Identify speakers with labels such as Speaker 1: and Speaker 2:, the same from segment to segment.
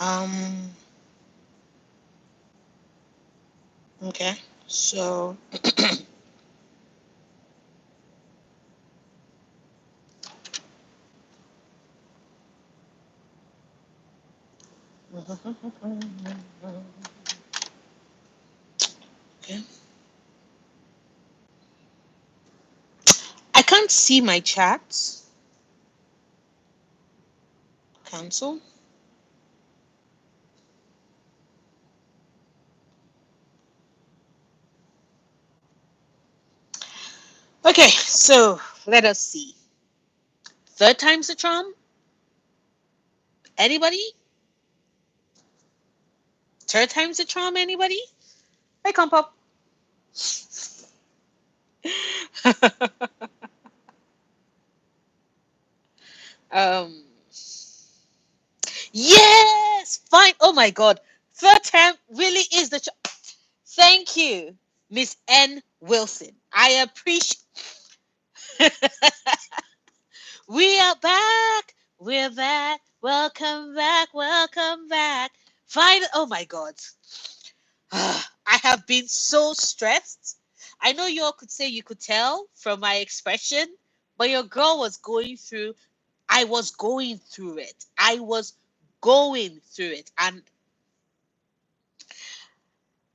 Speaker 1: Um, okay. So, okay. I can't see my chats. Cancel. Okay, so let us see. Third time's the charm? Anybody? Third time's the charm? Anybody? Hey, come pop. um. Yes, fine. Oh my God, third time really is the. Thank you, Miss N. Wilson. I appreciate. We are back. We're back. Welcome back. Welcome back. Fine. Oh my God. I have been so stressed. I know you all could say you could tell from my expression, but your girl was going through. I was going through it. I was going through it. And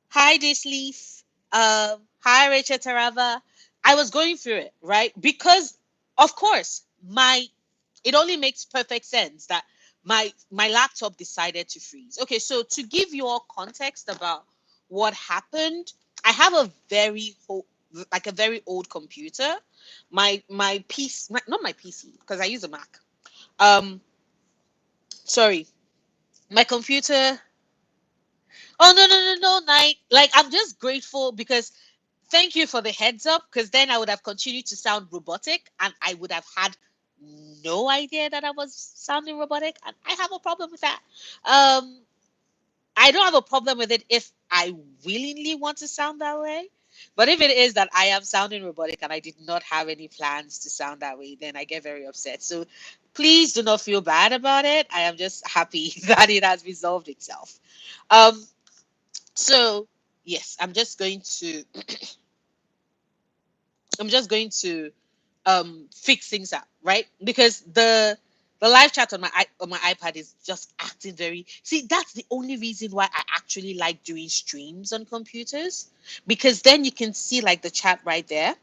Speaker 1: hi, Disleaf. Hi, Rachel Tarava. I was going through it, right? Because, of course, it only makes perfect sense that my laptop decided to freeze. Okay, so to give you all context about what happened, I have a like a very old computer. My PC, not my PC, because I use a Mac. Um, sorry, my computer. Oh no no no no, night. Like I'm just grateful because thank you for the heads up, because then I would have continued to sound robotic and I would have had no idea that I was sounding robotic. And I have a problem with that. Um, I don't have a problem with it if I willingly want to sound that way. But if it is that I am sounding robotic and I did not have any plans to sound that way, then I get very upset. So please do not feel bad about it. I am just happy that it has resolved itself. Um, so yes, I'm just going to fix things up, right? Because the live chat on my iPad is just acting very. See, that's the only reason why I actually like doing streams on computers, because then you can see like the chat right there.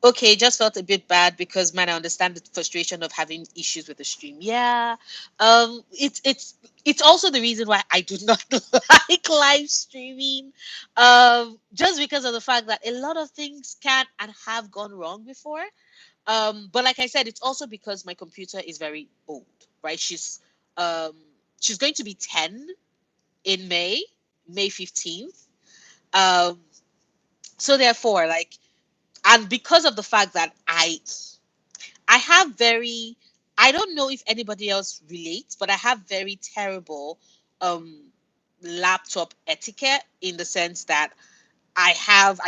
Speaker 1: Okay, just felt a bit bad because man, I understand the frustration of having issues with the stream. Yeah, it's also the reason why I do not like live streaming, just because of the fact that a lot of things can and have gone wrong before. But like I said, it's also because my computer is very old, right? Um, she's going to be 10 in May 15th. Um, so therefore, like, and because of the fact that I have very, I don't know if anybody else relates, but I have very terrible um laptop etiquette, in the sense that I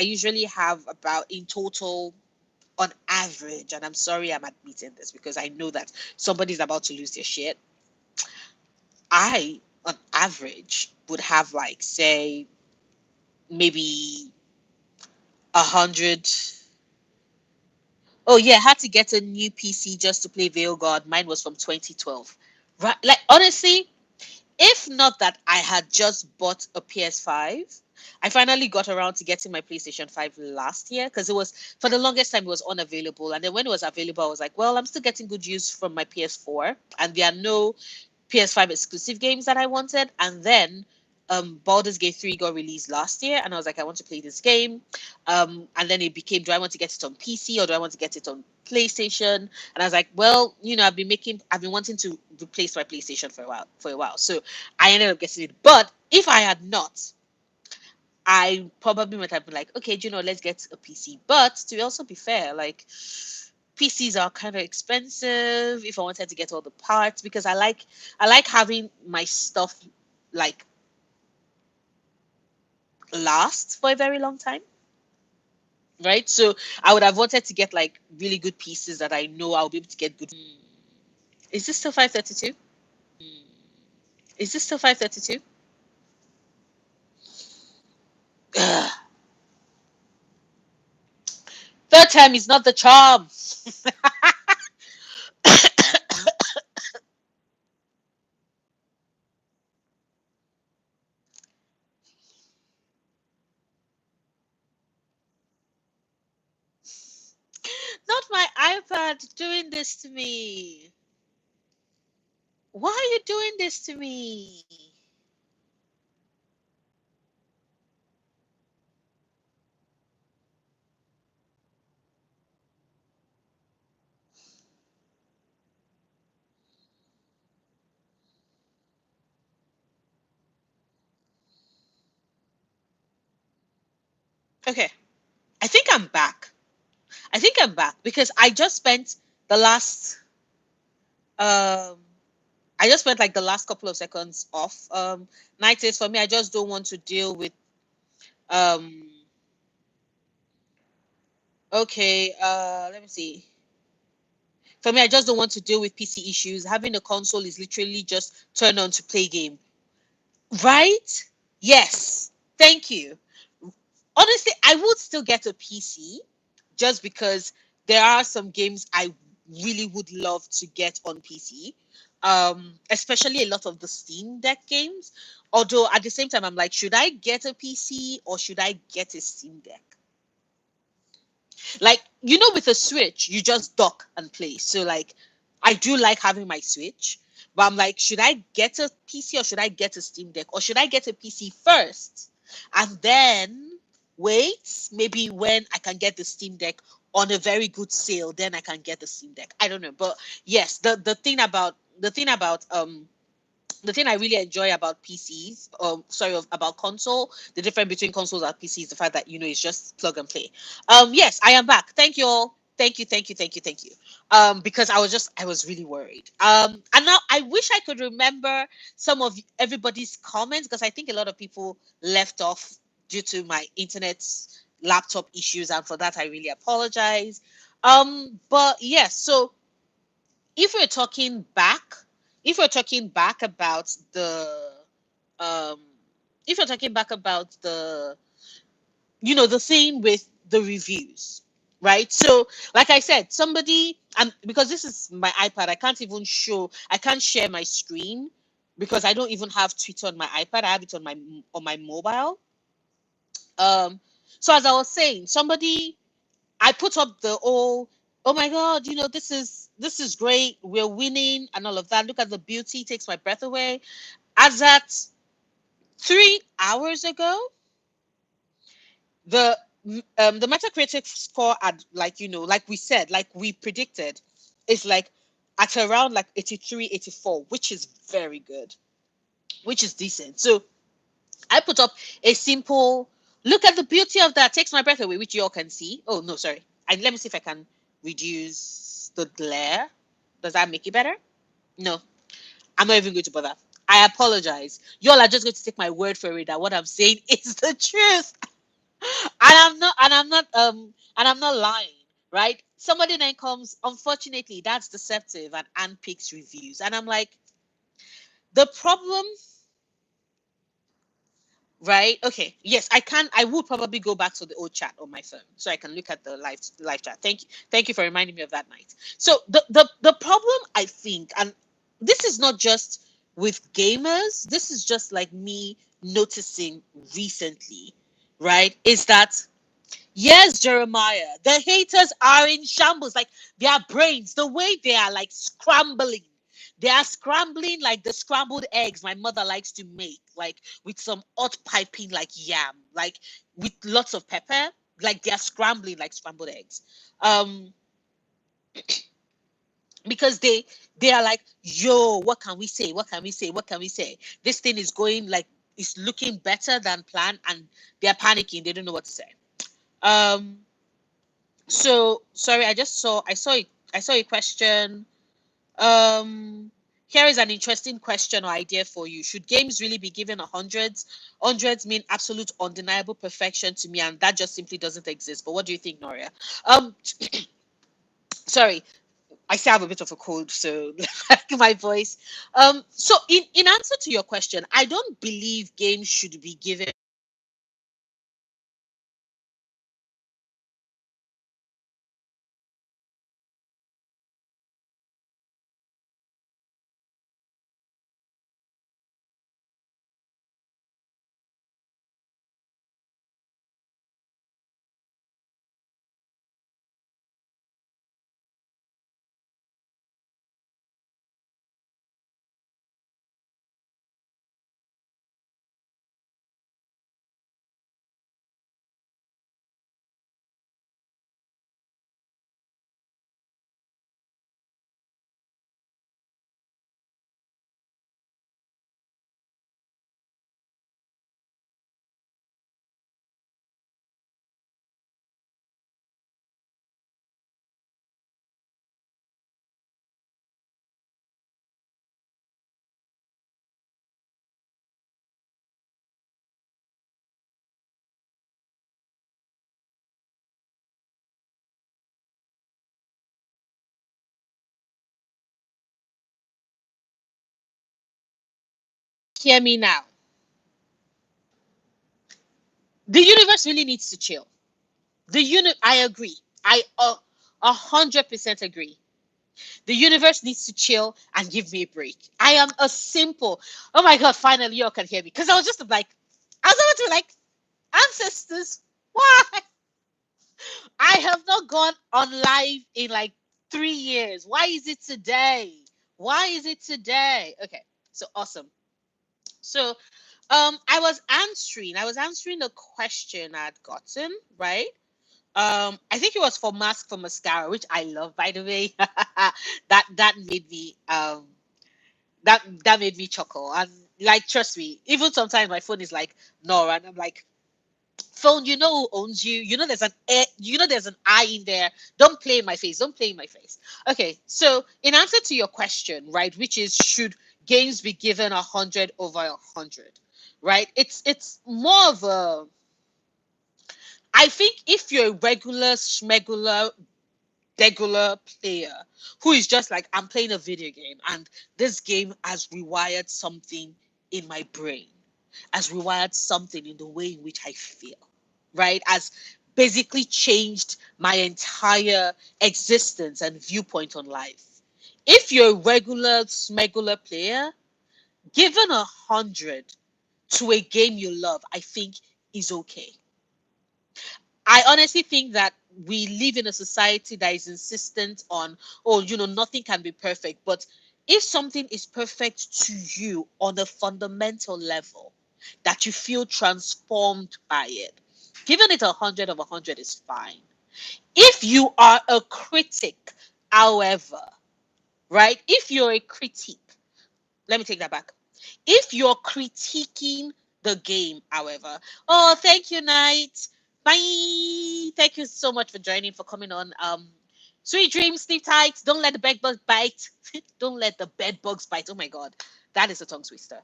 Speaker 1: usually have about, in total, on average, and I'm sorry I'm admitting this because I know that somebody's about to lose their shit. I, on average, would have, like, say, maybe 100. Oh yeah, I had to get a new PC just to play Veilguard. Mine was from 2012. Right, like, honestly, if not that I had just bought a PS5, I finally got around to getting my PlayStation 5 last year, because it was, for the longest time, it was unavailable. And then when it was available, I was like, well, I'm still getting good use from my PS4, and there are no PS5 exclusive games that I wanted. And then Baldur's Gate 3 got released last year, and I was like, I want to play this game. And then it became, do I want to get it on PC or do I want to get it on PlayStation? And I was like, well, I've been wanting to replace my PlayStation for a while. So I ended up getting it. But if I had not, I probably might have been like, okay, let's get a PC. But to also be fair, like, PCs are kind of expensive if I wanted to get all the parts, because I like having my stuff, like, last for a very long time, right? So I would have wanted to get like really good pieces that I know I'll be able to get good. Is this still 532? Is this still 5:32? Third time is not the charm. Not my iPad doing this to me. Why are you doing this to me? Okay, I think I'm back. I think I'm back because I just spent the last um I just spent like the last couple of seconds off. Night is for me. I just don't want to deal with um okay, let me see. For me, I just don't want to deal with PC issues. Having a console is literally just turn on to play game. Right? Yes. Thank you. Honestly, I would still get a PC just because there are some games I really would love to get on PC. Especially a lot of the Steam Deck games. Although at the same time, I'm like, should I get a PC or should I get a Steam Deck? Like, with a Switch, you just dock and play. So, like, I do like having my Switch, but I'm like, should I get a PC or should I get a Steam Deck? Or should I get a PC first and then wait, maybe when I can get the Steam Deck on a very good sale, then I can get the Steam Deck. I don't know. But yes, the thing I really enjoy about PCs, about console, the difference between consoles and PCs, the fact that it's just plug and play. Yes, I am back. Thank you all. Thank you, thank you, thank you, thank you. Because I was really worried. And now I wish I could remember some of everybody's comments because I think a lot of people left off due to my internet laptop issues, and for that I really apologize. But yes, so if we're talking back, if we're talking back about the, um, if you're talking back about the thing with the reviews, right? So, like I said, somebody, and because this is my iPad, I can't share my screen because I don't even have Twitter on my iPad. I have it on my mobile. Um, so as I was saying, I put up the oh my god, this is great. We're winning and all of that. Look at the beauty, takes my breath away. As at 3 hours ago, the the Metacritic score at, like we said, like we predicted, is like at around like 83, 84, which is very good, which is decent. So I put up a simple look at the beauty of that, takes my breath away, which you all can see. Oh no, sorry. And let me see if I can reduce the glare. Does that make it better? No, I'm not even going to bother. I apologize. Y'all are just going to take my word for it that what I'm saying is the truth. And I'm not lying, right? Somebody then comes, unfortunately, that's deceptive and picks reviews. And I'm like, the problem. Right. Okay. Yes, I can. I would probably go back to the old chat on my phone so I can look at the live chat. Thank you. Thank you for reminding me of that night. So the problem, I think, and this is not just with gamers. This is just like me noticing recently, right? Is that yes, Jeremiah, the haters are in shambles. Like their brains, the way they are like scrambling. They are scrambling like the scrambled eggs my mother likes to make, like with some hot piping like yam, like with lots of pepper. Like they are scrambling like scrambled eggs. Um, because they are like, yo, what can we say? What can we say? What can we say? This thing is going like it's looking better than planned, and they are panicking. They don't know what to say. Um, So sorry, I saw a question. Um Here is an interesting question or idea for you. Should games really be given a hundreds? Hundreds mean absolute undeniable perfection to me, and that just simply doesn't exist. But what do you think, Noria? Um sorry. I still have a bit of a cold, so my voice. So in answer to your question, I don't believe games should be given. Hear me now. The universe really needs to chill. I agree. I 100% agree. The universe needs to chill and give me a break. I am a simple. Oh my God! Finally, you all can hear me because I was just like, I was about to be like, ancestors. Why? I have not gone on live in like 3 years. Why is it today? Why is it today? Okay, so awesome. So, I was answering a question I'd gotten, right? I think it was for Mask for Mascara, which I love, by the way. That made me that made me chuckle. And like, trust me, even sometimes my phone is like, no, and I'm like, phone, you know who owns you. There's an I in there. Don't play in my face. Don't play in my face. Okay, so in answer to your question, right, which is, should games be given 100/100, right? It's more of a, I think if you're a regular schmegular regular player who is just like, I'm playing a video game and this game has rewired something in my brain, has rewired something in the way in which I feel, right? Has basically changed my entire existence and viewpoint on life. If you're a regular smegular player, given 100 to a game you love, I think is okay. I honestly think that we live in a society that is insistent on, oh, nothing can be perfect. But if something is perfect to you on a fundamental level, that you feel transformed by it, giving it 100/100 is fine. If you are a critic, however, right? If you're a critic, let me take that back. If you're critiquing the game, however, oh, thank you, Knight. Bye. Thank you so much for joining, for coming on. Sweet dreams, sleep tight. Don't let the bed bugs bite. Don't let the bed bugs bite. Oh my God, that is a tongue twister.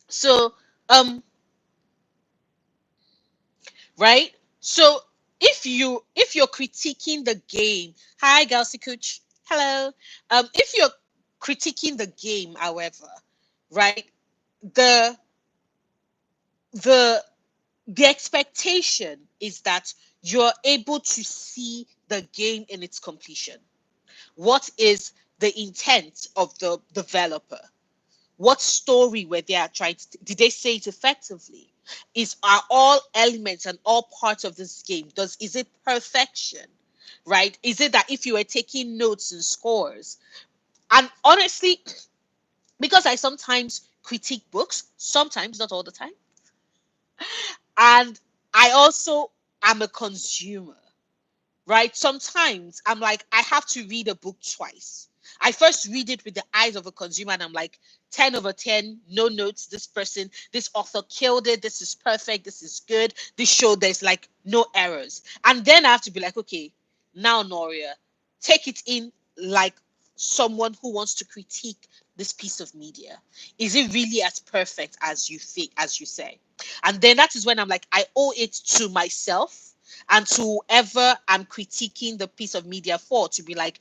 Speaker 1: So, um, right. So if you're critiquing the game, hi, Gelsey Cooch. Hello. If you're critiquing the game, however, right, the the the expectation is that you're able to see the game in its completion. What is the intent of the developer? What story were they trying to, did they say it effectively? Are all elements and all parts of this game, is it perfection? Right? Is it that if you were taking notes and scores? And honestly, because I sometimes critique books, sometimes, not all the time, and I also am a consumer, right? Sometimes I'm like, I have to read a book twice. I first read it with the eyes of a consumer and I'm like, 10/10, no notes. This author killed it. This is perfect. This is good. This show, there's like no errors. And then I have to be like, okay, now, Noria, take it in like someone who wants to critique this piece of media. Is it really as perfect as you think, as you say? And then that is when I'm like, I owe it to myself and to whoever I'm critiquing the piece of media for, to be like,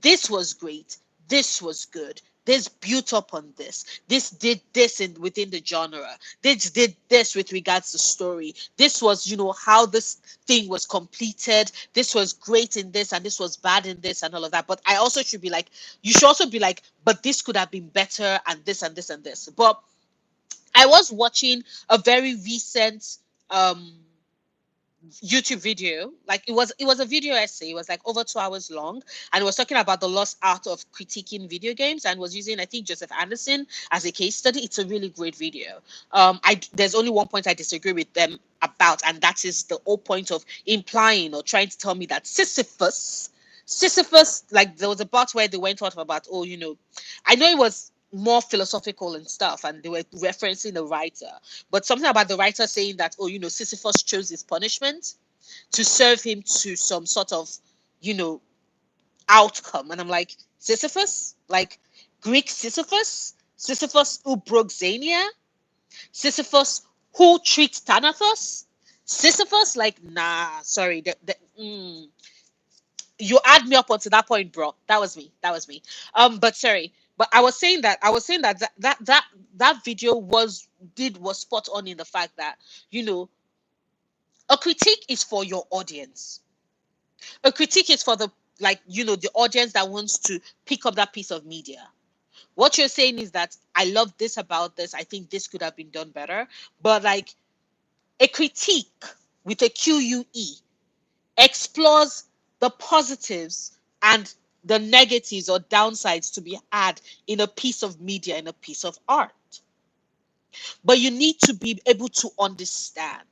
Speaker 1: this was great, this was good, this built up on this did this in within the genre, this did this with regards to story, this was, how this thing was completed, this was great in this and this was bad in this and all of that. But I also should be like, you should also be like, but this could have been better and this and this and this. But I was watching a very recent um YouTube video. Like it was a video essay. It was like over 2 hours long, and it was talking about the lost art of critiquing video games, and was using, I think, Joseph Anderson as a case study. It's a really great video. I There's only one point I disagree with them about, and that is the whole point of implying or trying to tell me that Sisyphus, like there was a part where they went on about, oh, I know it was more philosophical and stuff, and they were referencing the writer, but something about the writer saying that, oh, Sisyphus chose his punishment to serve him to some sort of, you know, outcome. And I'm like, Sisyphus? Like Greek Sisyphus? Sisyphus who broke Xenia? Sisyphus who treats Thanatos? Sisyphus? Like, nah, sorry. You add me up onto that point, bro. That was me. That was me. But sorry. But I was saying that that video was spot on in the fact that, you know, a critique is for your audience. A critique is for the, like, the audience that wants to pick up that piece of media. What you're saying is that I love this about this. I think this could have been done better. But like a critique with a QUE explores the positives and the negatives or downsides to be had in a piece of media, in a piece of art. But you need to be able to understand.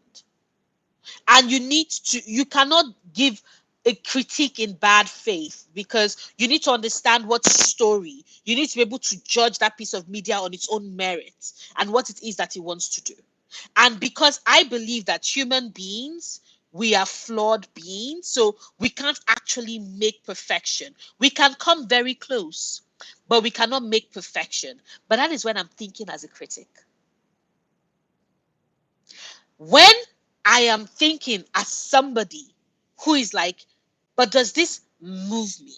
Speaker 1: And you cannot give a critique in bad faith, because you need to understand what story. You need to be able to judge that piece of media on its own merits and what it is that it wants to do. And because I believe that human beings, we are flawed beings, so we can't actually make perfection. We can come very close, but we cannot make perfection. But that is when I'm thinking as a critic. When I am thinking as somebody who is like, but does this move me?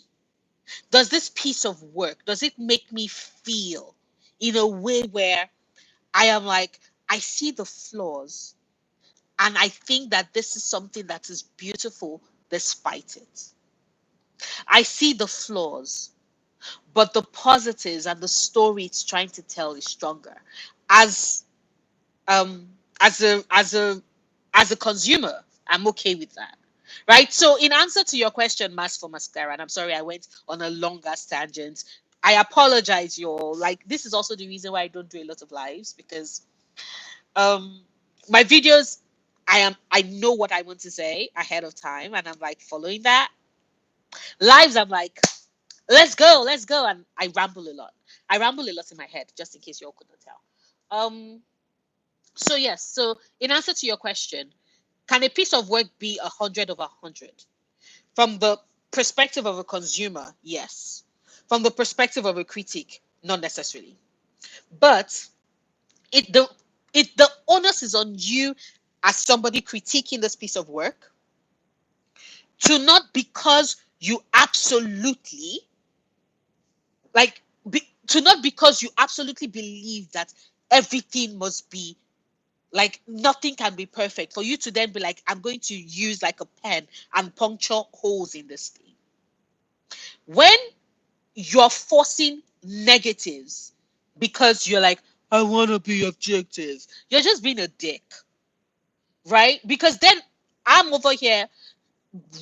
Speaker 1: Does this piece of work, does it make me feel in a way where I am like, I see the flaws, and I think that this is something that is beautiful despite it. I see the flaws, but the positives and the story it's trying to tell is stronger. As um as a consumer, I'm okay with that. Right? So in answer to your question, Mass for Mascara, and I'm sorry I went on a longer tangent. I apologize, y'all. Like, this is also the reason why I don't do a lot of lives, because um my videos, I know what I want to say ahead of time, and I'm like following that. Lives, I'm like, let's go, and I ramble a lot. I ramble a lot in my head, just in case you all couldn't tell. So yes, so in answer to your question, can a piece of work be 100 over 100? From the perspective of a consumer, yes. From the perspective of a critic, not necessarily. But it the onus is on you as somebody critiquing this piece of work to, not because you absolutely to not because you absolutely believe that everything must be, like, nothing can be perfect, for you to then be like, I'm going to use like a pen and puncture holes in this thing. When you're forcing negatives because you're like, I want to be objective, you're just being a dick, right? Because then I'm over here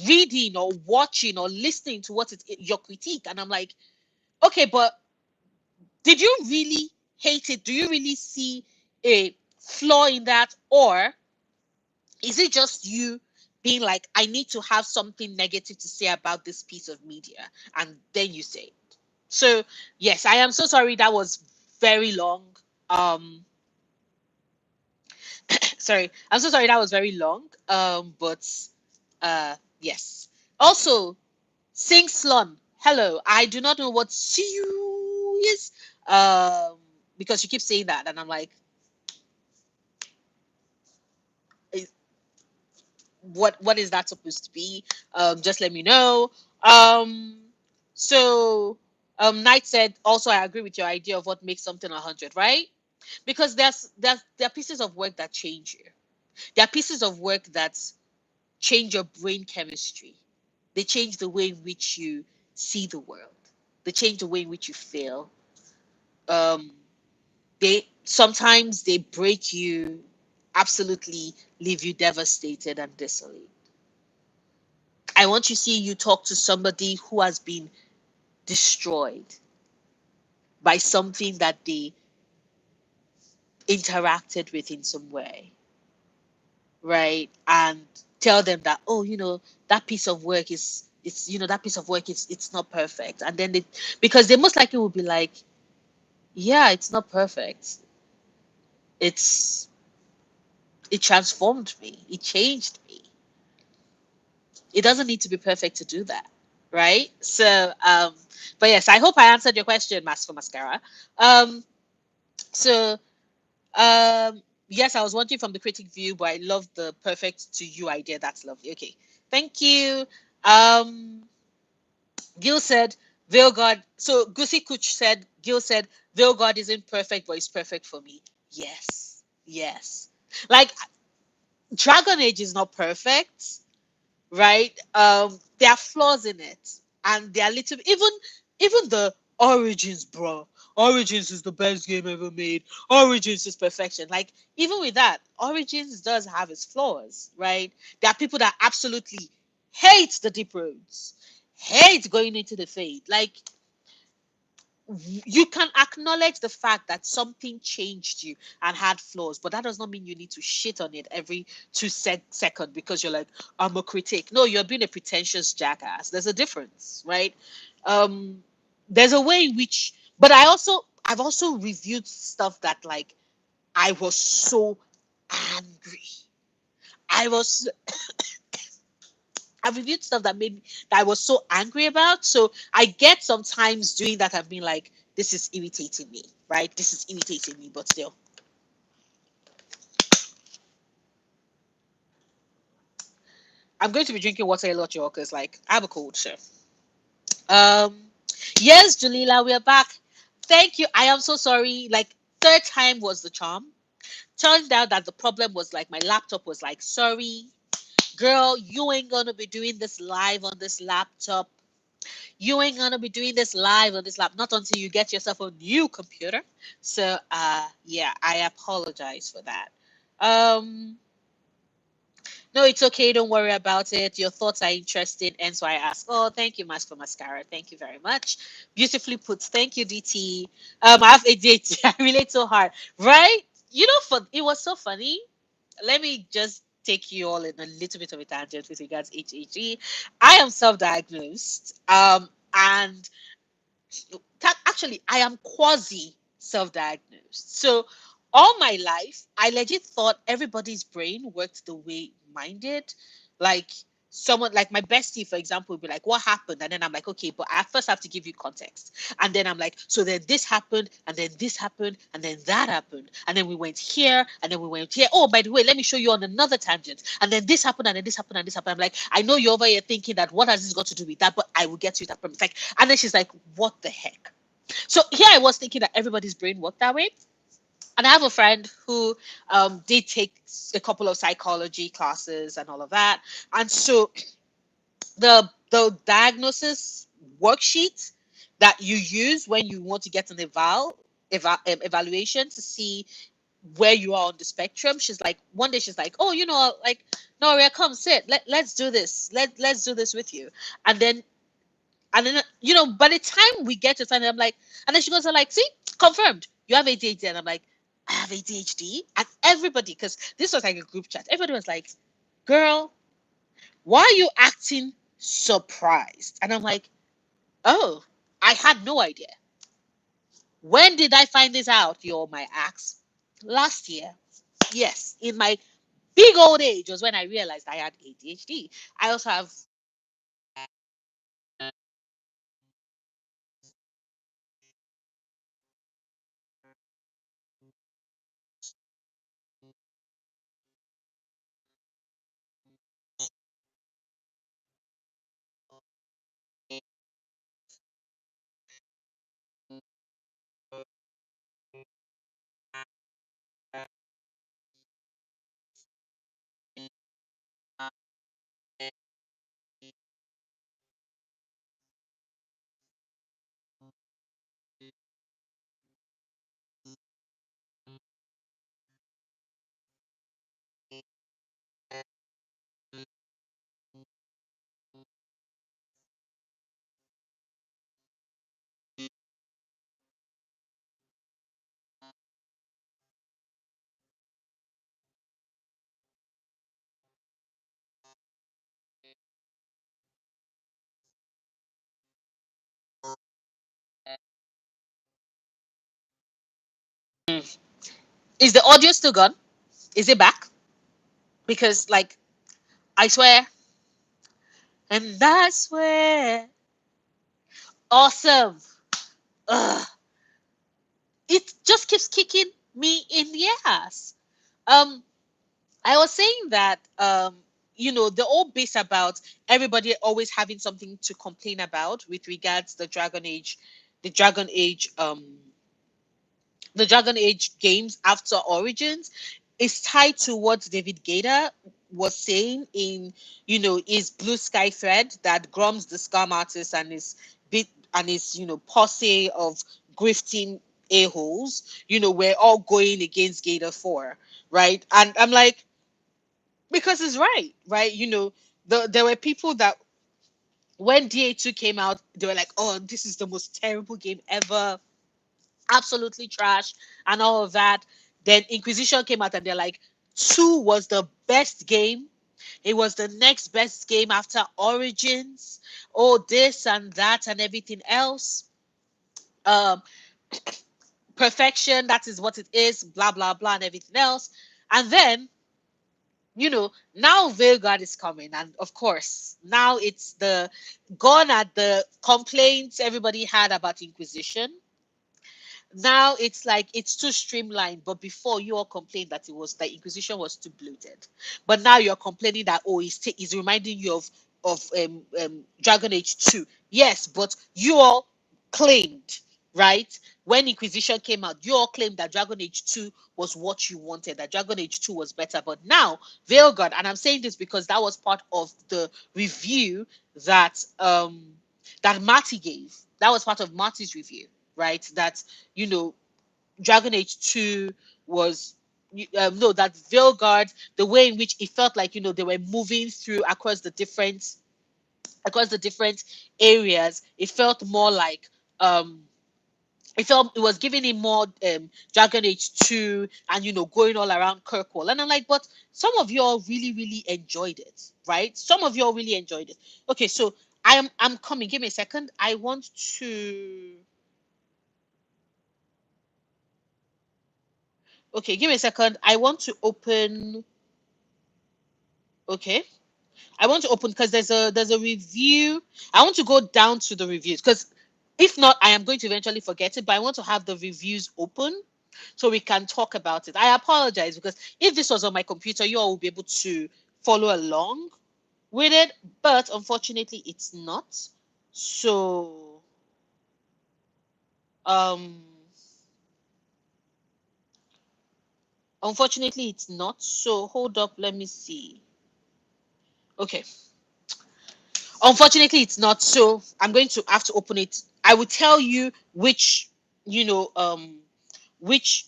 Speaker 1: reading or watching or listening to what is your critique, and I'm like, okay, but did you really hate it? Do you really see a flaw in that? Or is it just you being like, I need to have something negative to say about this piece of media, and then you say it? So yes, I am so sorry that was very long. Um Sorry, I'm so sorry that was very long. But yes. Also, Sing Slon, hello. I do not know what see you is. Because you keep saying that, and I'm like, eh, what is that supposed to be? Just let me know. Um So, Knight said, also, I agree with your idea of what makes something 100, right? Because there are pieces of work that change you. There are pieces of work that change your brain chemistry. They change the way in which you see the world. They change the way in which you feel. Um, they sometimes they break you, absolutely leave you devastated and desolate. I want to see you talk to somebody who has been destroyed by something that they interacted with in some way, right? And tell them that, oh, that piece of work is it's that piece of work is it's not perfect. And then because they most likely will be like, yeah, it's not perfect. It's it transformed me. It changed me. It doesn't need to be perfect to do that, right? So, but yes, I hope I answered your question, Master Mascara. Um, so, yes, I was watching from the critic view, but I love the perfect to you idea. That's lovely. Okay, thank you. Um, Gil said Veilguard. So Goosey Cooch said Gil said Veilguard isn't perfect, but it's perfect for me. Yes, yes. Like Dragon Age is not perfect, right? There are flaws in it, and they are little. Even the Origins, bro. Origins is the best game ever made. Origins is perfection. Like even with that, Origins does have its flaws, right? There are people that absolutely hate the deep roads, hate going into the fade. Like you can acknowledge the fact that something changed you and had flaws, but that does not mean you need to shit on it every seconds because you're like, I'm a critic. No, you're being a pretentious jackass. There's a difference, right? Um, there's a way in which, but I've also reviewed stuff that like I was so angry. I was I've reviewed stuff that I was so angry about. So I get sometimes doing that and being like, this is irritating me, right? This is irritating me, but still. I'm going to be drinking water a lot, y'all, because like I have a cold, so um yes, Jalila, we are back. Thank you. I am so sorry. Like third time was the charm. Turned out that the problem was like my laptop was like, sorry, girl, you ain't gonna be doing this live on this laptop. You ain't gonna be doing this live on this lap, not until you get yourself a new computer. So yeah, I apologize for that. Um no, it's okay, don't worry about it. Your thoughts are interesting, and so I ask. Oh, thank you, Master Mascara. Thank you very much. Beautifully put. Thank you, DT. I have a date. I relate so hard. Right? For it was so funny. Let me just take you all in a little bit of a tangent with regards to HHE. I am self-diagnosed. And actually I am quasi self-diagnosed. So all my life I legit thought everybody's brain worked the way mine did. Like someone like my bestie, for example, would be like, what happened? And then I'm like, okay, but I first have to give you context. And then I'm like, so then this happened, and then this happened, and then that happened, and then we went here, and then we went here. Oh, by the way, let me show you on another tangent. And then this happened, and then this happened, and this happened. I'm like, I know you're over here thinking that what has this got to do with that, but I will get to that premise. Like, and then she's like, what the heck? So here I was thinking that everybody's brain worked that way. And I have a friend who did take a couple of psychology classes and all of that. And so the diagnosis worksheet that you use when you want to get an evaluation to see where you are on the spectrum. She's like, one day she's like, oh, like, Noria, come sit. Let's do this. Let's do this with you. And then by the time we get to time, I'm like, and then she goes, like, see, confirmed, you have ADHD. And I'm like, I have ADHD. And everybody, because this was like a group chat, everybody was like, girl, why are you acting surprised? And I'm like, oh, I had no idea. When did I find this out? You're my axe. Last year. Yes, in my big old age was when I realized I had ADHD. I also have Is the audio still gone? Is it back? Because, like, I swear, and I swear, awesome. Ugh, it just keeps kicking me in the ass. Um, I was saying that the old base about everybody always having something to complain about with regards the Dragon Age the Dragon Age games after Origins is tied to what David Gator was saying in his Blue Sky thread, that Grum's the scam artist and his bit and his posse of grifting a-holes, we're all going against Gator 4, right? And I'm like, because it's right? There were people that when DA2 came out, they were like, oh, this is the most terrible game ever, absolutely trash, and all of that. Then Inquisition came out and they're like, 2 was the best game. It was the next best game after Origins. Oh, this and that and everything else. Um, Perfection, that is what it is, blah, blah, blah, and everything else. And then now Veilguard is coming, and of course, now it's the gone at the complaints everybody had about Inquisition. Now it's like it's too streamlined, but before you all complained that it was the Inquisition was too bloated, but now you're complaining that it's reminding you of Dragon Age 2. Yes, but you all claimed, right, when Inquisition came out, you all claimed that Dragon Age 2 was what you wanted, that Dragon Age 2 was better. But now Veilguard, and I'm saying this because that was part of the review that Marty gave. That was part of Marty's review, right? That you know Dragon Age 2 was no, that Veilguard, the way in which it felt like they were moving through across the different areas, it felt more like it was giving him more Dragon Age 2 and going all around Kirkwall. And I'm like, but some of you all really, really enjoyed it, right? Some of you all really enjoyed it. Okay, so I'm coming. Give me a second. I want to Okay, give me a second. I want to open. Okay, I want to open because there's a review. I want to go down to the reviews because if not, I am going to eventually forget it. But I want to have the reviews open so we can talk about it. I apologize because if this was on my computer, you all will be able to follow along with it. But unfortunately, it's not. So um, unfortunately, it's not. So hold up. Let me see. Okay. Unfortunately, it's not. So I'm going to have to open it. I will tell you you know, um, which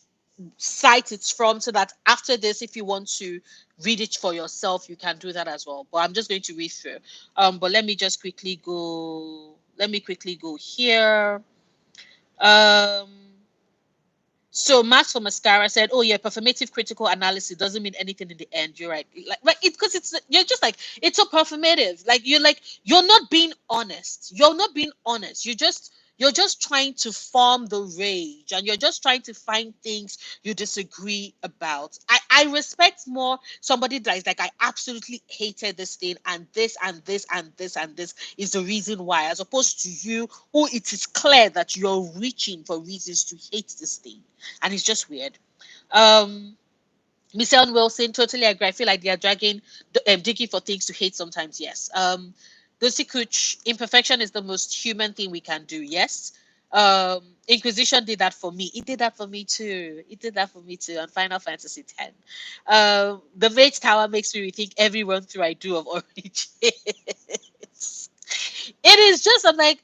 Speaker 1: site it's from, so that after this, if you want to read it for yourself, you can do that as well. But I'm just going to read through. But let me just quickly go. Let me quickly go here. Um, so Max from Mascara said, "Oh yeah, performative critical analysis doesn't mean anything in the end." You're right, like it because it's you're just like it's so performative. You're not being honest. You're not being honest. You're just trying to farm the rage, and you're just trying to find things you disagree about. I respect more somebody that is like, I absolutely hated this thing, and this and this and this and this is the reason why, as opposed to you who it is clear that you're reaching for reasons to hate this thing, and it's just weird. Um, Michelle Wilson, totally agree. I feel like they are digging for things to hate sometimes. Yes. Lucy Kuch, imperfection is the most human thing we can do. Yes. Inquisition did that for me. It did that for me too. It did that for me too on Final Fantasy X. The Mage Tower makes me rethink every run through I do of Origins. It is just, I'm like,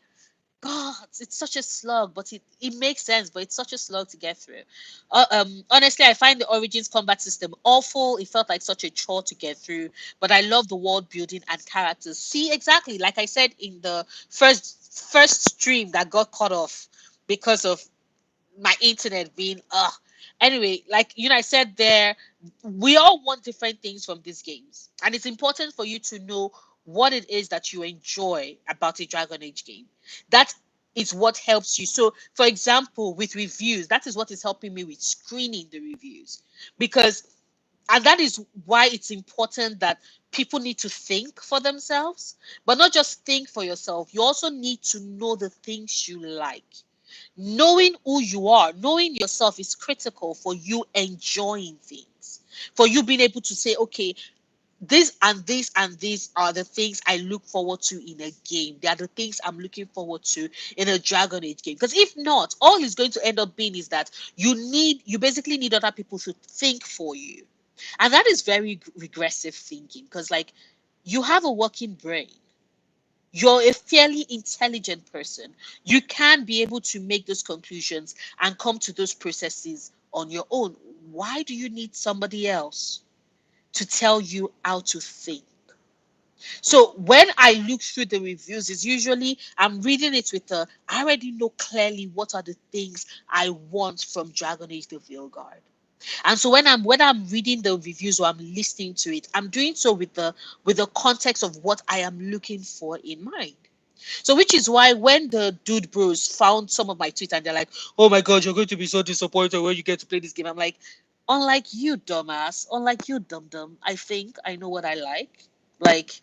Speaker 1: God, it's such a slug, but it makes sense, but it's such a slug to get through. Honestly, I find the Origins combat system awful. It felt like such a chore to get through, but I love the world building and characters. See, exactly, like I said in the first stream that got cut off because of my internet being anyway, like I said there, we all want different things from these games, and it's important for you to know what it is that you enjoy about a Dragon Age game. That is what helps you. So, for example, with reviews, that is what is helping me with screening the reviews. Because, and that is why it's important that people need to think for themselves, but not just think for yourself. You also need to know the things you like. Knowing who you are, knowing yourself is critical for you enjoying things, for you being able to say, okay, this and this and these are the things I look forward to in a game. They are the things I'm looking forward to in a Dragon Age game. Because if not, all it's going to end up being is that you basically need other people to think for you. And that is very regressive thinking, because like you have a working brain. You're a fairly intelligent person. You can be able to make those conclusions and come to those processes on your own. Why do you need somebody else to tell you how to think? So when I look through the reviews, it's usually I'm reading it with I already know clearly what are the things I want from Dragon Age the Veilguard. And so when I'm reading the reviews or I'm listening to it, I'm doing so with the context of what I am looking for in mind. So which is why when the dude bros found some of my tweets and they're like, "Oh my god, you're going to be so disappointed when you get to play this game." I'm like, unlike you, dumbass, unlike you, dum dum, I think I know what I like. Like,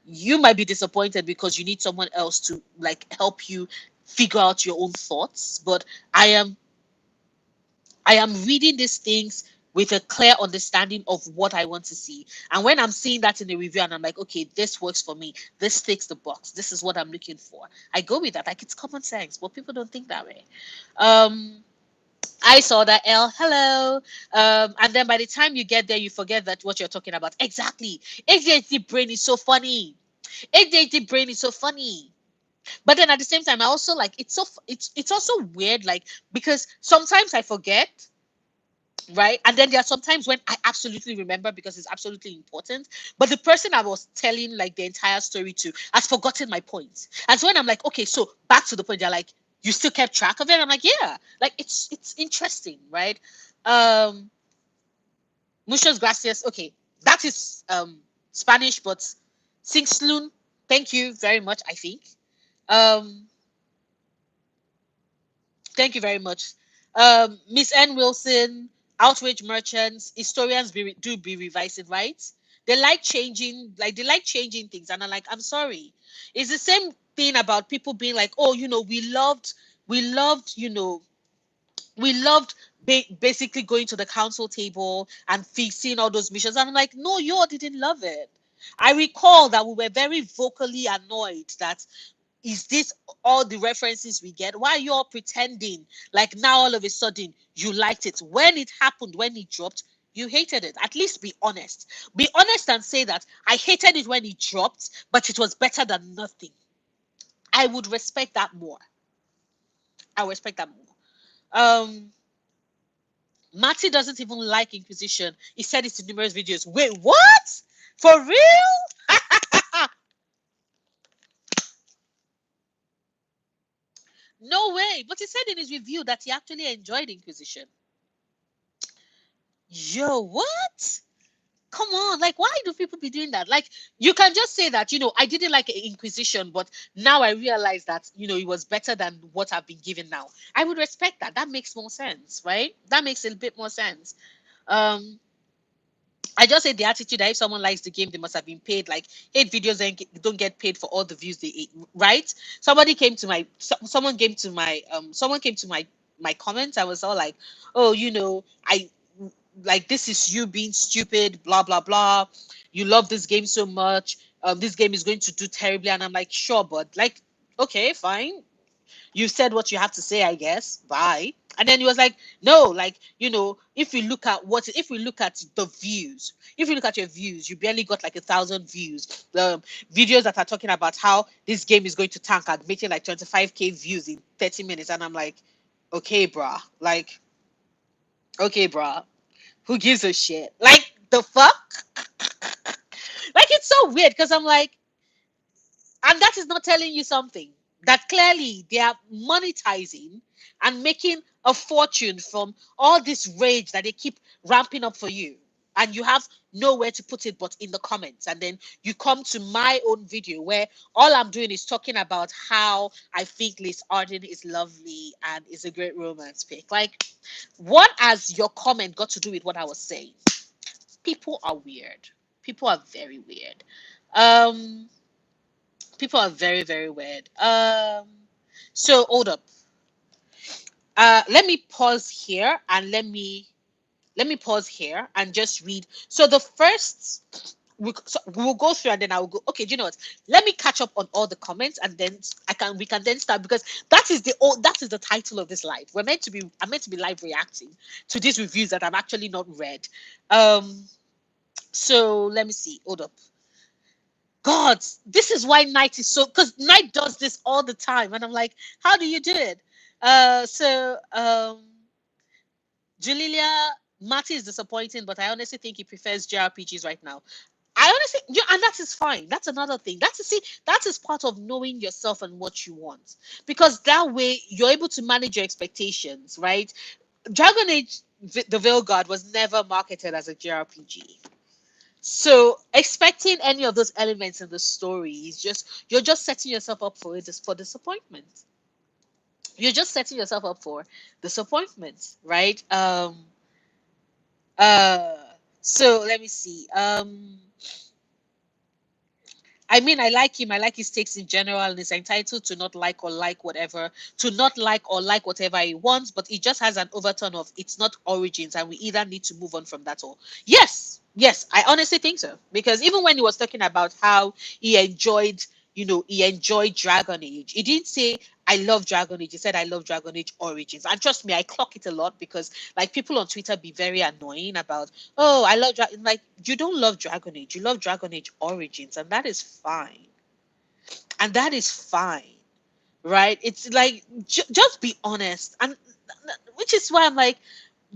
Speaker 1: you might be disappointed because you need someone else to like help you figure out your own thoughts, but I am I am reading these things with a clear understanding of what I want to see. And when I'm seeing that in the review and I'm like, okay, this works for me, this ticks the box, this is what I'm looking for, I go with that. Like, it's common sense, but people don't think that way. Um, I saw that L, hello. And then by the time you get there, you forget that what you're talking about. Exactly. ADHD brain is so funny. ADHD brain is so funny. But then at the same time, I also like it's also weird, like, because sometimes I forget, right? And then there are sometimes when I absolutely remember because it's absolutely important. But the person I was telling like the entire story to has forgotten my point. And so when I'm like, okay, so back to the point, they're like, you still kept track of it? I'm like, yeah. Like, it's interesting, right? Um Muchas gracias. Okay, that is Spanish, but Sing Sloon, thank you very much, I think. Um Thank you very much. Miss N. Wilson, outrage merchants, historians do be revising, right? They like changing things. And I'm like, I'm sorry. It's the same thing about people being like, oh, we loved, we loved basically going to the council table and fixing all those missions. And I'm like, no, you all didn't love it. I recall that we were very vocally annoyed that is this all the references we get? Why are you all pretending like now all of a sudden you liked it? When it happened, when it dropped, you hated it. At least be honest. Be honest and say that I hated it when it dropped, but it was better than nothing. I would respect that more. I would respect that more. Marty doesn't even like Inquisition. He said it in numerous videos. Wait, what? For real? No way. But he said in his review that he actually enjoyed Inquisition. Yo, what? Come on, like, why do people be doing that? Like, you can just say that, I didn't like Inquisition, but now I realize that, it was better than what I've been given now. I would respect that. That makes more sense, right? That makes a bit more sense. Um, I just say the attitude that if someone likes the game, they must have been paid. Like, hate videos don't get paid for all the views they ate, right? Someone came to my comments. I was all like, oh, I like, this is you being stupid, blah blah blah. You love this game so much. This game is going to do terribly, and I'm like, sure, but like, okay, fine. You said what you have to say, I guess. Bye. And then he was like, no, like, if we look at the views, if you look at your views, you barely got like 1,000 views. The videos that are talking about how this game is going to tank are making like 25K views in 30 minutes. And I'm like, okay, bruh. Like, okay, bruh. Who gives a shit? Like, the fuck? Like, it's so weird because I'm like, and that is not telling you something that clearly they are monetizing and making a fortune from all this rage that they keep ramping up for you. and you have nowhere to put it but in the comments, and then you come to my own video where all I'm doing is talking about how I think Liz Arden is lovely and is a great romance pick. Like, what has your comment got to do with what I was saying? People are weird. People are very weird. Um, people are very, very weird. So hold up. Let me pause here and let me pause here and just read. So the first we'll go through, and then I'll go. Okay, do you know what? Let me catch up on all the comments, and then we can then start, because that is the title of this live. I'm meant to be live reacting to these reviews that I've actually not read. Um, so let me see. Hold up. God, this is why Night is so, because Night does this all the time, and I'm like, how do you do it? Julilia, Marty is disappointing, but I honestly think he prefers JRPGs right now. I honestly, yeah, and that is fine. That's another thing. That is part of knowing yourself and what you want, because that way you're able to manage your expectations, right? Dragon Age, the Veilguard was never marketed as a JRPG. So expecting any of those elements in the story is just, you're just setting yourself up for it, for disappointment. You're just setting yourself up for disappointment, right? Uh so let me see. I mean, I like him. I like his takes in general, and he's entitled to not like or like whatever he wants. But it just has an overtone of it's not origins, and we either need to move on from that or yes, yes. I honestly think so, because even when he was talking about how he enjoyed Dragon Age, he didn't say I love Dragon Age. He said I love Dragon Age Origins, and trust me, I clock it a lot, because like people on Twitter be very annoying about, oh, I love Dragon. Like, you don't love Dragon Age. You love Dragon Age Origins, and that is fine. And that is fine, right? It's like, just be honest, and which is why I'm like,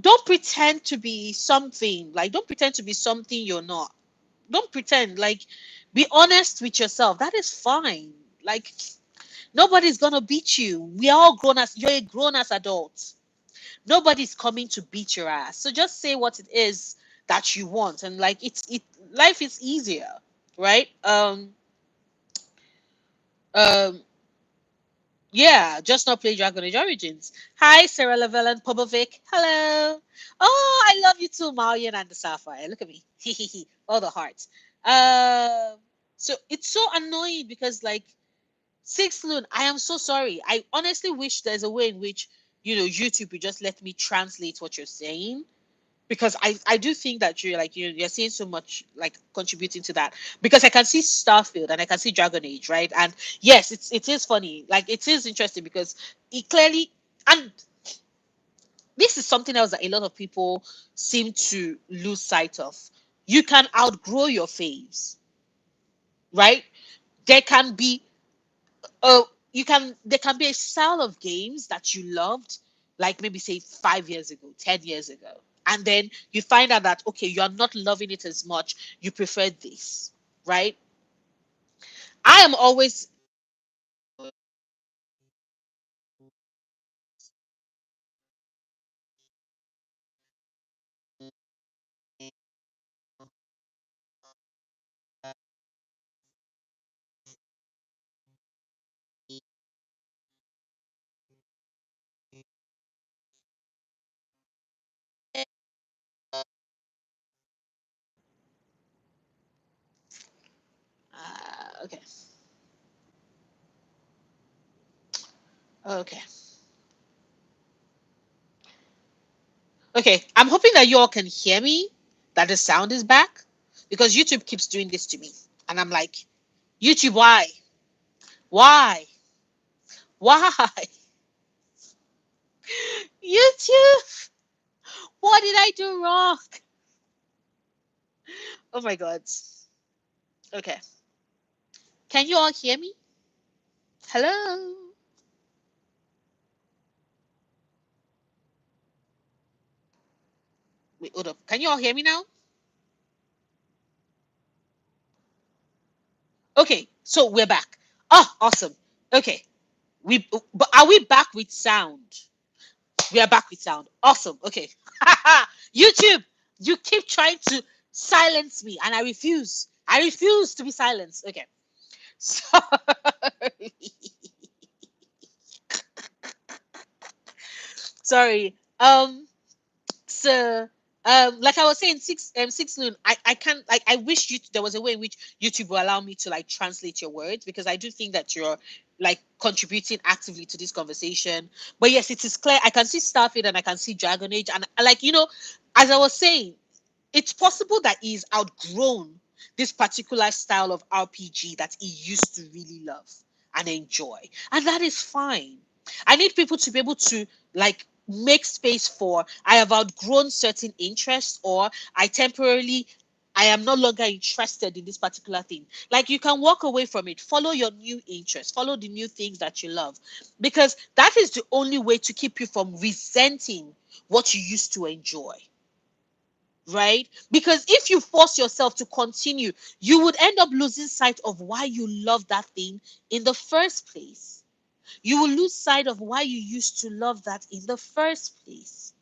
Speaker 1: don't pretend to be something. Like, don't pretend to be something you're not. Don't pretend. Like, be honest with yourself. That is fine. Like, nobody's gonna beat you. We are all grown as you're a grown as adult. Nobody's coming to beat your ass. So just say what it is that you want, and like, life is easier, right? Um yeah, just not play Dragon Age Origins. Hi, Sarah Lavellan Popovic. Hello. Oh, I love you too, Marion and the Sapphire. Look at me. All the hearts. So it's so annoying, because like, Six Loon, I am so sorry. I honestly wish there's a way in which, YouTube would just let me translate what you're saying, because I do think that you're seeing so much, like, contributing to that, because I can see Starfield and I can see Dragon Age, right? And yes, it is funny, like, it is interesting, because it clearly, and this is something else that a lot of people seem to lose sight of. You can outgrow your faves, right? There can be uh there can be a style of games that you loved, like maybe say 5 years ago, 10 years ago, and then you find out that, okay, you are not loving it as much, you prefer this, right? I am always okay, okay, okay, I'm hoping that you all can hear me, that the sound is back, because YouTube keeps doing this to me, and I'm like, YouTube, why why YouTube, what did I do wrong? Oh my god. Okay, can you all hear me? Hello. Wait, hold up. Can you all hear me now? Okay, so we're back. Oh, awesome. Okay, but are we back with sound? We are back with sound. Awesome. Okay. YouTube, You keep trying to silence me, and I refuse. I refuse to be silenced. Okay. Sorry. Sorry. So like I was saying, six noon, I can't, like, I wish there was a way in which YouTube will allow me to like translate your words, because I do think that you're like contributing actively to this conversation. But yes, it is clear I can see Starfield and I can see Dragon Age, and like, as I was saying, it's possible that he's outgrown this particular style of RPG that he used to really love and enjoy. And that is fine. I need people to be able to like make space for, I have outgrown certain interests, or I am no longer interested in this particular thing. Like, you can walk away from it, follow your new interests, follow the new things that you love, because that is the only way to keep you from resenting what you used to enjoy. Right? Because if you force yourself to continue, you would end up losing sight of why you love that thing in the first place. You will lose sight of why you used to love that in the first place.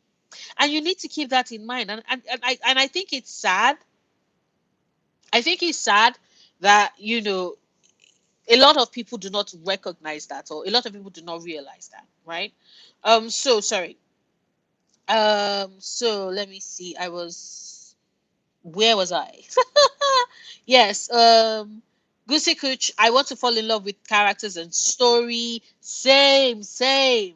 Speaker 1: And you need to keep that in mind. And I think it's sad. I think it's sad that, a lot of people do not recognize that, or a lot of people do not realize that, right? So sorry. So let me see. Where was I? Yes. Goosey Cooch, I want to fall in love with characters and story. Same, same.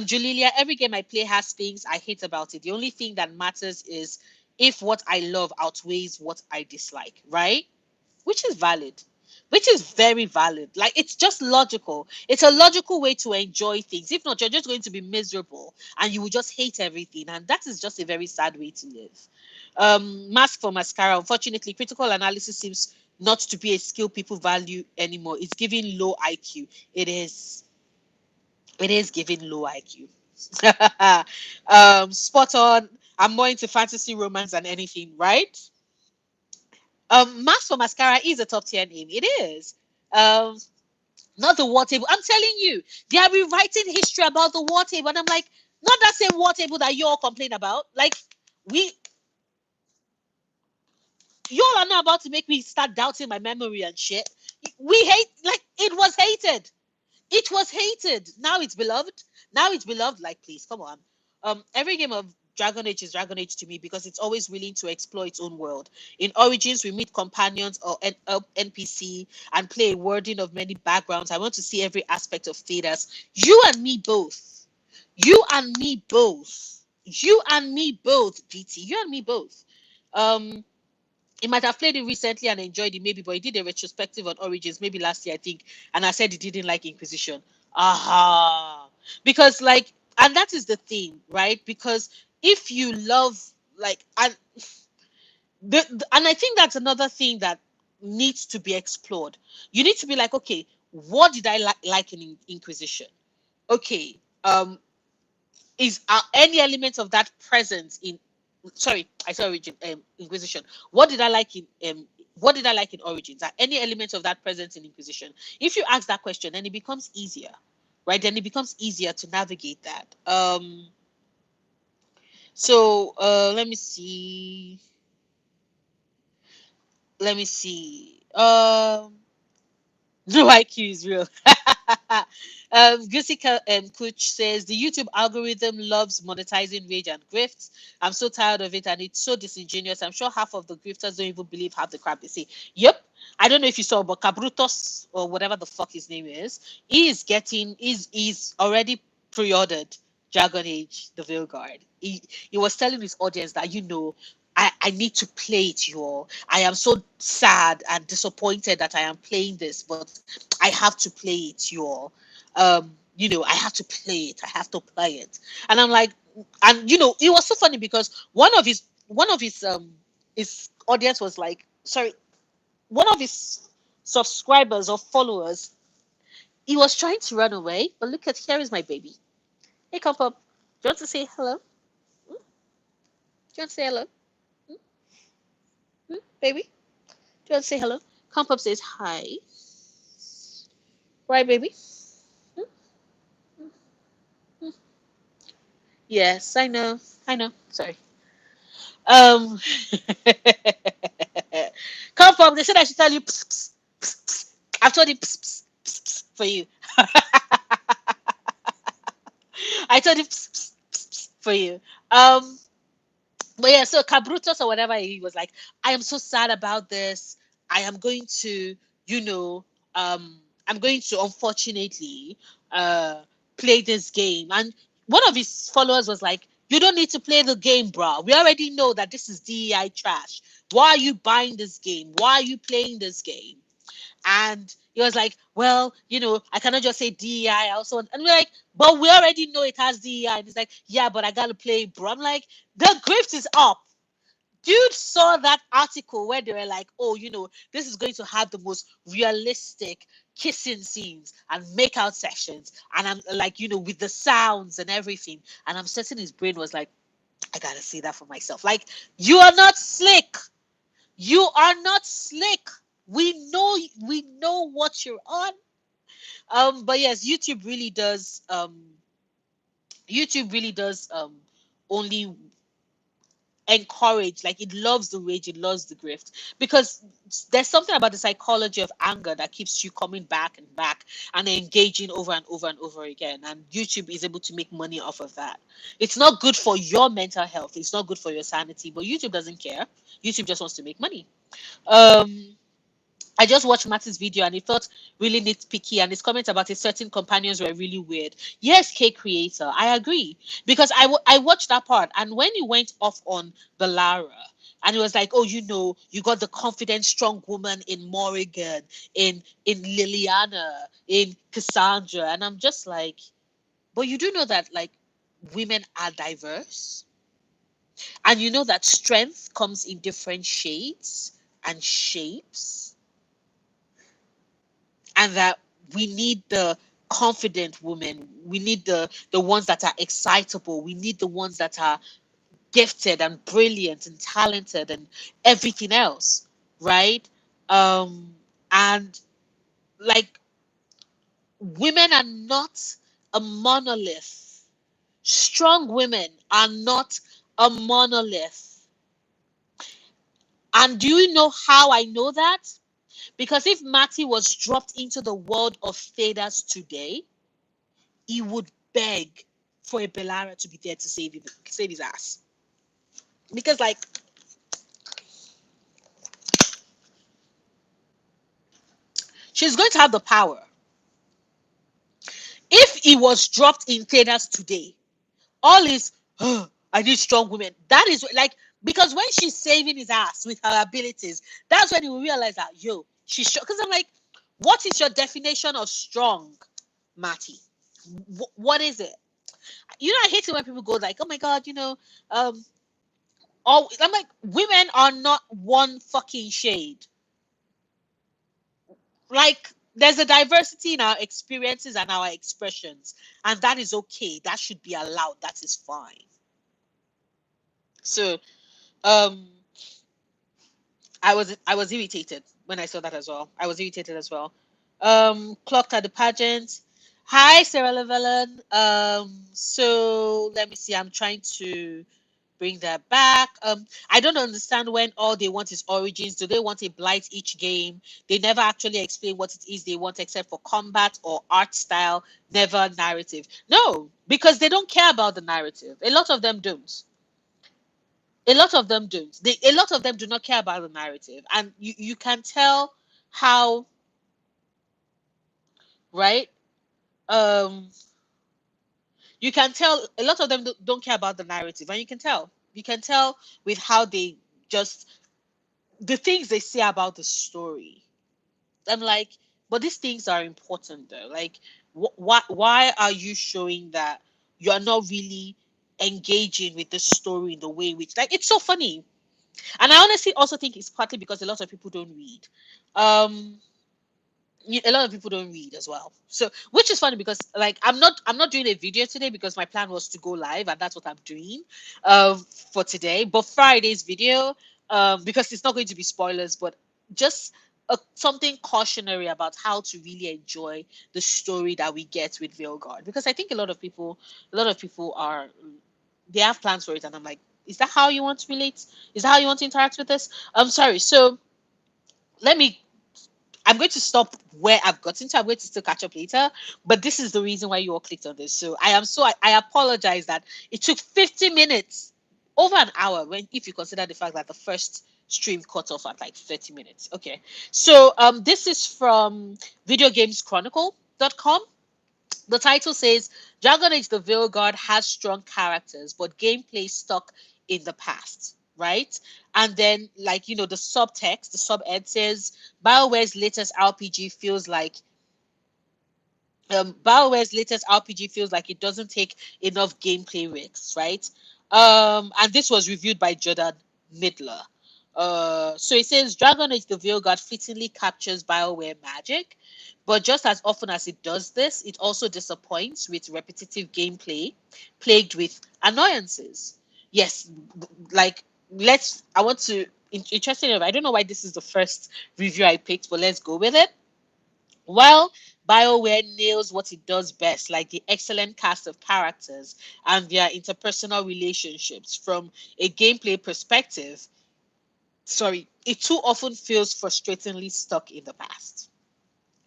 Speaker 1: Julilia, every game I play has things I hate about it. The only thing that matters is if what I love outweighs what I dislike, right? Which is valid, which is very valid. Like, it's just logical. It's a logical way to enjoy things. If not, you're just going to be miserable and you will just hate everything. And that is just a very sad way to live. Mask for mascara. Unfortunately, critical analysis seems not to be a skill people value anymore. It's giving low IQ. It is. It is giving low IQ. Spot on. I'm more into fantasy romance than anything, right? Mask for mascara is a top tier name. It is. Um, Not the war table. I'm telling you, they are rewriting history about the war table, and I'm like, not that same war table that you all complain about. Like, we, you all are not about to make me start doubting my memory and shit. We hate, like, it was hated. It was hated. Now it's beloved. Now it's beloved. Like, please, come on. Every game of Dragon Age is Dragon Age to me because it's always willing to explore its own world. In Origins, we meet companions or NPC and play a wording of many backgrounds. I want to see every aspect of theaters. You and me both. You and me both. You and me both, GT. You and me both. Um, he might have played it recently and enjoyed it, maybe, but he did a retrospective on Origins, maybe last year, I think, and I said he didn't like Inquisition. Aha. Because, like, and that is the thing, right? Because if you love, like, and I think that's another thing that needs to be explored. You need to be like, okay, what did I like in Inquisition? Okay, is any element of that present in, sorry, I saw Inquisition. What did I like in what did I like in Origins? Are any elements of that present in Inquisition? If you ask that question, then it becomes easier, right? Then it becomes easier to navigate that. So let me see. Let me see. No IQ is real. Gusika Kuch says the YouTube algorithm loves monetizing rage and grifts. I'm so tired of it, and it's so disingenuous. I'm sure half of the grifters don't even believe half the crap they say. Yep. I don't know if you saw, but Cabrutos, or whatever the fuck his name is, he's already pre-ordered Dragon Age, the Veilguard. He was telling his audience that, I need to play it, you all. I am so sad and disappointed that I am playing this, but I have to play it, you all. I have to play it. I have to play it. And I'm like, and it was so funny because his audience was like, sorry, one of his subscribers or followers, he was trying to run away, but look at, here is my baby. Hey, come up. Do you want to say hello? Do you want to say hello? Baby? Do you want to say hello? Come up, says hi. Right, baby? Yes, I know. I know. Sorry. Um, come from. They said I should tell you. Psst, psst, psst, psst. I've told you psst, psst, psst, psst, for you. I told you psst, psst, psst, psst, for you. Um, but yeah, so Cabrutos or whatever, he was like, I am so sad about this. I am going to, you know, I'm going to unfortunately play this game. And one of his followers was like, you don't need to play the game, bro. We already know that this is DEI trash. Why are you buying this game? Why are you playing this game? And he was like, well, I cannot just say DEI also. And we're like, but we already know it has DEI. And he's like, yeah, but I got to play, bro. I'm like, the grift is up. Dude saw that article where they were like, oh, this is going to have the most realistic kissing scenes and makeout sessions. And I'm like, with the sounds and everything. And I'm certain his brain was like, I got to see that for myself. Like, you are not slick. You are not slick. We know what you're on. But yes, YouTube really does only encourage, like, it loves the rage, it loves the grift, because there's something about the psychology of anger that keeps you coming back and back and engaging over and over and over again, and YouTube is able to make money off of that. It's not good for your mental health, it's not good for your sanity, but YouTube doesn't care. YouTube just wants to make money. um I just watched Matty's video and it felt really nitpicky, and his comments about his certain companions were really weird. Yes, K creator, I agree, because I watched that part, and when he went off on the Lara, and it was like, oh, you got the confident, strong woman in Morrigan, in Liliana, in Cassandra, and I'm just like, but you do know that, like, women are diverse, and you know that strength comes in different shades and shapes, and that we need the confident women, we need the ones that are excitable, we need the ones that are gifted and brilliant and talented and everything else, right? And, like, women are not a monolith. Strong women are not a monolith. And do you know how I know that? Because if Matty was dropped into the world of Thedas today, he would beg for a Belara to be there to save his ass. Because, like, she's going to have the power. If he was dropped in Thedas today, all is, oh, I need strong women. That is like, because when she's saving his ass with her abilities, that's when he will realize that, yo, she's strong. Because I'm like, what is your definition of strong, Matty? What is it? I hate it when people go like, oh my God, I'm like, women are not one fucking shade. Like, there's a diversity in our experiences and our expressions, and that is okay. That should be allowed. That is fine. So, um, I was irritated when I saw that as well. I was irritated as well. Clocked at the pageant. Hi, Sarah Llewellyn. So let me see. I'm trying to bring that back. I don't understand when all they want is origins. Do they want a blight each game? They never actually explain what it is they want except for combat or art style, never narrative. No, because they don't care about the narrative. A lot of them don't. A lot of them don't. A lot of them do not care about the narrative, and you can tell how, right. Um, you can tell a lot of them don't care about the narrative, and you can tell with how they just the things they say about the story. I'm like, but these things are important though. Like, why are you showing that you are not really engaging with the story in the way which, like, it's so funny. And I honestly also think it's partly because a lot of people don't read. Um, a lot of people don't read as well. So, which is funny because, like, I'm not doing a video today because my plan was to go live, and that's what I'm doing for today. But Friday's video, because it's not going to be spoilers, but just something cautionary about how to really enjoy the story that we get with Veilguard. Because I think a lot of people are, they have plans for it, and I'm like, Is that how you want to relate? Is that how you want to interact with this? I'm sorry. So let me I'm going to stop where I've gotten to. I'm going to still catch up later, but this is the reason why you all clicked on this. So I apologize that it took 50 minutes, over an hour, when if you consider the fact that the first stream cut off at like 30 minutes. Okay, so this is from videogameschronicle.com. The title says Dragon Age the Veilguard has strong characters, but gameplay stuck in the past, right? And then, like, the subtext, the sub-ed says BioWare's latest RPG feels like BioWare's latest RPG feels like it doesn't take enough gameplay risks, right? And this was reviewed by Jordan Midler. So it says Dragon Age the Veilguard fittingly captures BioWare magic, but just as often as it does this, it also disappoints with repetitive gameplay plagued with annoyances. Yes, like I want to interesting enough, I don't know why this is the first review I picked, but let's go with it. While BioWare nails what it does best, like the excellent cast of characters and their interpersonal relationships, from a gameplay perspective, it too often feels frustratingly stuck in the past.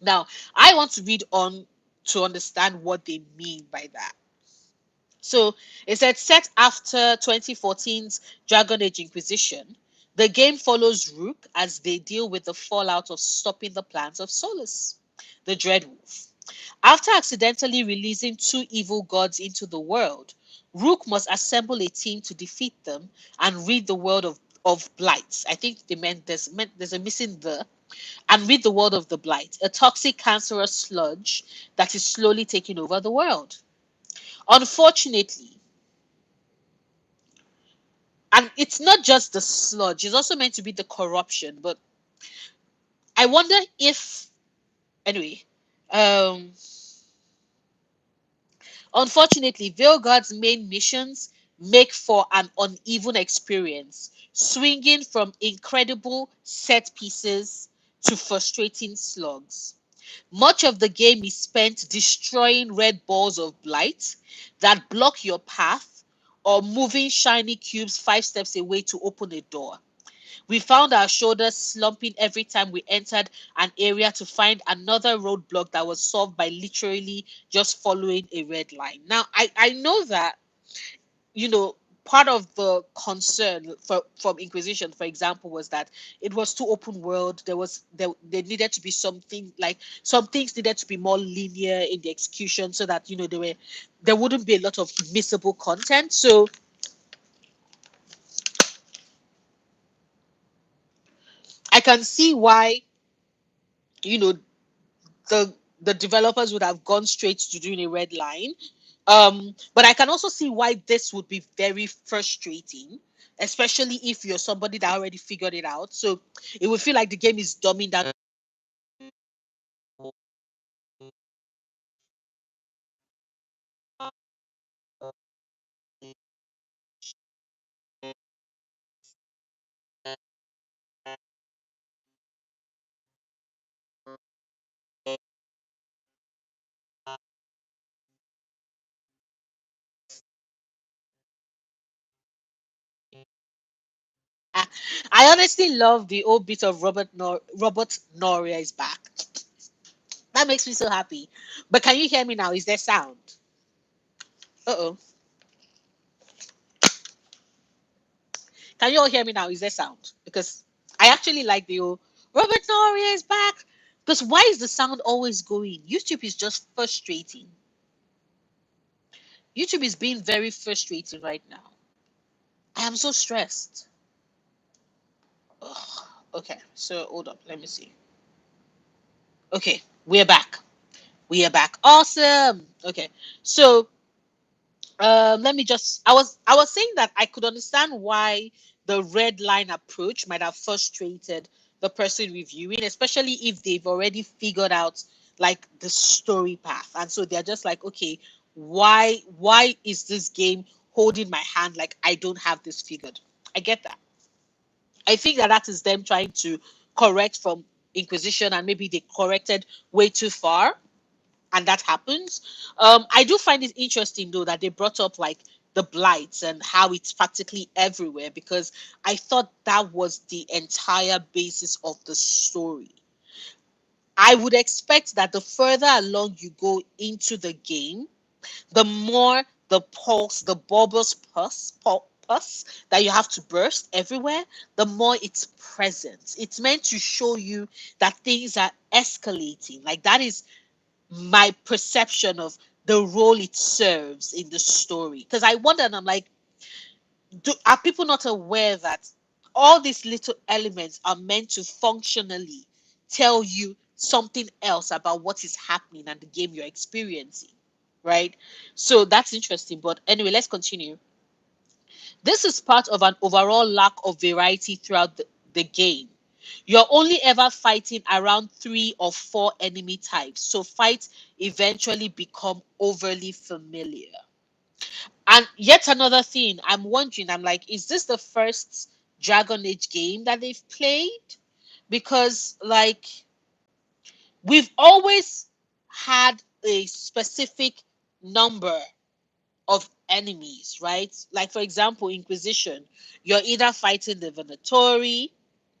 Speaker 1: Now, I want to read on to understand what they mean by that. So it said, set after 2014's Dragon Age Inquisition, the game follows Rook as they deal with the fallout of stopping the plans of Solus, the Dreadwolf. After accidentally releasing two evil gods into the world, Rook must assemble a team to defeat them and rid the world of blights. I think they there's a missing the, and rid the world of the blight, a toxic cancerous sludge that is slowly taking over the world. Unfortunately, and it's not just the sludge, it's also meant to be the corruption. But I wonder if, anyway, um, unfortunately, Veilguard's main missions make for an uneven experience, swinging from incredible set pieces to frustrating slugs. Much of the game is spent destroying red balls of blight that block your path or moving shiny cubes 5 steps away to open a door. We found our shoulders slumping every time we entered an area to find another roadblock that was solved by literally just following a red line. Now, I know that, you know, part of the concern from Inquisition, for example, was that it was too open world. There needed to be something, like some things needed to be more linear in the execution, so that there wouldn't be a lot of missable content. So I can see why, you know the the developers would have gone straight to doing a red line. But I can also see why this would be very frustrating, especially if you're somebody that already figured it out. So it would feel like the game is dumbing down. I honestly love the old bit of Robert Noria is back. That makes me so happy. But can you hear me now? Is there sound? Uh-oh. Can you all hear me now? Is there sound? Because I actually like the old Robert Noria is back. Because why is the sound always going? YouTube is just frustrating. YouTube is being very frustrating right now. I am so stressed. Ugh. Okay, so hold up. Let me see. Okay, we're back. We are back. Awesome. Okay, so let me just. I was saying that I could understand why the red line approach might have frustrated the person reviewing, especially if they've already figured out like the story path, and so they're just like, okay, why is this game holding my hand like I don't have this figured? I get that. I think that is them trying to correct from Inquisition, and maybe they corrected way too far, and that happens. I do find it interesting though that they brought up like the blights and how it's practically everywhere, because I thought that was the entire basis of the story. I would expect that the further along you go into the game, the more the pulse, the bulbous pus that you have to burst everywhere, the more it's present. It's meant to show you that things are escalating. Like, that is my perception of the role it serves in the story. Because I wonder, and I'm like, are people not aware that all these little elements are meant to functionally tell you something else about what is happening and the game you're experiencing, right? So that's interesting. But anyway, let's continue. This is part of an overall lack of variety throughout the game. You're only ever fighting around 3 or 4 enemy types, so fights eventually become overly familiar. And yet another thing, I'm wondering, I'm like, is this the first Dragon Age game that they've played? Because, like, we've always had a specific number of enemies, right? Like, for example, Inquisition, you're either fighting the Venatori,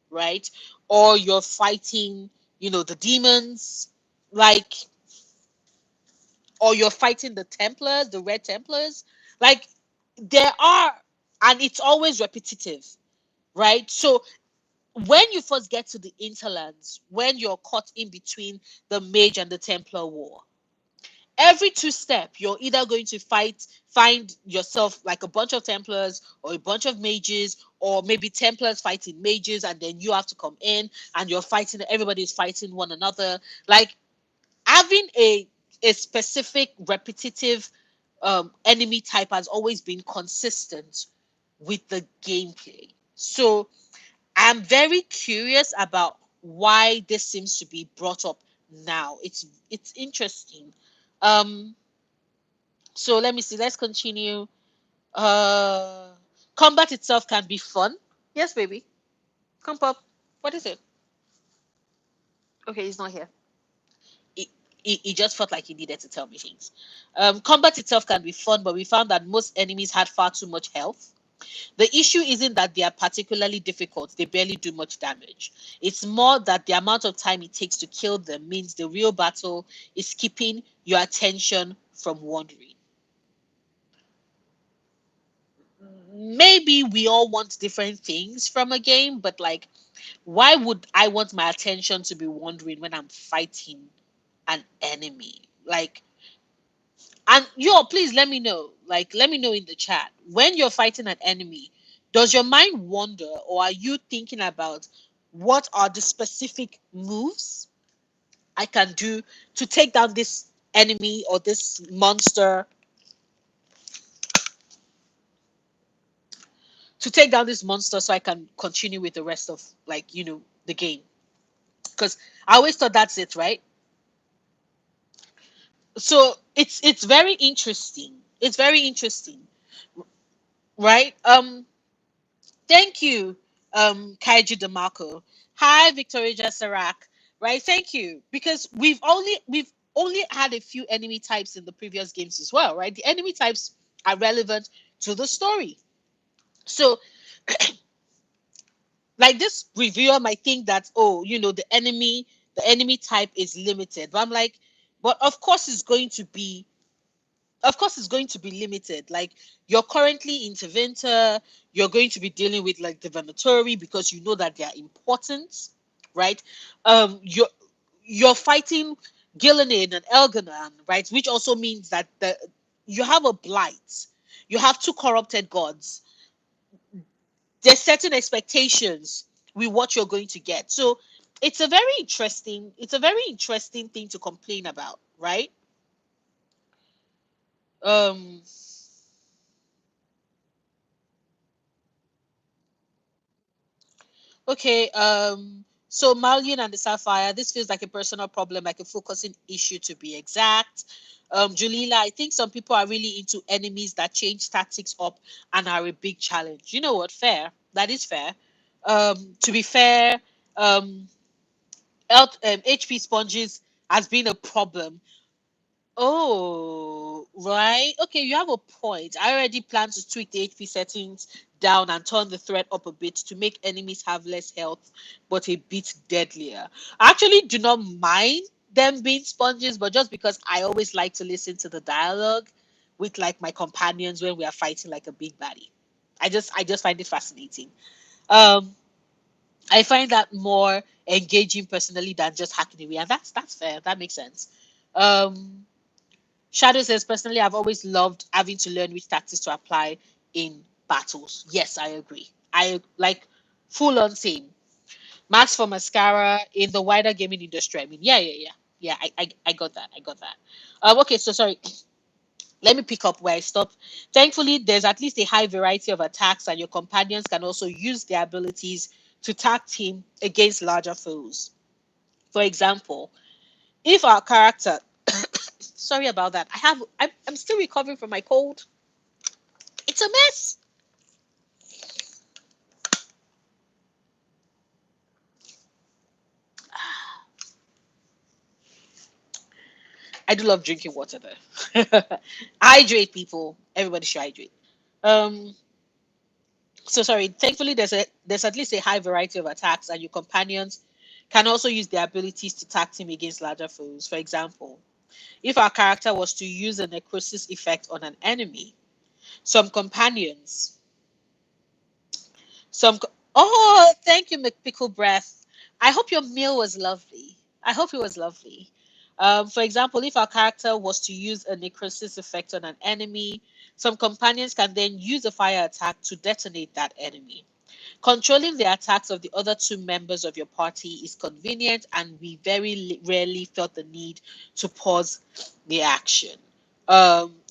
Speaker 1: right? Or you're fighting, the demons, like, or you're fighting the Templars, the Red Templars. Like, there are, and it's always repetitive, right? So when you first get to the Interlands, when you're caught in between the Mage and the Templar War, every two-step you're either going to find yourself like a bunch of Templars or a bunch of mages, or maybe Templars fighting mages, and then you have to come in and you're fighting, everybody's fighting one another. Like, having a specific repetitive enemy type has always been consistent with the gameplay. So I'm very curious about why this seems to be brought up now. It's interesting. Um, so let me see. Let's continue. Uh, Combat itself can be fun. Yes, baby. Come up. What is it? Okay, he's not here. He, he just felt like he needed to tell me things. Combat itself can be fun, but we found that most enemies had far too much health. The issue isn't that they are particularly difficult, they barely do much damage. It's more that the amount of time it takes to kill them means the real battle is keeping your attention from wandering. Maybe we all want different things from a game, but like, why would I want my attention to be wandering when I'm fighting an enemy? Like, and yo, please let me know. Like, let me know in the chat. When you're fighting an enemy, does your mind wander, or are you thinking about what are the specific moves I can do to take down this enemy or this monster, so I can continue with the rest of, like, the game? Because I always thought that's it, right? So it's very interesting. It's very interesting, right? Thank you, Kaiji DeMarco. Hi, Victoria Sarak. Right, thank you. Because we've only had a few enemy types in the previous games as well, right? The enemy types are relevant to the story. So, like, this reviewer might think that, oh, the enemy type is limited. But I'm like, but of course it's going to be limited. Like, you're currently interventor, you're going to be dealing with, like, the Venatori, because you know that they are important, right? You're fighting Gillinan and Elganan, right? Which also means that you have a blight, you have two corrupted gods. There's certain expectations with what you're going to get. So it's a very interesting thing to complain about, right? um Okay, so Malian and the Sapphire, this feels like a personal problem, like a focusing issue to be exact. Julila, I think some people are really into enemies that change tactics up and are a big challenge. You know what? Fair. That is fair. To be fair, um, HP sponges has been a problem. Oh, Right? Okay, you have a point. I already plan to tweak the HP settings down and turn the threat up a bit to make enemies have less health, but a bit deadlier. I actually do not mind them being sponges, but just because I always like to listen to the dialogue with like my companions when we are fighting like a big baddie. I just find it fascinating. Um, I find that more engaging personally than just hacking away, and that's fair. That makes sense. Um, Shadow says, personally, I've always loved having to learn which tactics to apply in battles. Yes, I agree. I like full on same. Max for mascara in the wider gaming industry. I mean, yeah, yeah, yeah. Yeah, I got that. I got that. Okay, so sorry. Let me pick up where I stopped. Thankfully, there's at least a high variety of attacks, and your companions can also use their abilities to tag team against larger foes. For example, if our character sorry about that. I'm still recovering from my cold. It's a mess. I do love drinking water though. Hydrate, people. Everybody should hydrate. Um. So sorry. Thankfully, there's at least a high variety of attacks, and your companions can also use their abilities to tag team against larger foes. For example, if our character was to use a necrosis effect on an enemy, some companions Some. Oh, thank you, McPickle Breath. I hope your meal was lovely. I hope it was lovely. For example, if our character was to use a necrosis effect on an enemy, some companions can then use a fire attack to detonate that enemy. Controlling the attacks of the other two members of your party is convenient, and we very rarely felt the need to pause the action.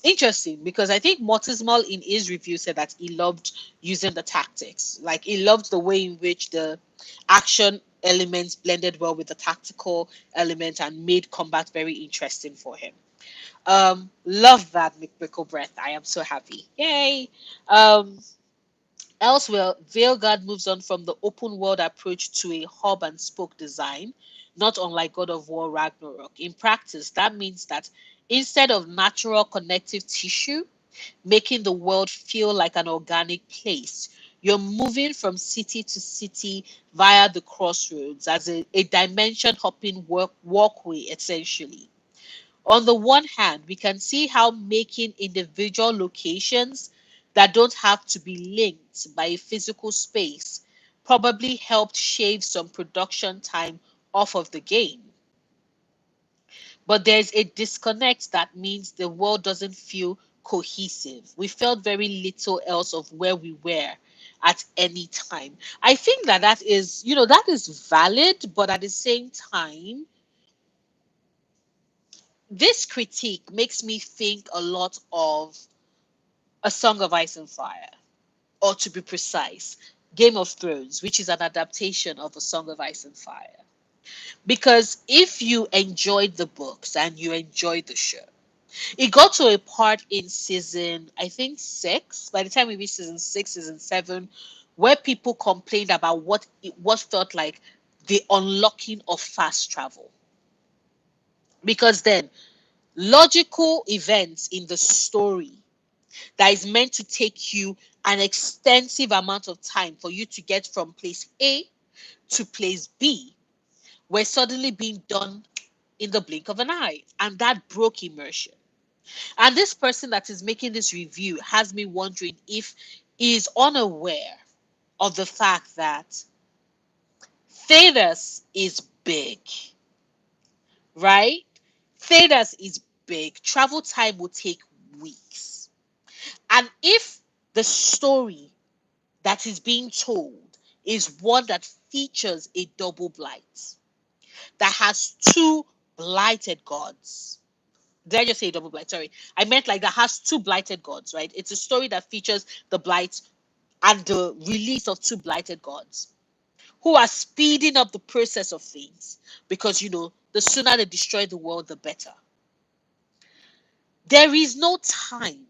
Speaker 1: Interesting, because I think Mortismal in his review said that he loved using the tactics. Like he loved the way in which the action elements blended well with the tactical element and made combat very interesting for him. Love that, McBrickle Breath. I am so happy. Yay. Um, Elsewhere, Veilguard moves on from the open world approach to a hub and spoke design, not unlike God of War Ragnarok. In practice, that means that instead of natural connective tissue, making the world feel like an organic place, you're moving from city to city via the crossroads as a dimension hopping walkway, essentially. On the one hand, we can see how making individual locations that don't have to be linked by a physical space probably helped shave some production time off of the game. But there's a disconnect that means the world doesn't feel cohesive. We felt very little else of where we were at any time. I think that is valid, but at the same time, this critique makes me think a lot of A Song of Ice and Fire, or to be precise, Game of Thrones, which is an adaptation of A Song of Ice and Fire. Because if you enjoyed the books and you enjoyed the show, it got to a part in season, I think, six, by the time we reached season six, season seven, where people complained about what felt like the unlocking of fast travel. Because then logical events in the story that is meant to take you an extensive amount of time for you to get from place A to place B were suddenly being done in the blink of an eye. And that broke immersion. And this person that is making this review has me wondering if he is unaware of the fact that Thedas is big, right? Thedas is big. Travel time will take weeks. And if the story that is being told is one that features a double blight, that has two blighted gods. Did I just say double blight? Sorry. I meant like that has two blighted gods, right? It's a story that features the blight and the release of two blighted gods who are speeding up the process of things because, the sooner they destroy the world, the better. There is no time.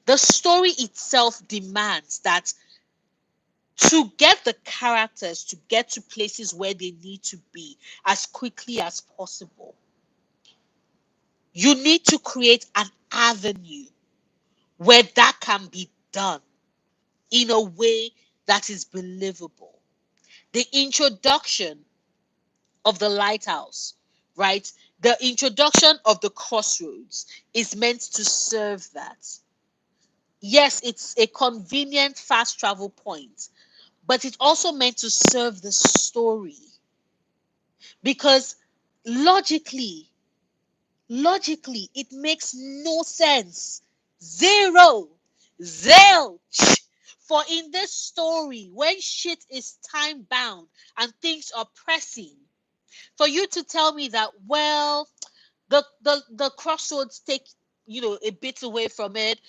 Speaker 1: The story itself demands that to get the characters to get to places where they need to be as quickly as possible. You need to create an avenue where that can be done in a way that is believable. The introduction of the lighthouse, right? The introduction of the crossroads is meant to serve that. Yes, it's a convenient fast travel point, but it's also meant to serve the story because logically, it makes no sense. Zero, zilch. For in this story, when shit is time bound and things are pressing, for you to tell me that, well, the crossroads take, a bit away from it,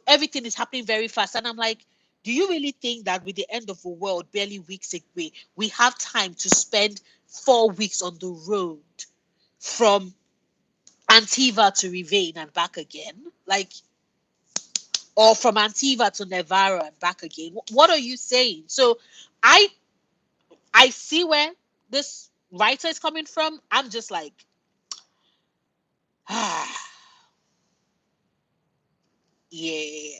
Speaker 1: everything is happening very fast, and I'm like, do you really think that with the end of the world barely weeks away, we have time to spend 4 weeks on the road from Antiva to Rivain and back again, like, or from Antiva to Nevada and back again? What are you saying? So i I see where this writer is coming from. I'm just like, yeah,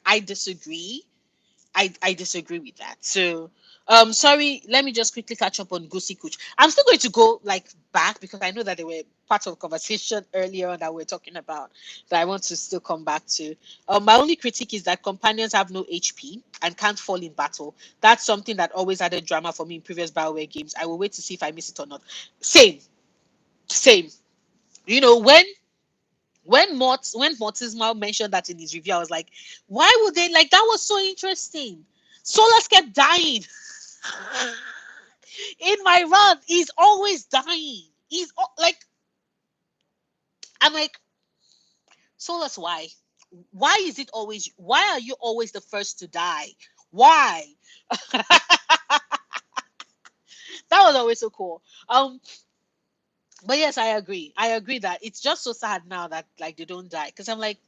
Speaker 1: I disagree. I disagree with that. So, sorry, let me just quickly catch up on Goosey Cooch. I'm still going to go like back because I know that they were part of a conversation earlier on that we're talking about that I want to still come back to. My only critique is that companions have no HP and can't fall in battle. That's something that always added drama for me in previous BioWare games. I will wait to see if I miss it or not. Same, same. You know, when Mortisma mentioned that in his review, I was like, why would they, like, that was so interesting. Solas kept dying. In my run, he's always dying. Like, I'm like, Solas, why? Why is it always, why are you always the first to die? Why? That was always so cool. But yes, I agree. I agree that it's just so sad now that like they don't die. Because I'm like,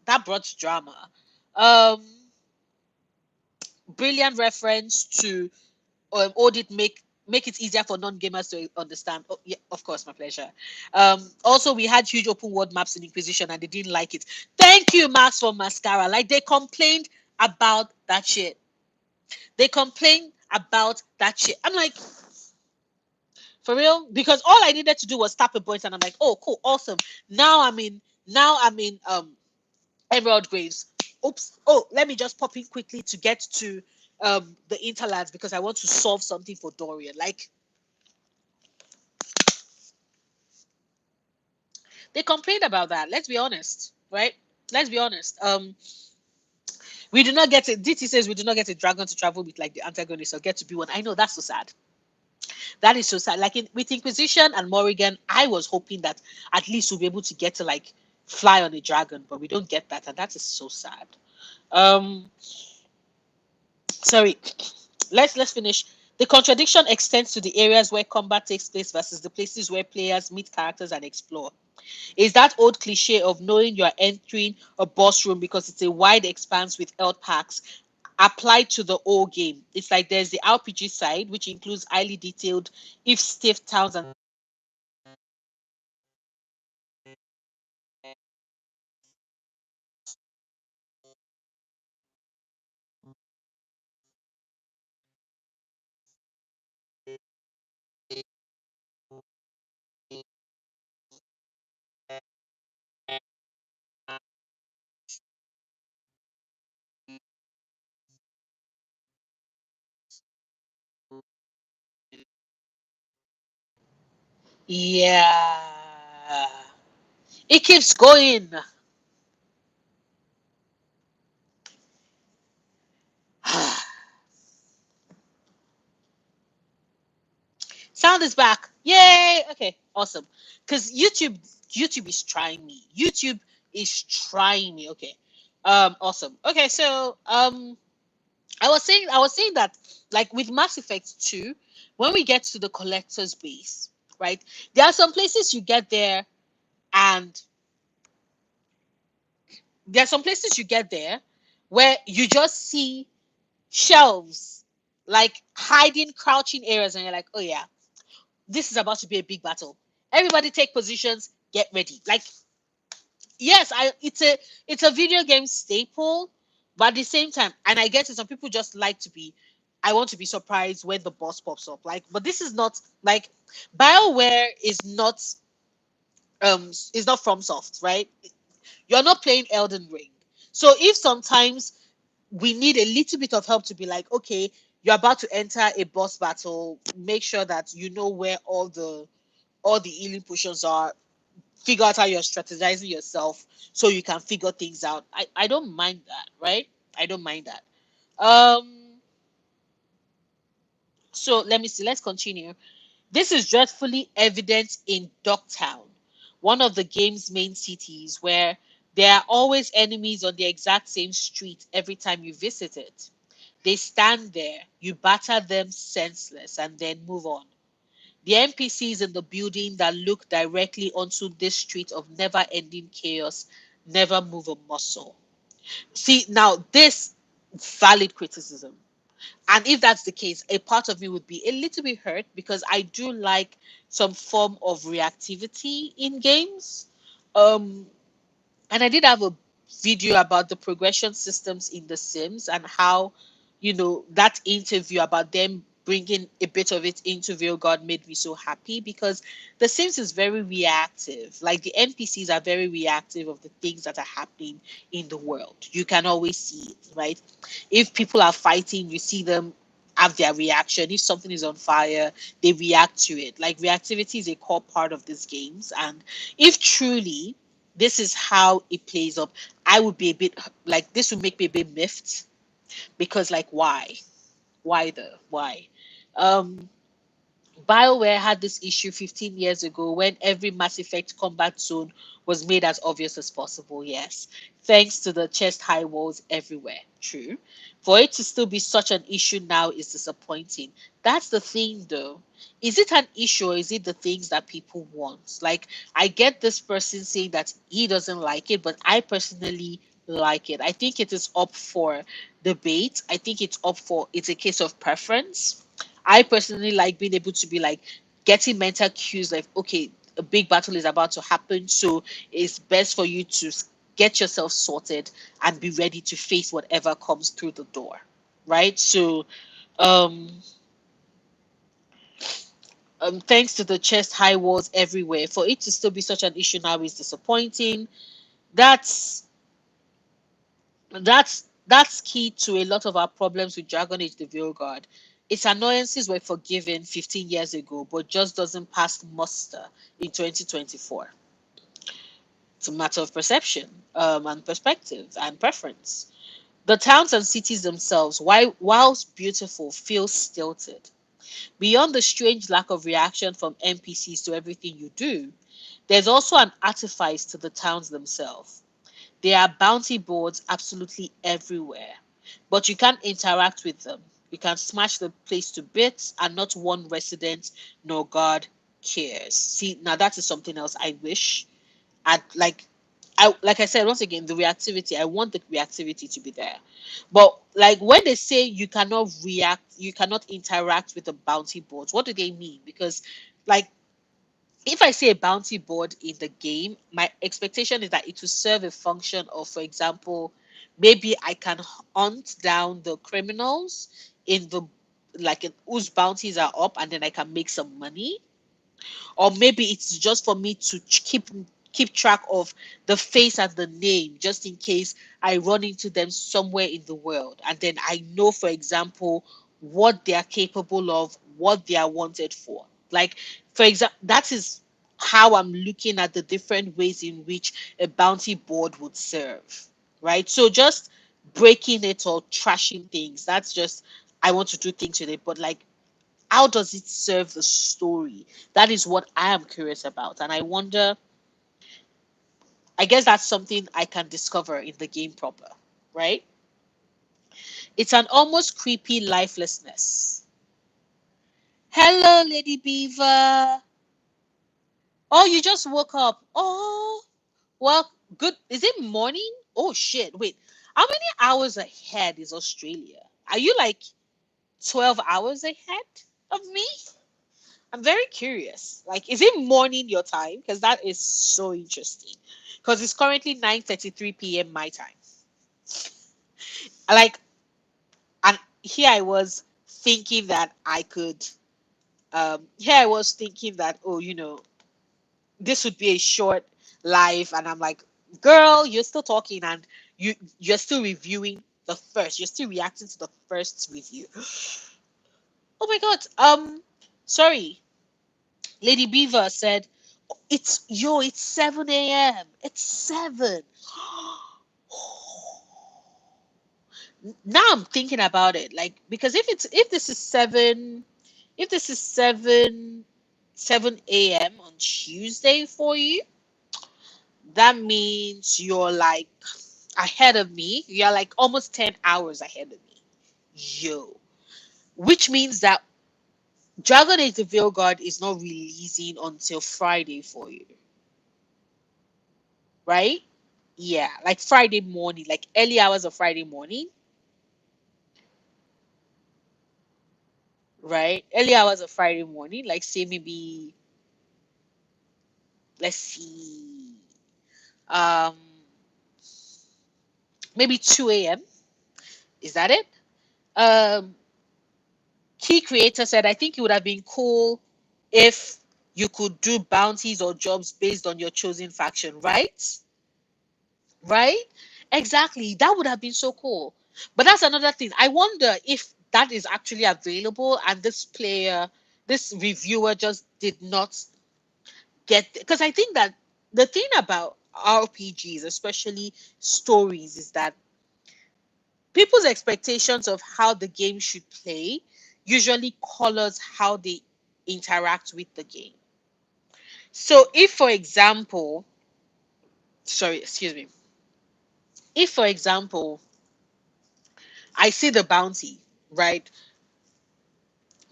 Speaker 1: that brought drama. Um Brilliant reference to audit make it easier for non-gamers to understand. Oh, yeah, of course, my pleasure. Also, we had huge open world maps in Inquisition and they didn't like it. Thank you, Max, for mascara. Like, they complained about that shit. They complained about that shit. I'm like, for real? Because all I needed to do was tap a point and I'm like, oh, cool, awesome. Now I'm in Emerald Graves. Oops. Oh, let me just pop in quickly to get to the interlands because I want to solve something for Dorian. Like, they complained about that. Let's be honest, right? Let's be honest. We do not get it. DT says we do not get a dragon to travel with like the antagonist or get to be one. I know, that's so sad. That is so sad. Like with Inquisition and Morrigan, I was hoping that at least we'll be able to get to like fly on a dragon, but we don't get that, and that is so sad. Um, sorry. Let's finish. The contradiction extends to the areas where combat takes place versus the places where players meet characters and explore. Is that old cliche of knowing you're entering a boss room because it's a wide expanse with health packs applied to the whole game? It's like there's the RPG side, which includes highly detailed, if stiff towns and yeah, it keeps going. Sound is back. Yay! Okay, awesome. Because YouTube is trying me. YouTube is trying me. Okay. Awesome. Okay, so I was saying that like with Mass Effect 2, when we get to the collector's base, right? There are some places you get there and there are some places you get there where you just see shelves like hiding crouching areas and you're like, oh yeah, this is about to be a big battle. Everybody take positions, get ready. Like, yes, I it's a video game staple, but at the same time, and I get it, some people just like to be, I want to be surprised when the boss pops up. Like, but this is not like BioWare is not from soft, right? You're not playing Elden Ring. So if sometimes we need a little bit of help to be like, okay, you're about to enter a boss battle, make sure that you know where all the healing potions are, figure out how you're strategizing yourself so you can figure things out. I don't mind that, right? I don't mind that. So let me see, let's continue. This is dreadfully evident in Ducktown, one of the game's main cities, where there are always enemies on the exact same street every time you visit it. They stand there, you batter them senseless, and then move on. The NPCs in the building that look directly onto this street of never ending chaos never move a muscle. See, now this valid criticism. And if that's the case, a part of me would be a little bit hurt because I do like some form of reactivity in games. Um, and I did have a video about the progression systems in The Sims and how, that interview about them bringing a bit of it into Veilguard made me so happy because The Sims is very reactive. Like the NPCs are very reactive of the things that are happening in the world. You can always see it, right? If people are fighting, you see them have their reaction. If something is on fire, they react to it. Like reactivity is a core part of these games. And if truly this is how it plays up, I would be a bit like, this would make me a bit miffed because like why um BioWare had this issue 15 years ago when every Mass Effect combat zone was made as obvious as possible. Yes, thanks to the chest high walls everywhere. True. For it to still be such an issue now is disappointing. That's the thing, though. Is it an issue or is it the things that people want? Like, I get this person saying that he doesn't like it, but I personally like it. I think it is up for debate. I think it's a case of preference. I personally like being able to be like getting mental cues like, okay, a big battle is about to happen. So it's best for you to get yourself sorted and be ready to face whatever comes through the door. Right. So, um, thanks to the chest high walls everywhere, for it to still be such an issue now is disappointing. That's that's key to a lot of our problems with Dragon Age the Veilguard. Its annoyances were forgiven 15 years ago, but just doesn't pass muster in 2024. It's a matter of perception, and perspective and preference. The towns and cities themselves, whilst beautiful, feel stilted. Beyond the strange lack of reaction from NPCs to everything you do, there's also an artifice to the towns themselves. There are bounty boards absolutely everywhere, but you can't interact with them. You can smash the place to bits, and not one resident nor guard cares. See, now that is something else I wish I'd like. Like I said once again, the reactivity. I want the reactivity to be there, but like when they say you cannot react, you cannot interact with the bounty boards. What do they mean? Because like if I see a bounty board in the game, my expectation is that it will serve a function of, for example, maybe I can hunt down the criminals in the whose bounties are up, and then I can make some money, or maybe it's just for me to keep track of the face and the name just in case I run into them somewhere in the world, and then I know, for example, what they are capable of, what they are wanted for. Like, for example, that is how I'm looking at the different ways in which a bounty board would serve, right? So just breaking it or trashing things, that's just, I want to do things with it, but like, how does it serve the story? That is what I am curious about, and I wonder, I guess that's something I can discover in the game proper, right? It's an almost creepy lifelessness. Hello, Lady Beaver. Oh, you just woke up. Oh, well, good. Is it morning? Oh shit, wait, how many hours ahead is Australia? Are you like 12 hours ahead of me? I'm very curious. Like, is it morning your time? Because that is so interesting. Because it's currently 9:33 p.m. my time. Like, and here I was thinking that I could. Here I was thinking that, oh, this would be a short live, and I'm like, girl, you're still talking, and you're still reviewing the first. You're still reacting to the first review. Oh my god. Sorry. Lady Beaver said, it's 7 a.m. It's 7. Now I'm thinking about it, like, because if this is 7, if this is 7 a.m. on Tuesday for you, that means you're like ahead of me. You're like almost 10 hours ahead of me. Yo. Which means that Dragon Age the Veilguard is not releasing until Friday for you, right? Yeah, like Friday morning, like early hours of Friday morning, right? Early hours of Friday morning, like say maybe, let's see, um, maybe 2 a.m. Is that it? Um, Key Creator said, I think it would have been cool if you could do bounties or jobs based on your chosen faction, right? Right? Exactly. That would have been so cool. But that's another thing. I wonder if that is actually available and this reviewer just did not get, because I think that the thing about RPGs, especially stories, is that people's expectations of how the game should play usually colors how they interact with the game. So if for example, sorry, excuse me, if for example I see the bounty, right?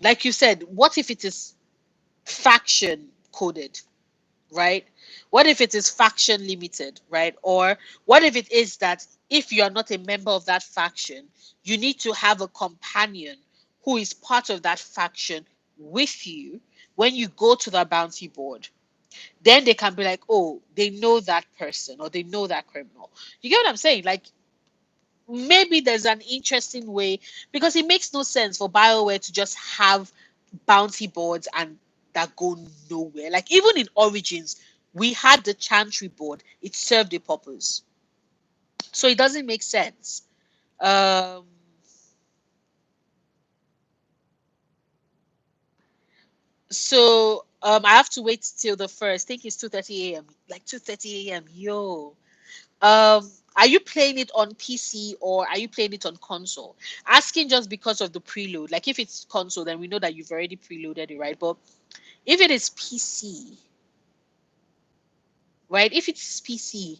Speaker 1: Like you said, what if it is faction coded, right? What if it is faction limited, right? Or what if it is that if you are not a member of that faction, you need to have a companion who is part of that faction with you when you go to the bounty board? Then they can be like, oh, they know that person or they know that criminal. You get what I'm saying? Like, maybe there's an interesting way, because it makes no sense for BioWare to just have bounty boards and that go nowhere. Like, even in Origins, we had the Chantry board, it served a purpose. So it doesn't make sense. Um, I have to wait till the first. I think it's 2:30 a.m. Like 2:30 a.m. Yo. Are you playing it on PC or are you playing it on console? Asking just because of the preload. Like, if it's console, then we know that you've already preloaded it, right? But if it is PC, right? If it's PC,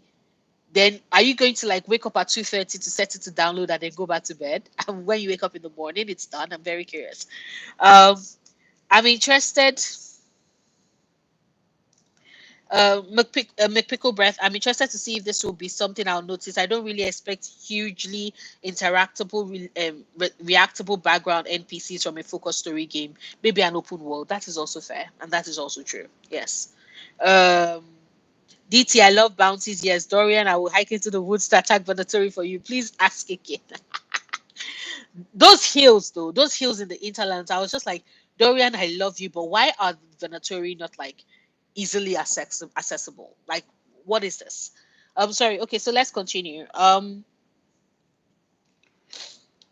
Speaker 1: then are you going to like wake up at 2:30 to set it to download and then go back to bed? And when you wake up in the morning, it's done. I'm very curious. Um, I'm interested. McPickle Breath. I'm interested to see if this will be something I'll notice. I don't really expect hugely interactable, reactable background NPCs from a focus story game. Maybe an open world. That is also fair, and that is also true. Yes. Um, DT, I love bounties. Yes, Dorian, I will hike into the woods to attack Venatory for you. Please ask again. Those hills, though, those hills in the interlands, I was just like, Dorian, I love you, but why are Venatori not like easily accessible? Like, what is this? I'm sorry. Okay, so let's continue.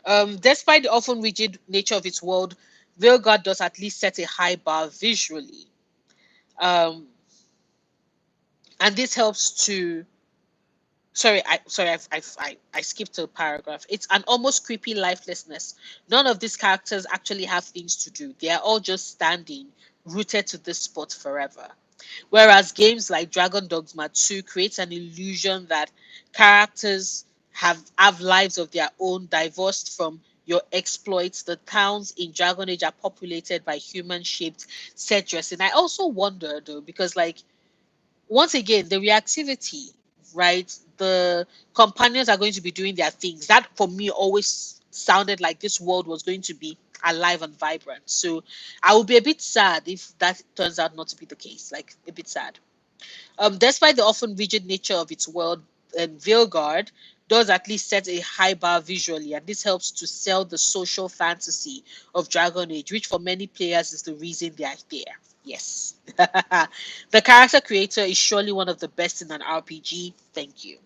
Speaker 1: Despite the often rigid nature of its world, Veilguard does at least set a high bar visually. Um, and this helps to I skipped a paragraph. It's an almost creepy lifelessness. None of these characters actually have things to do. They are all just standing, rooted to this spot forever. Whereas games like Dragon Dogma 2 creates an illusion that characters have lives of their own, divorced from your exploits. The towns in Dragon Age are populated by human-shaped set dressing. I also wonder though, because like, once again, the reactivity, right? The companions are going to be doing their things. That for me always sounded like this world was going to be alive and vibrant. So I will be a bit sad if that turns out not to be the case. Like a bit sad. Despite the often rigid nature of its world, Veilguard does at least set a high bar visually, and this helps to sell the social fantasy of Dragon Age, which for many players is the reason they are there. Yes. The character creator is surely one of the best in an RPG. Thank you.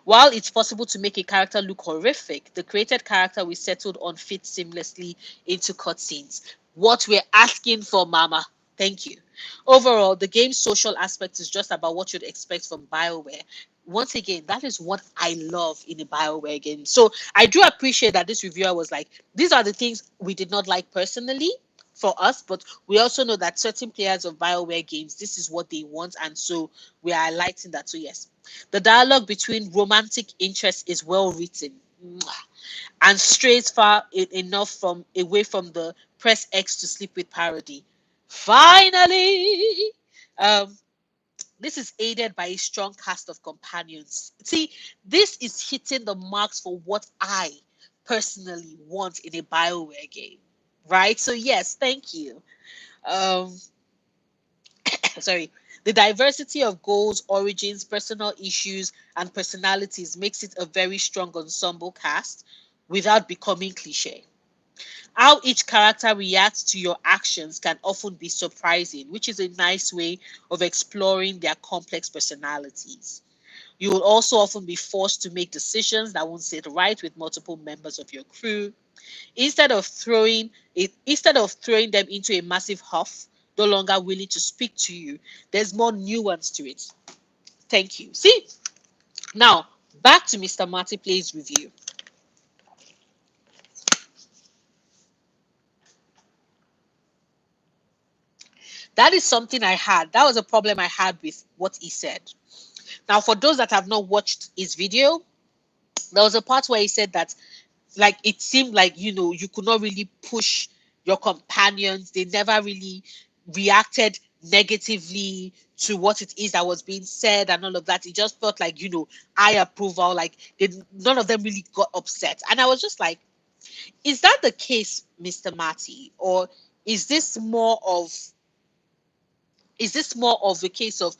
Speaker 1: While it's possible to make a character look horrific, the created character we settled on fits seamlessly into cutscenes. What we're asking for, Mama. Thank you. Overall, the game's social aspect is just about what you'd expect from BioWare. Once again, that is what I love in a BioWare game. So I do appreciate that this reviewer was like, these are the things we did not like personally for us, but we also know that certain players of BioWare games, this is what they want, and so we are highlighting that. So yes, the dialogue between romantic interests is well written and strays far enough from away from the press X to sleep with parody. Finally, um, this is aided by a strong cast of companions. See, this is hitting the marks for what I personally want in a BioWare game, right? So yes, thank you. Um, sorry. The diversity of goals, origins, personal issues, and personalities makes it a very strong ensemble cast without becoming cliche. How each character reacts to your actions can often be surprising, which is a nice way of exploring their complex personalities. You will also often be forced to make decisions that won't sit right with multiple members of your crew. Instead of throwing them into a massive huff, no longer willing to speak to you, there's more nuance to it. Thank you. See, now back to Mr. Marty Play's review. That is something I had. That was a problem I had with what he said. Now, for those that have not watched his video, there was a part where he said that, like, it seemed like, you could not really push your companions. They never really reacted negatively to what it is that was being said and all of that. It just felt like, I approval. Like, none of them really got upset. And I was just like, is that the case, Mr. Marty? Or is this more of a case of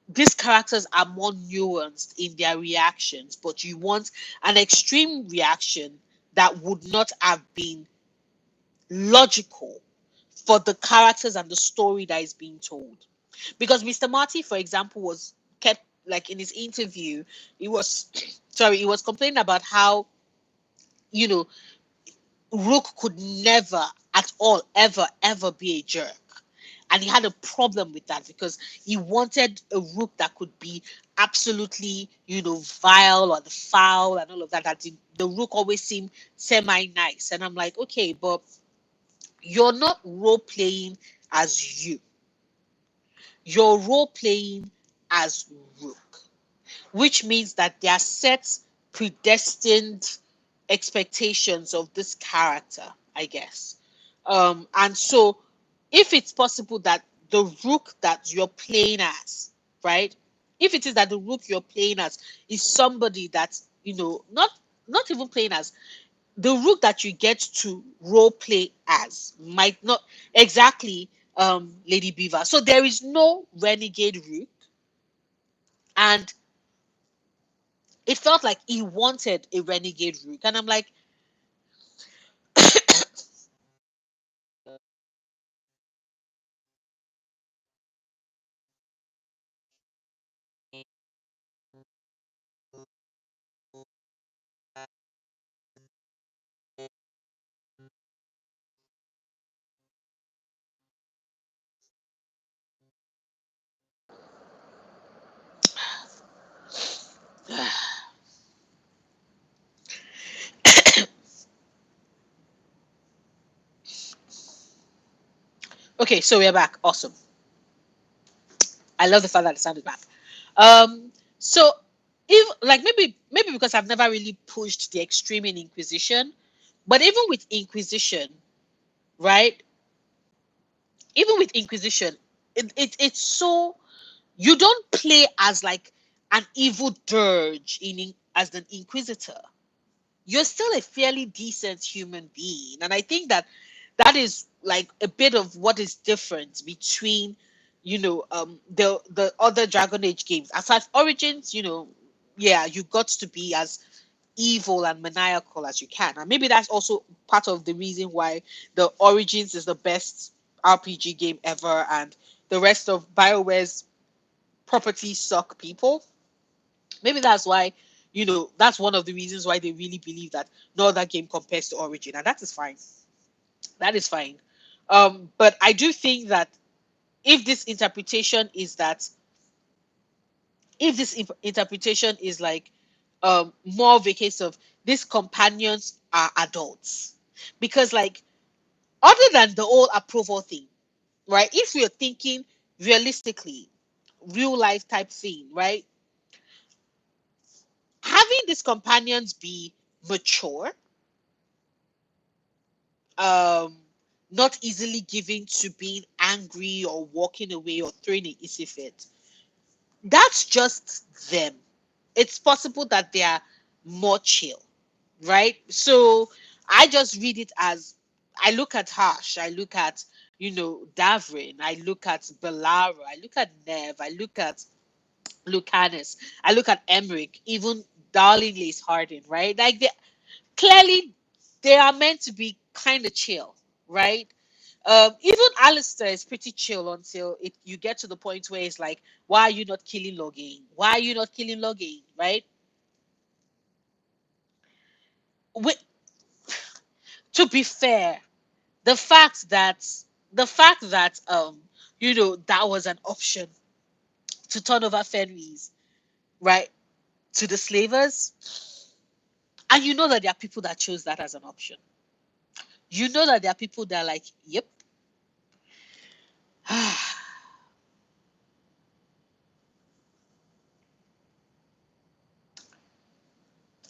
Speaker 1: these characters are more nuanced in their reactions, but you want an extreme reaction that would not have been logical for the characters and the story that is being told? Because Mr. Marty, for example, was kept, like, in his interview, he was sorry, he was complaining about how, you know Rook could never at all ever be a jerk. And he had a problem with that because he wanted a Rook that could be absolutely, vile or the foul and all of that. That the Rook always seemed semi-nice. And I'm like, okay, but you're not role playing as you. You're role playing as Rook, which means that there are set predestined expectations of this character, I guess. And so if it's possible that the Rook that you're playing as, right? If it is that the Rook you're playing as is somebody that, not even playing as, the Rook that you get to role play as might not exactly Lady Beaver. So there is no renegade Rook, and it felt like he wanted a renegade Rook. And I'm like, okay, so we're back. Awesome. I love the fact that it sounded back. So if, like, maybe because I've never really pushed the extreme in Inquisition, but even with Inquisition, right? Even with Inquisition, it's so, you don't play as like an evil dirge as an Inquisitor. you're still a fairly decent human being. And I think that that is like a bit of what is different between, the other Dragon Age games. Aside Origins, yeah, you got to be as evil and maniacal as you can. And maybe that's also part of the reason why the Origins is the best RPG game ever, and the rest of BioWare's properties suck people. Maybe that's why, that's one of the reasons why they really believe that no other game compares to Origin, and that is fine. That is fine. But I do think that if this interpretation is that if this interpretation is like more of a case of these companions are adults, because like other than the whole approval thing, right? If you're thinking realistically, real life type thing, right? Having these companions be mature, um, not easily given to being angry or walking away or throwing an easy fit, that's just them. It's possible that they are more chill, right? So I just read it as I look at Harsh, I look at, Davrin, I look at Belara, I look at Nev, I look at Lucanus, I look at Emmerich, even Darling Lace Harding, right? Like clearly they are meant to be kind of chill, right? Even Alistair is pretty chill until you get to the point where it's like, why are you not killing Logain? Why are you not killing Logain? Right? Wi- to be fair, the fact that that was an option to turn over Fenris, right, to the slavers, and you know that there are people that chose that as an option. You know that there are people that are like, yep.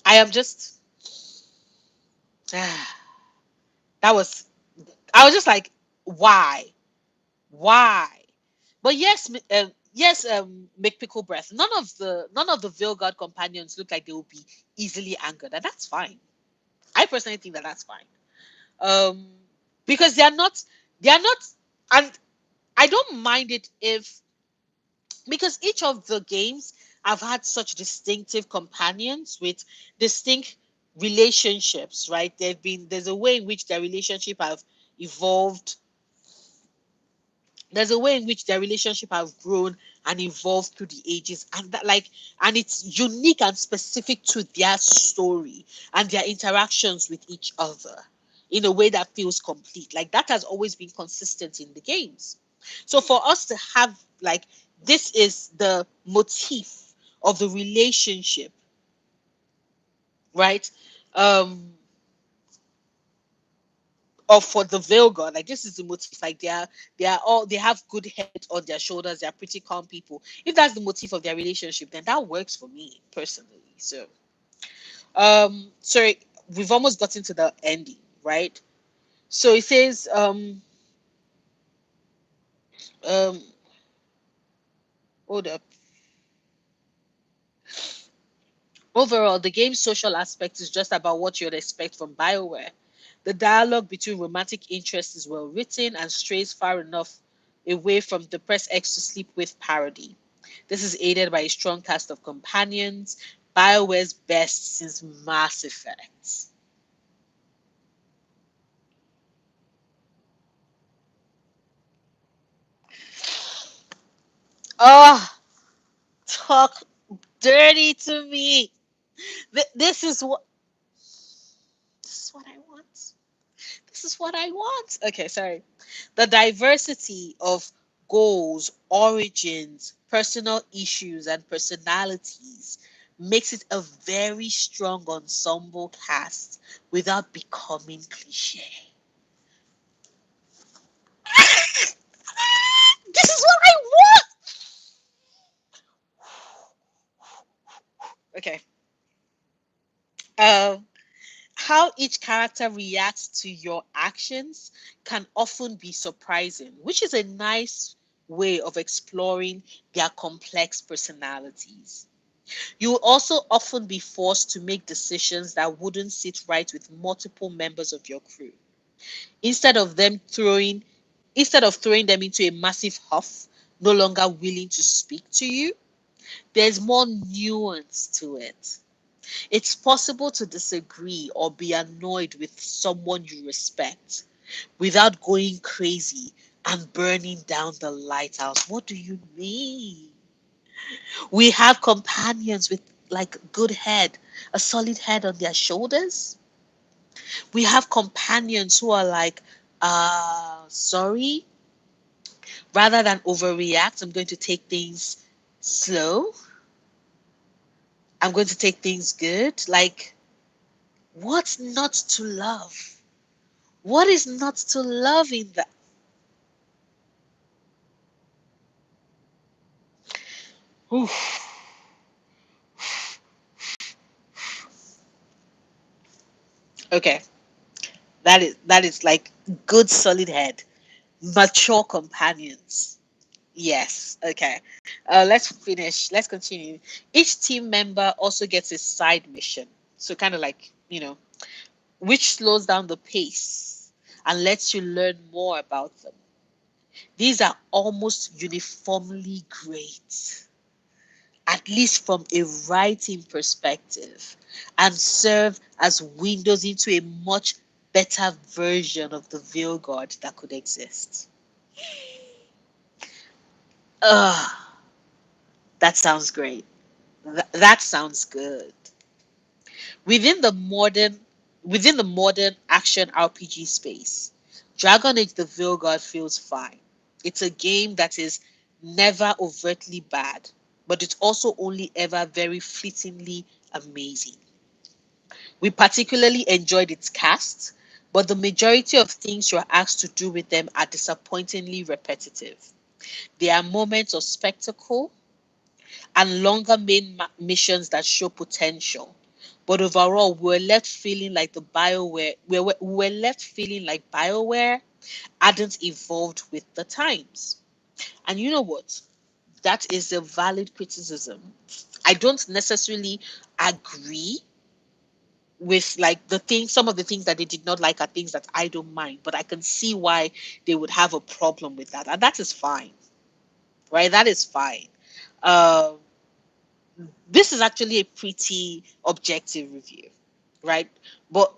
Speaker 1: I am just that was I was just like, why? Why? But yes, yes, McPickle breath. None of the Veilguard companions look like they will be easily angered, and that's fine. I personally think that that's fine. Um, because they are not, and I don't mind it if because each of the games have had such distinctive companions with distinct relationships, right? There's a way in which their relationship have evolved. There's a way in which their relationship have grown and evolved through the ages, and and it's unique and specific to their story and their interactions with each other in a way that feels complete. Like that has always been consistent in the games. So for us to have like this is the motif of the relationship, right? Um, or for the Veilguard, like this is the motif. Like they have good heads on their shoulders. They are pretty calm people. If that's the motif of their relationship, then that works for me personally. So, sorry, we've almost gotten to the ending, right? So it says, um, hold up. Overall, the game's social aspect is just about what you'd expect from BioWare. The dialogue between romantic interests is well written and strays far enough away from the Press X to Sleep With parody. This is aided by a strong cast of companions, BioWare's best since Mass Effect. Oh, talk dirty to me. This is what I want. This is what I want. Okay, sorry. The diversity of goals, origins, personal issues, and personalities makes it a very strong ensemble cast without becoming cliche. This is what I want. Okay. Um, how each character reacts to your actions can often be surprising, which is a nice way of exploring their complex personalities. You will also often be forced to make decisions that wouldn't sit right with multiple members of your crew. Instead of them throwing Instead of throwing them into a massive huff, no longer willing to speak to you, there's more nuance to it. It's possible to disagree or be annoyed with someone you respect without going crazy and burning down the lighthouse. What do you mean? We have companions with like good head, a solid head on their shoulders. We have companions who are like, sorry, rather than overreact, I'm going to take things slow. I'm going to take things good. Like, what's not to love? What is not to love in that? Oof. Okay, that is like good solid head, mature companions. Yes. Okay. Let's finish. Let's continue. Each team member also gets a side mission. So kind of like, which slows down the pace and lets you learn more about them. These are almost uniformly great, at least from a writing perspective, and serve as windows into a much better version of the Veilguard that could exist. Ugh, that sounds great. That sounds good. Within the modern Within the modern action RPG space, Dragon Age the Veilguard feels fine. It's a game that is never overtly bad, but it's also only ever very fleetingly amazing. We particularly enjoyed its cast, but the majority of things you're asked to do with them are disappointingly repetitive. There are moments of spectacle and longer missions that show potential. But overall, we were left feeling like BioWare hadn't evolved with the times. And you know what? That is a valid criticism. I don't necessarily agree with like some of the things that they did not like are things that I don't mind, but I can see why they would have a problem with that. And that is fine, right? That is fine. Um, this is actually a pretty objective review, right? But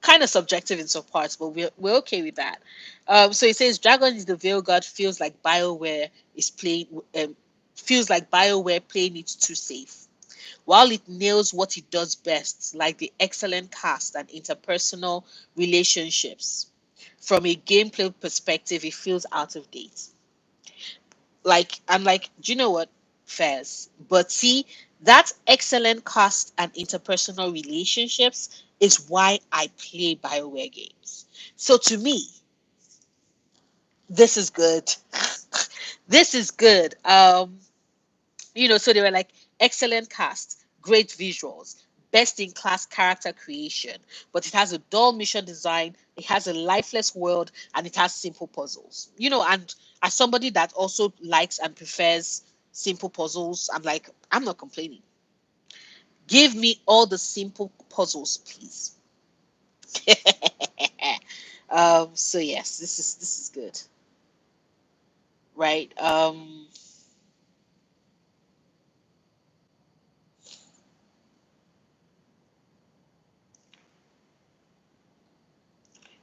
Speaker 1: kind of subjective in some parts, but we're okay with that. So it says Dragon is the Veilguard um, feels like BioWare playing it too safe. While it nails what it does best, like the excellent cast and interpersonal relationships, from a gameplay perspective, it feels out of date. Like I'm like, do you know what? Fairs. But see, that excellent cast and interpersonal relationships is why I play BioWare games. So to me, this is good. This is good. So they were like excellent cast, great visuals, best in class character creation, but it has a dull mission design, it has a lifeless world, and it has simple puzzles. And as somebody that also likes and prefers simple puzzles, I'm not complaining. Give me all the simple puzzles, please. So yes, this is good. Right.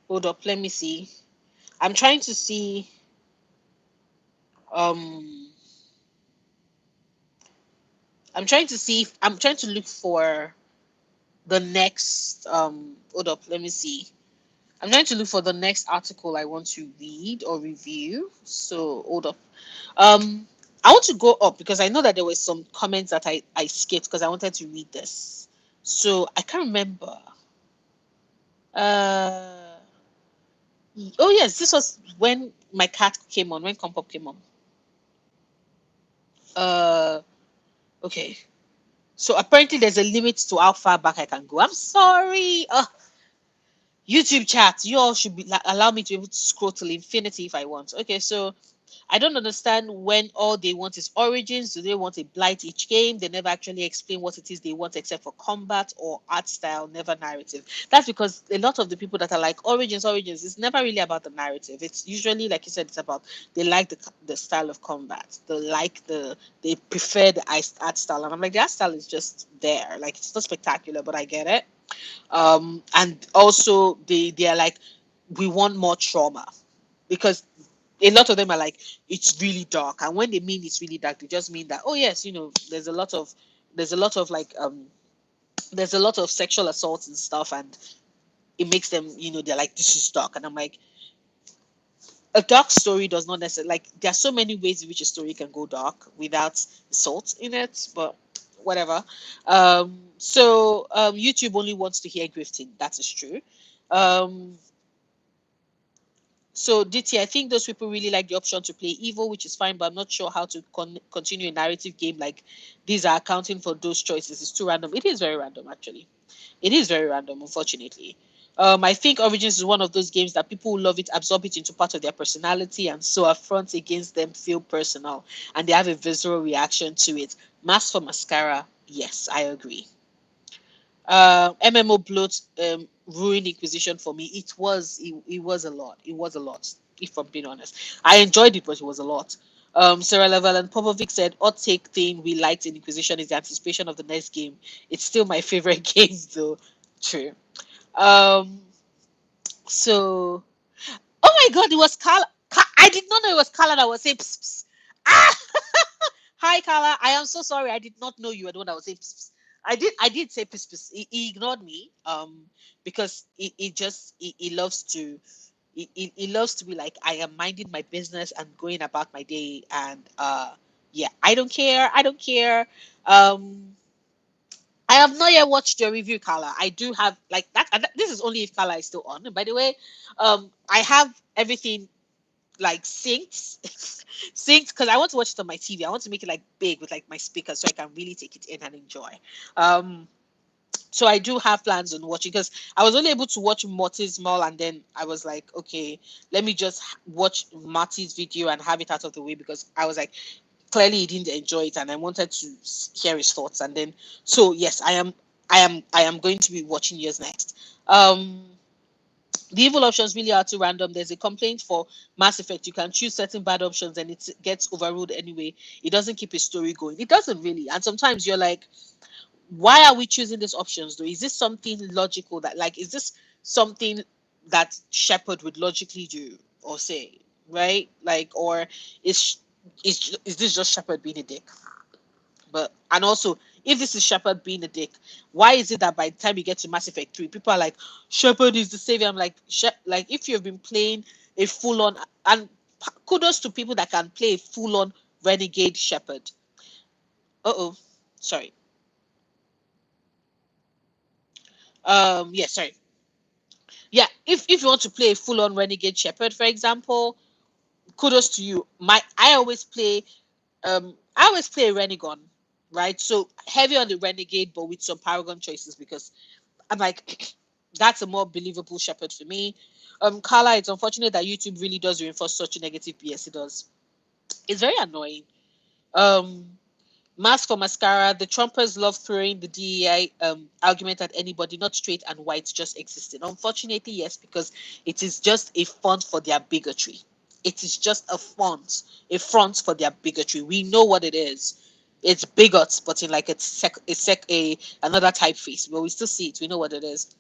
Speaker 1: Hold up, let me see. I'm trying to see. Um, I'm trying to look for the next. Hold up, let me see. I'm trying to look for the next article I want to read or review. So hold up. Um, I want to go up because I know that there were some comments that I skipped because I wanted to read this. So I can't remember. Uh, oh yes, this was when my cat came on, when Compop came on. Uh, okay. So apparently there's a limit to how far back I can go. I'm sorry. YouTube chat, you all should allow me to be able to scroll till infinity if I want. Okay, so I don't understand when all they want is origins. Do they want a blight each game? They never actually explain what it is they want except for combat or art style, never narrative. That's because a lot of the people that are like origins, it's never really about the narrative. It's usually, like you said, it's about they like the style of combat. They prefer the art style. And I'm like, the art style is just there. Like, it's not spectacular, but I get it. And also they are like, we want more trauma, because a lot of them are like, it's really dark, and when they mean it's really dark, they just mean that, oh yes, there's a lot of like there's a lot of sexual assaults and stuff, and it makes them, they're like, this is dark. And I'm like, a dark story does not necessarily, like, there are so many ways in which a story can go dark without salt in it, but whatever. YouTube only wants to hear grifting. That is true. um So DT, I think those people really like the option to play evil, which is fine, but I'm not sure how to continue a narrative game like these are accounting for those choices. It's too random. It is very random, actually. It is very random, unfortunately. I think Origins is one of those games that people who love it absorb it into part of their personality, and so affronts against them feel personal, and they have a visceral reaction to it. Mask for mascara, yes, I agree. MMO bloat ruined Inquisition for me. It was a lot. It was a lot, if I'm being honest. I enjoyed it, but it was a lot. Sarah Level and Popovic said, odd take thing we liked in Inquisition is the anticipation of the next game. It's still my favorite game, though. True. Um, so, oh my God, it was Carla. I did not know it was Carla that was saying, pss, pss. Ah! Hi, Carla. I am so sorry. I did not know you were the one that was saying. Pss, pss. I did say piss piss. He ignored me. Because he loves to. He loves to be like, I am minding my business and going about my day, and yeah, I don't care. I don't care. Um, I have not yet watched your review, Carla. I do have like that. And this is only if Carla is still on. And by the way, I have everything like synced, synced, because I want to watch it on my TV. I want to make it like big with like my speakers so I can really take it in and enjoy. Um, so I do have plans on watching, because I was only able to watch Morty's Mall, and then I was like, okay, let me just watch Marty's video and have it out of the way, because I was like, clearly he didn't enjoy it, and I wanted to hear his thoughts. And then, so yes, I am going to be watching yours next. The evil options really are too random. There's a complaint for Mass Effect. You can choose certain bad options and it gets overruled anyway. It doesn't keep a story going. It doesn't really. And sometimes you're like, why are we choosing these options though? Is this something logical that, like, is this something that Shepard would logically do or say, right? Like, or is is this just Shepard being a dick? But and also, if this is Shepard being a dick, why is it that by the time you get to Mass Effect 3, people are like, Shepard is the savior? I'm like, like, if you've been playing a full on, and kudos to people that can play a full on renegade Shepard. Oh, sorry. Yeah, sorry. Yeah, if you want to play a full on renegade Shepard, for example, kudos to you. I always play a Renegon, right? So heavy on the renegade, but with some Paragon choices, because I'm like, that's a more believable Shepherd for me. Carla, it's unfortunate that YouTube really does reinforce such a negative BS. It does. It's very annoying. Um, Mask for mascara. The Trumpers love throwing the DEI argument at anybody, not straight and white, just existing. Unfortunately, yes, because it is just a front for their bigotry. It is just a front for their bigotry. We know what it is. It's bigots, but in like a another typeface. But we still see it. We know what it is.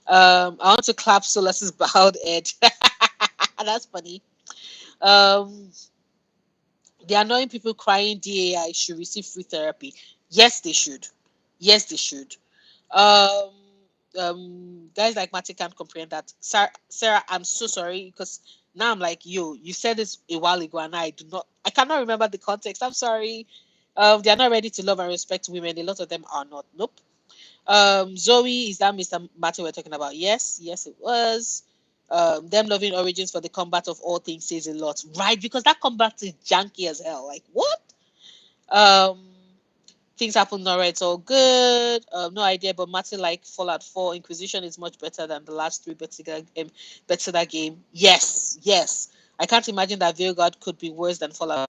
Speaker 1: I want to clap Solas's bowed head. That's funny. Um, the annoying people crying DAI should receive free therapy. Yes, they should. Yes, they should. Um, Guys like Marty can't comprehend that. Sarah, I'm so sorry, because now I'm like, yo, you said this a while ago, and I cannot remember the context. I'm sorry. They are not ready to love and respect women. A lot of them are not. Nope. Zoe, is that Mr. Martin we're talking about? Yes, yes, it was. Them loving origins for the combat of all things says a lot, right? Because that combat is janky as hell. Like, what? Um, Things happen, Nora. It's all good. No idea, but Martin like Fallout 4. Inquisition is much better than the last three Bethesda game. Yes, yes. I can't imagine that Veilguard could be worse than Fallout.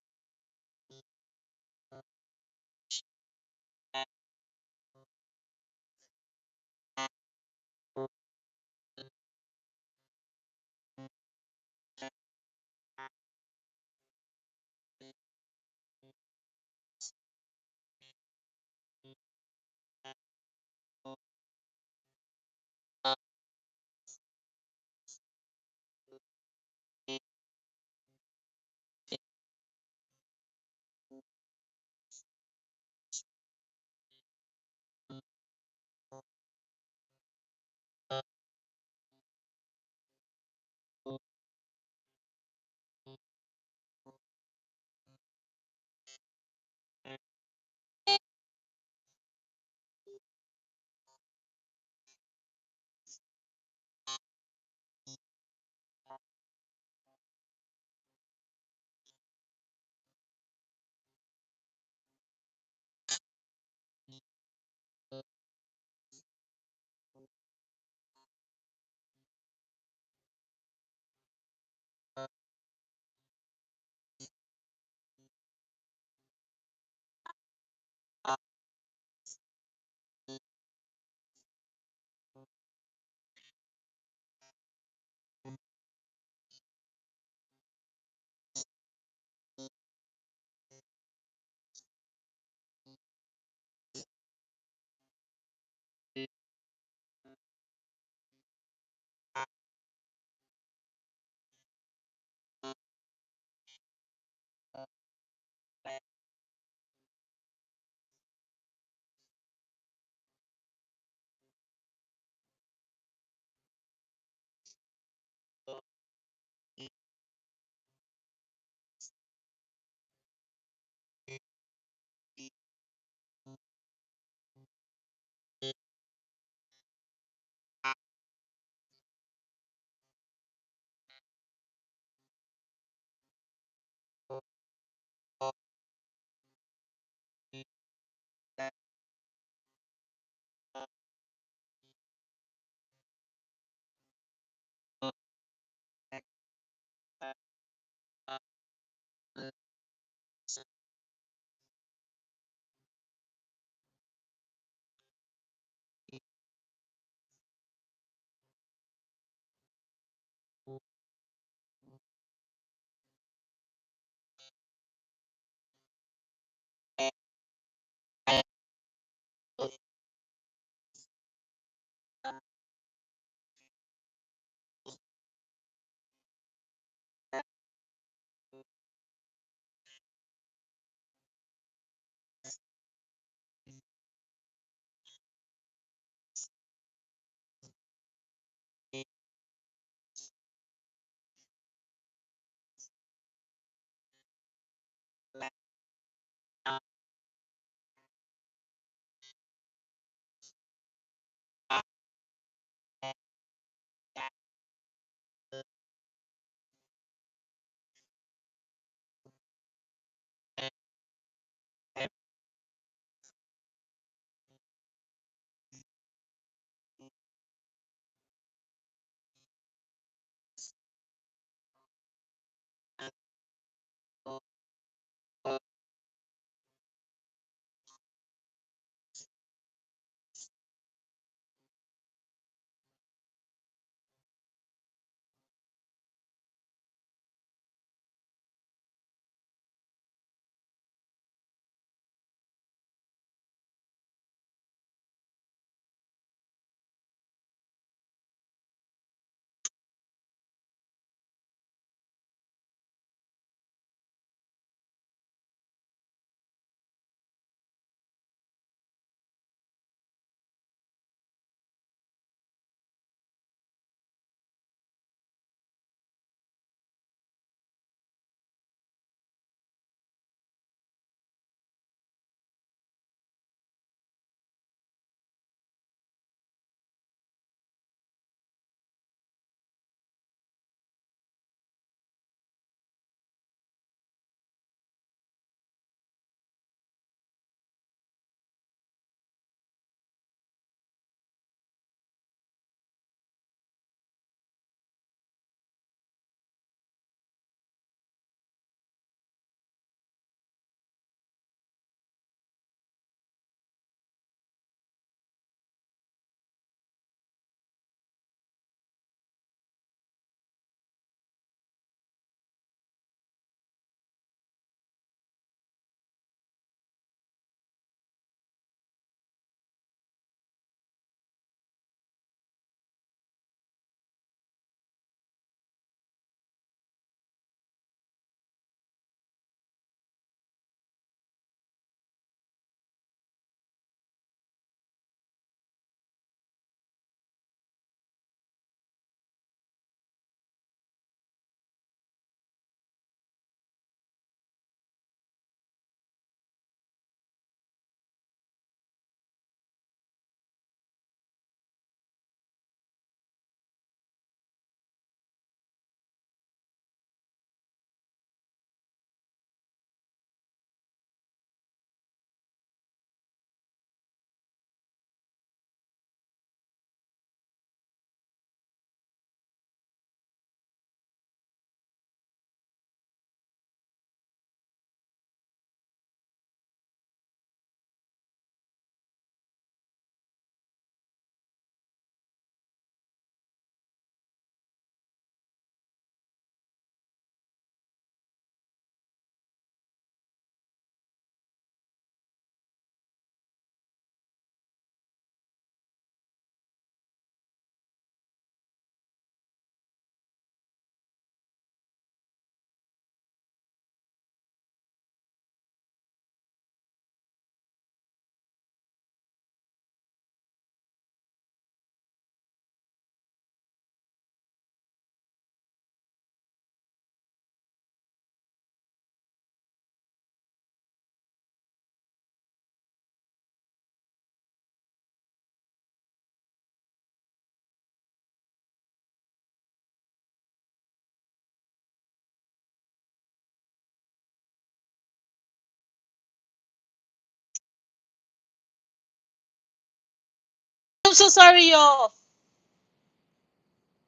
Speaker 1: I'm so sorry, y'all.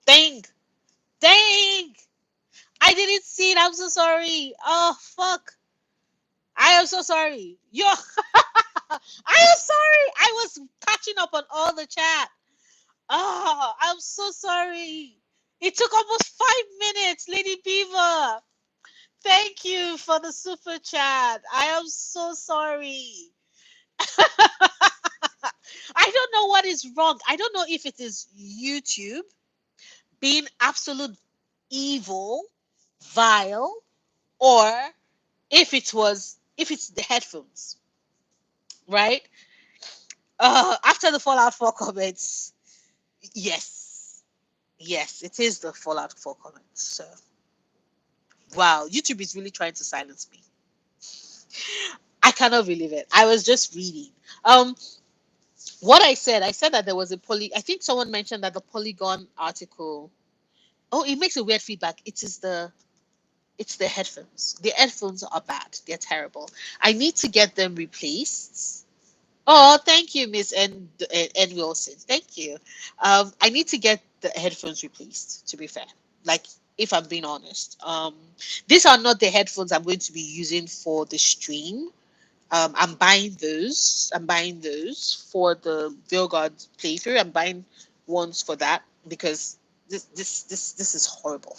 Speaker 1: Dang. Dang. I didn't see it. I'm so sorry. Oh, fuck. I am so sorry. Yo, I am sorry. I was catching up on all the chat. Oh, I'm so sorry. It took almost 5 minutes, Lady Beaver. Thank you for the super chat. I am so sorry. I don't know what is wrong. I don't know if it is YouTube being absolute evil, vile, or if it's the headphones, right? After the Fallout 4 comments, yes, yes, it is the Fallout 4 comments. So, wow, YouTube is really trying to silence me. I cannot believe it. I was just reading. Um, what I said that there was a I think someone mentioned that the Polygon article. Oh, it makes a weird feedback. It's the headphones. The headphones are bad. They're terrible. I need to get them replaced. Oh, thank you, Miss N Wilson. Thank you. I need to get the headphones replaced. To be fair, like if I'm being honest, these are not the headphones I'm going to be using for the stream. I'm buying those. I'm buying those for the Veilguard playthrough. I'm buying ones for that because this is horrible.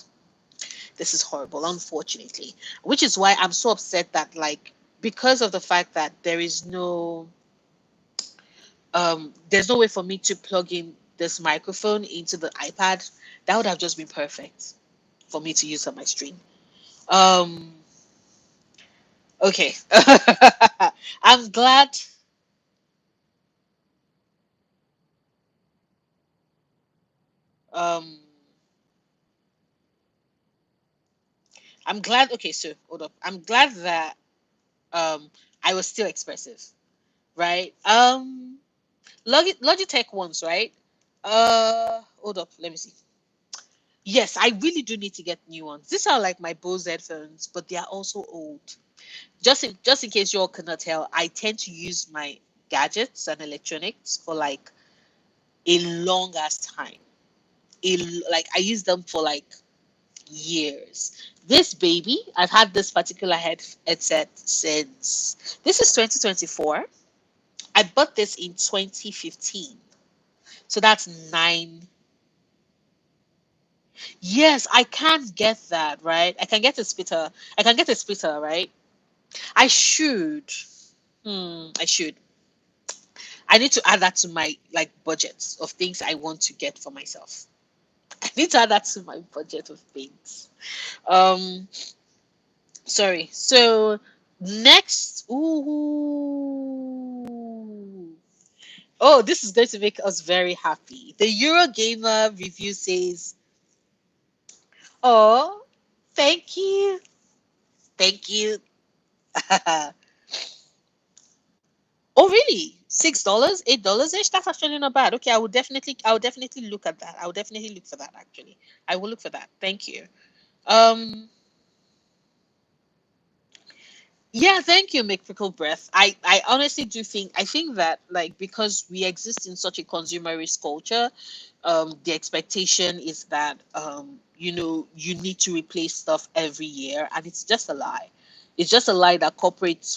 Speaker 1: This is horrible, unfortunately. Which is why I'm so upset that like because of the fact that there's no way for me to plug in this microphone into the iPad. That would have just been perfect for me to use on my stream. Um, okay. I'm glad. Um, I'm glad. Okay, so hold up. I'm glad that um I was still expressive, right? Logitech ones, right? Hold up. Let me see. Yes, I really do need to get new ones. These are like my Bose headphones, but they are also old. Just in case you all cannot tell, I tend to use my gadgets and electronics for like a long ass time. Like I use them for like years. This baby, I've had this particular headset since this is 2024. I bought this in 2015. So that's 9. Yes, I can get that, right? I can get a splitter. I can get a splitter, right? I should. I should. I need to add that to my like budget of things I want to get for myself. I need to add that to my budget of things. Um, sorry. So next, ooh, oh, this is going to make us very happy. The Eurogamer review says, "Oh, thank you, thank you." Oh, really? $6, $8 ish? That's actually not bad. Okay, I will definitely look at that. I will definitely look for that. Actually, I will look for that. Thank you. Um, yeah, thank you, Make Pickle Breath. I honestly do I think that like because we exist in such a consumerist culture, the expectation is that you need to replace stuff every year, and it's just a lie. It's just a lie that corporates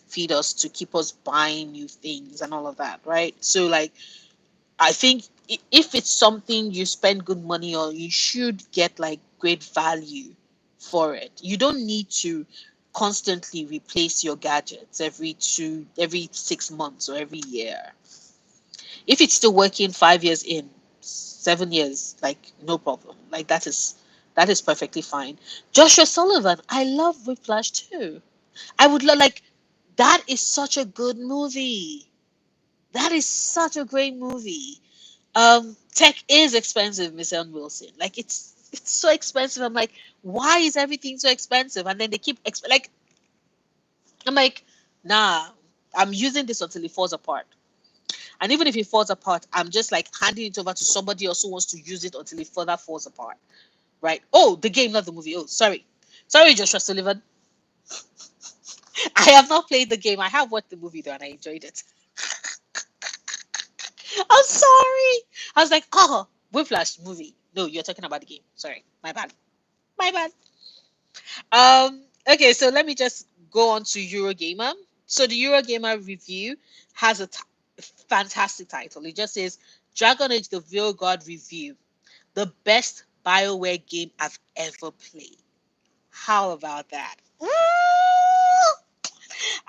Speaker 1: feed us to keep us buying new things and all of that, right? So like I think if it's something you spend good money on, you should get like great value for it. You don't need to constantly replace your gadgets every 6 months or every year. If it's still working 5 years in, 7 years, like no problem. Like that is perfectly fine. Joshua Sullivan, I love Whiplash too. I would like that is such a good movie. That is such a great movie. Tech is expensive, Miss Ellen Wilson. Like it's so expensive. I'm like, why is everything so expensive? And then they keep like I'm like, nah, I'm using this until it falls apart. And even if it falls apart, I'm just like handing it over to somebody else who wants to use it until it further falls apart. Right? Oh, the game, not the movie. Oh, sorry. Sorry, Joshua Sullivan. I have not played the game. I have watched the movie though, and I enjoyed it. I'm sorry. I was like, oh, Whiplash movie. No, you're talking about the game. Sorry, my bad. My bad. Okay, so let me just go on to Eurogamer. So the Eurogamer review has a fantastic title. It just says Dragon Age: The Veilguard Review, the best BioWare game I've ever played. How about that? Woo!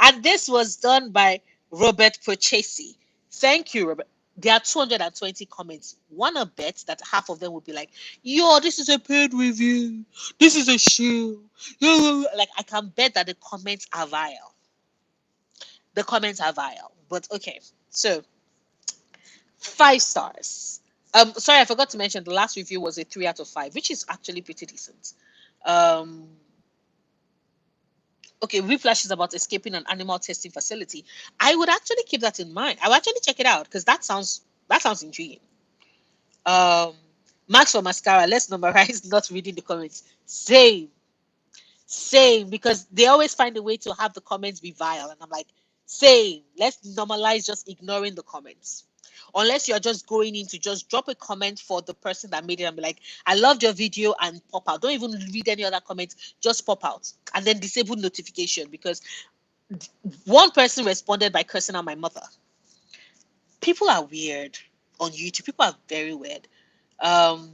Speaker 1: And this was done by Robert Pochesi. Thank you, Robert. There are 220 comments. Wanna bet that half of them would be like, yo, this is a paid review. This is a shoe. Like, I can bet that the comments are vile. The comments are vile. But okay. So, 5 stars. Sorry, I forgot to mention the last review was a 3 out of 5, which is actually pretty decent. Um, okay, Whiplash is about escaping an animal testing facility. I would actually keep that in mind. I would actually check it out because that sounds intriguing. Um, Max for mascara. Let's normalize not reading the comments. Same, same, because they always find a way to have the comments be vile, and I'm like, same. Let's normalize just ignoring the comments. Unless you're just going in to just drop a comment for the person that made it and be like, I loved your video and pop out. Don't even read any other comments, just pop out and then disable notification because one person responded by cursing out my mother. People are weird on YouTube. People are very weird. Um,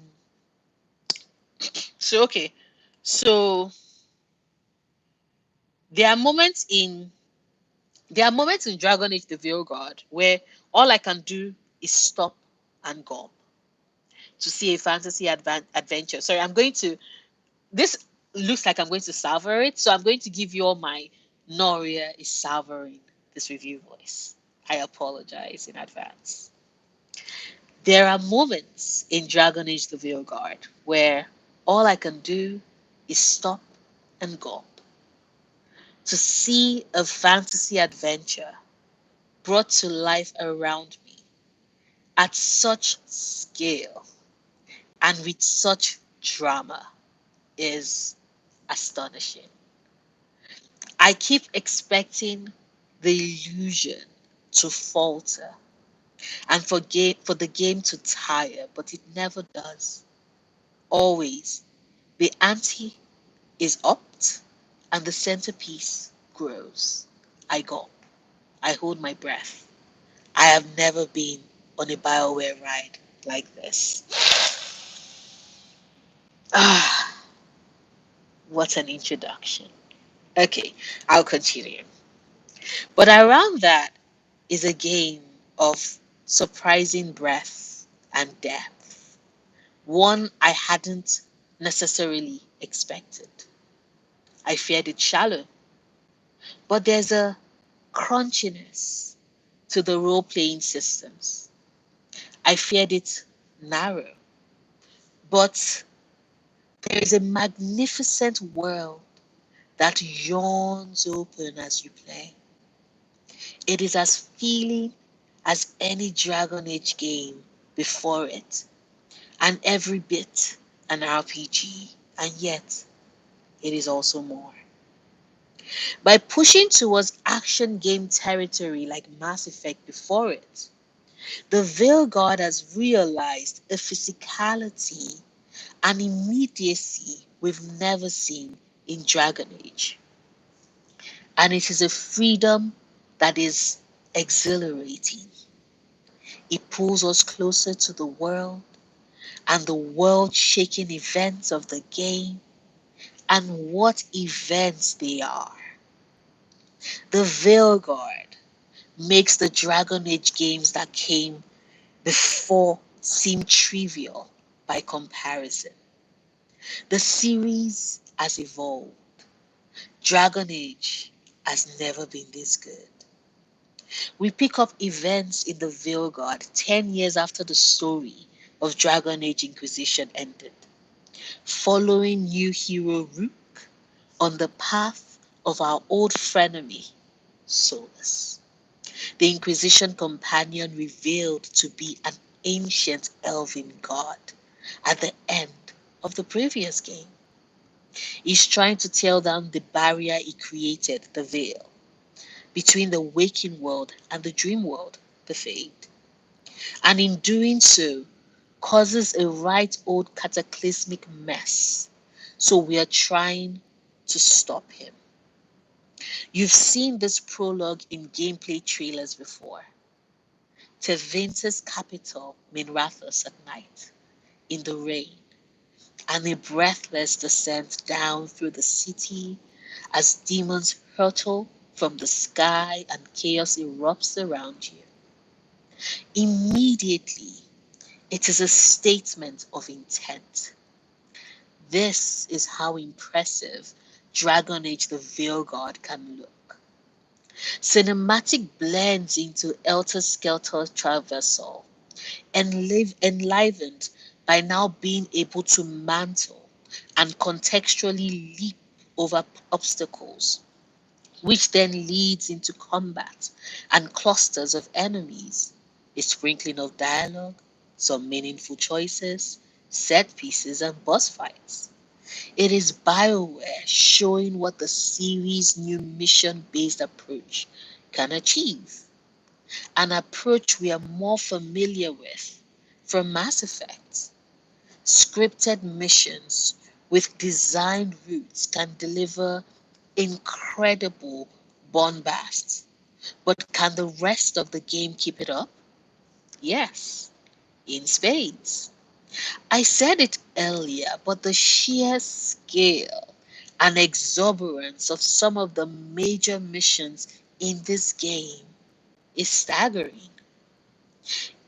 Speaker 1: so okay. So there are moments in Dragon Age the Veilguard where all I can do is stop and go to see a fantasy adventure. Sorry, I'm going to this looks like I'm going to savor it, so I'm going to give you all my Noria is savoring this review voice. I apologize in advance. There are moments in Dragon Age the Veilguard where all I can do is stop and gulp to see a fantasy adventure brought to life around me at such scale and with such drama is astonishing. I keep expecting the illusion to falter and for the game to tire, but it never does. Always, the ante is upped and the centerpiece grows. I gulp. I hold my breath. I have never been on a BioWare ride like this. Ah, what an introduction. Okay, I'll continue. But around that is a game of surprising breadth and depth, one I hadn't necessarily expected. I feared it shallow, but there's a crunchiness to the role playing systems. I feared it narrow, but there is a magnificent world that yawns open as you play. It is as feeling as any Dragon Age game before it, and every bit an RPG, and yet it is also more. By pushing towards action game territory like Mass Effect before it, the Veil God has realized a physicality and immediacy we've never seen in Dragon Age. And it is a freedom that is exhilarating. It pulls us closer to the world and the world shaking events of the game and what events they are. The Veilguard makes the Dragon Age games that came before seem trivial by comparison. The series has evolved. Dragon Age has never been this good. We pick up events in the Veilguard 10 years after the story of Dragon Age Inquisition ended, following new hero Rook on the path of our old frenemy, Solus. The Inquisition companion revealed to be an ancient elven god at the end of the previous game. He's trying to tear down the barrier he created, the veil, between the waking world and the dream world, the Fade. and in doing so, causes a right old cataclysmic mess. So we are trying to stop him. You've seen this prologue in gameplay trailers before. Tevinter's capital, Minrathous, at night, in the rain, and a breathless descent down through the city as demons hurtle from the sky and chaos erupts around you. Immediately, it is a statement of intent. This is how impressive Dragon Age the Veilguard can look. Cinematic blends into Elter Skelter traversal, enlivened by now being able to mantle and contextually leap over obstacles, which then leads into combat and clusters of enemies, a sprinkling of dialogue, some meaningful choices, set pieces, and boss fights. It is BioWare showing what the series' new mission based approach can achieve, an approach we are more familiar with from Mass Effect. Scripted missions with designed routes can deliver incredible bombast, but can the rest of the game keep it up? Yes, in spades. I said it earlier, but the sheer scale and exuberance of some of the major missions in this game is staggering.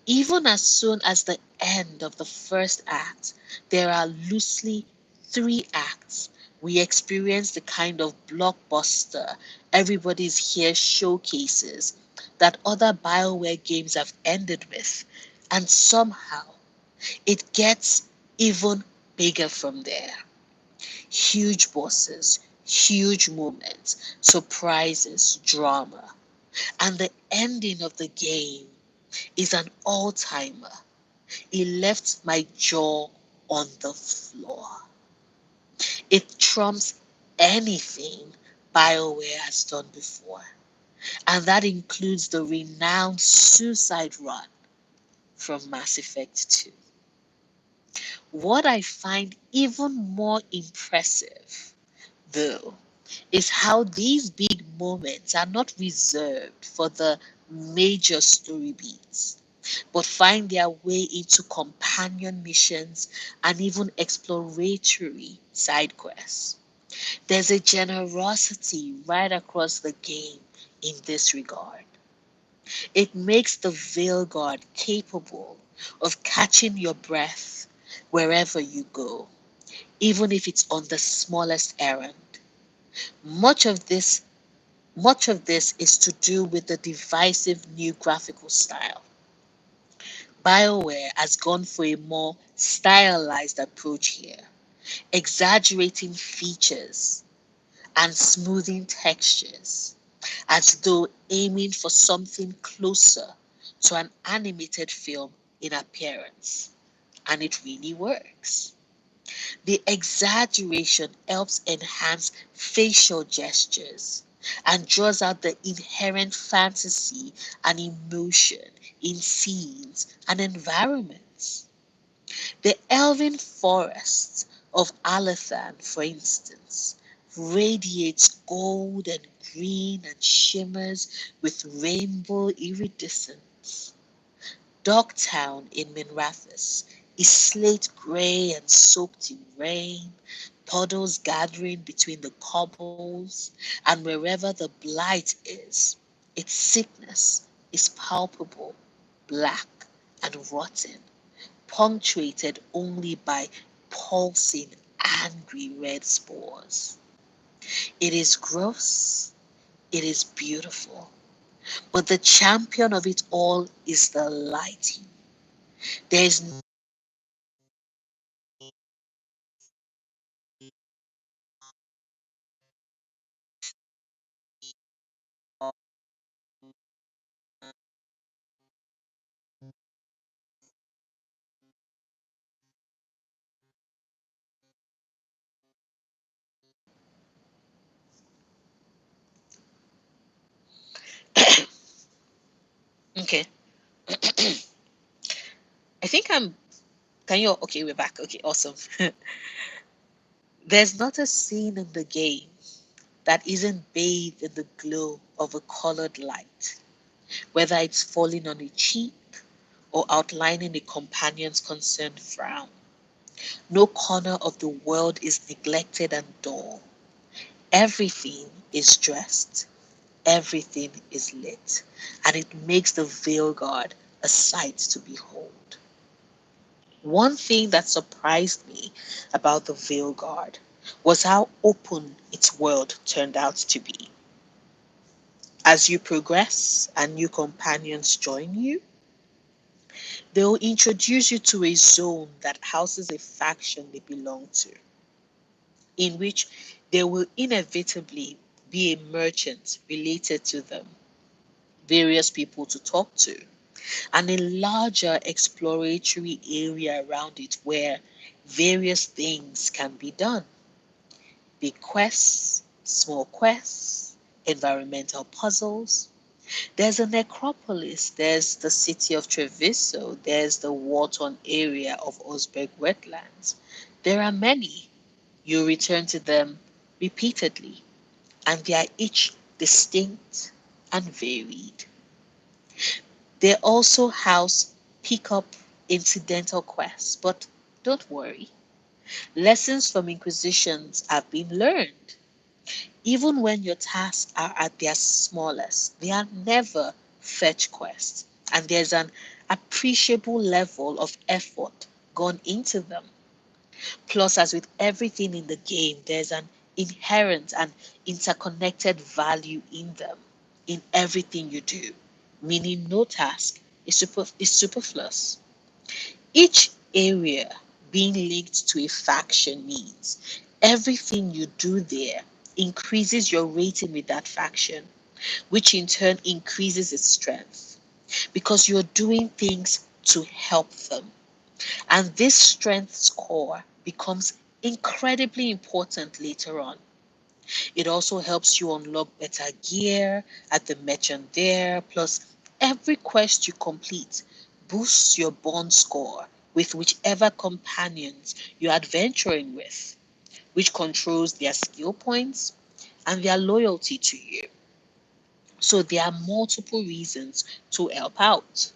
Speaker 1: Even as soon as the end of the first act, there are loosely three acts. We experience the kind of blockbuster everybody's here showcases that other BioWare games have ended with, and somehow it gets even bigger from there. Huge bosses, huge moments, surprises, drama, and the ending of the game is an all timer. It left my jaw on the floor. It trumps anything BioWare has done before, and that includes the renowned Suicide Run from Mass Effect 2. What I find even more impressive, though, is how these big moments are not reserved for the major story beats, but find their way into companion missions and even exploratory side quests. There's a generosity right across the game in this regard. It makes the Veilguard capable of catching your breath wherever you go, even if it's on the smallest errand. Much of this much of this is to do with the divisive new graphical style. BioWare has gone for a more stylized approach here, exaggerating features and smoothing textures, as though aiming for something closer to an animated film in appearance. And it really works. The exaggeration helps enhance facial gestures and draws out the inherent fantasy and emotion in scenes and environments. The elven forests of Alathan, for instance, radiates gold and green and shimmers with rainbow iridescence. Dogtown in Minrathous is slate grey and soaked in rain, puddles gathering between the cobbles, and wherever the blight is, its sickness is palpable, black and rotten, punctuated only by pulsing angry red spores. It is gross, it is beautiful, but the champion of it all is the lighting. There is okay. I think I'm. Can you? Okay, we're back. Okay, awesome. There's not a scene in the game that isn't bathed in the glow of a colored light, whether it's falling on a cheek or outlining a companion's concerned frown. No corner of the world is neglected and dull. Everything is dressed, everything is lit, and it makes the Veilguard a sight to behold. One thing that surprised me about the Veilguard was how open its world turned out to be. As you progress and new companions join you, they'll introduce you to a zone that houses a faction they belong to, in which there will inevitably be a merchant related to them, various people to talk to, and a larger exploratory area around it where various things can be done. Big quests, small quests, environmental puzzles. There's a necropolis, there's the city of Treviso, there's the war-torn area of Osberg wetlands. There are many. You return to them repeatedly, and they are each distinct and varied. They also house pick-up incidental quests, but don't worry. Lessons from Inquisitions have been learned. Even when your tasks are at their smallest, they are never fetch quests, and there's an appreciable level of effort gone into them. Plus, as with everything in the game, there's an inherent and interconnected value in them, in everything you do, meaning no task is superfluous. Each area being linked to a faction means everything you do there increases your rating with that faction, which in turn increases its strength because you're doing things to help them. And this strength score becomes incredibly important later on. It also helps you unlock better gear at the merchant there. Plus, every quest you complete boosts your bond score with whichever companions you're adventuring with, which controls their skill points and their loyalty to you. So there are multiple reasons to help out.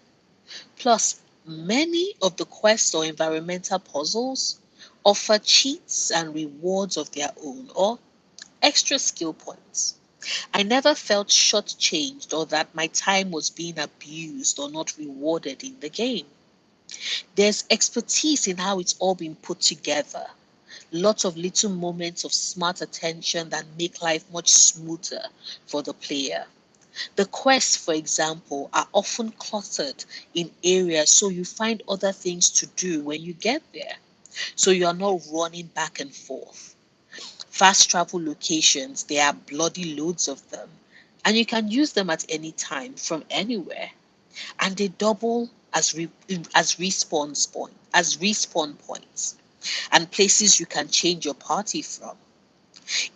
Speaker 1: Plus, many of the quests or environmental puzzles offer cheats and rewards of their own or extra skill points. I never felt shortchanged or that my time was being abused or not rewarded in the game. There's expertise in how it's all been put together. Lots of little moments of smart attention that make life much smoother for the player. The quests, for example, are often cluttered in areas so you find other things to do when you get there. So you are not running back and forth. Fast travel locations, there are bloody loads of them, and you can use them at any time from anywhere. And they double as respawn points and places you can change your party from.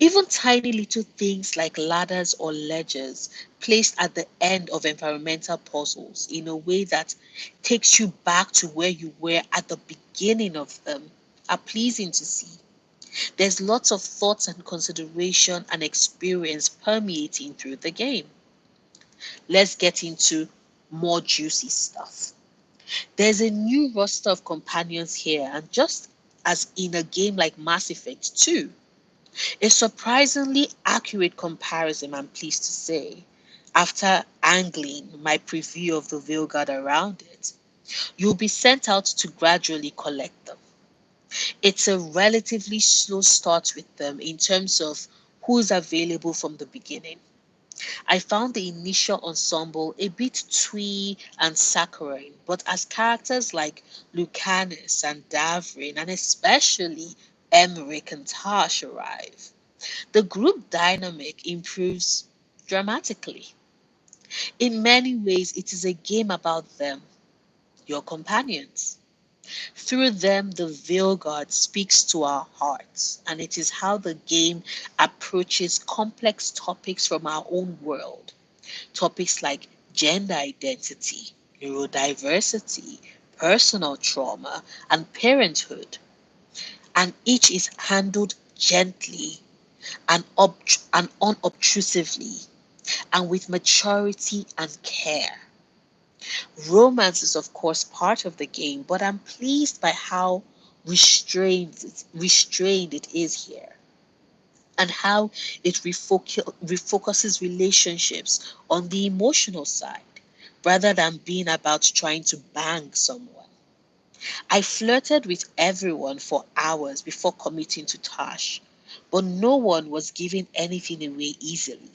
Speaker 1: Even tiny little things like ladders or ledgers placed at the end of environmental puzzles in a way that takes you back to where you were at the beginning of them are pleasing to see. There's lots of thoughts and consideration and experience permeating through the game. Let's get into more juicy stuff. There's a new roster of companions here, and just as in a game like Mass Effect 2, a surprisingly accurate comparison, I'm pleased to say, after angling my preview of the Veilguard around it, you'll be sent out to gradually collect them. It's a relatively slow start with them in terms of who's available from the beginning. I found the initial ensemble a bit twee and saccharine, but as characters like Lucanus and Davrin, and especially Emmerich and Tash arrive, the group dynamic improves dramatically. In many ways, it is a game about them, your companions. Through them, the Veilguard speaks to our hearts, and it is how the game approaches complex topics from our own world. Topics like gender identity, neurodiversity, personal trauma, and parenthood. And each is handled gently and, and unobtrusively and with maturity and care. Romance is, of course, part of the game, but I'm pleased by how restrained it is here and how it refocuses relationships on the emotional side rather than being about trying to bang someone. I flirted with everyone for hours before committing to Tash, but no one was giving anything away easily.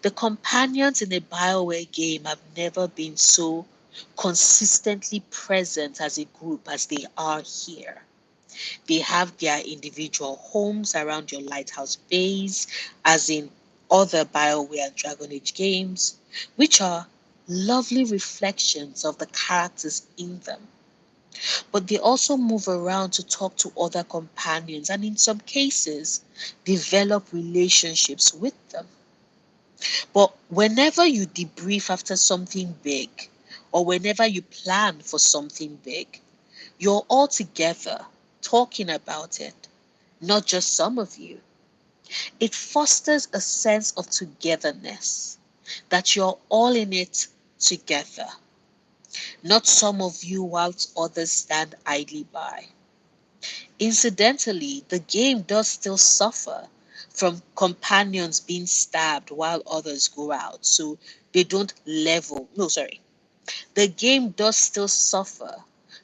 Speaker 1: The companions in a BioWare game have never been so consistently present as a group as they are here. They have their individual homes around your lighthouse base, as in other BioWare and Dragon Age games, which are lovely reflections of the characters in them. But they also move around to talk to other companions and, in some cases, develop relationships with them. But whenever you debrief after something big, or whenever you plan for something big, you're all together talking about it, not just some of you. It fosters a sense of togetherness, that you're all in it together, not some of you whilst others stand idly by. Incidentally, the game does still suffer from companions being stabbed while others go out, so they don't level. No, sorry. The game does still suffer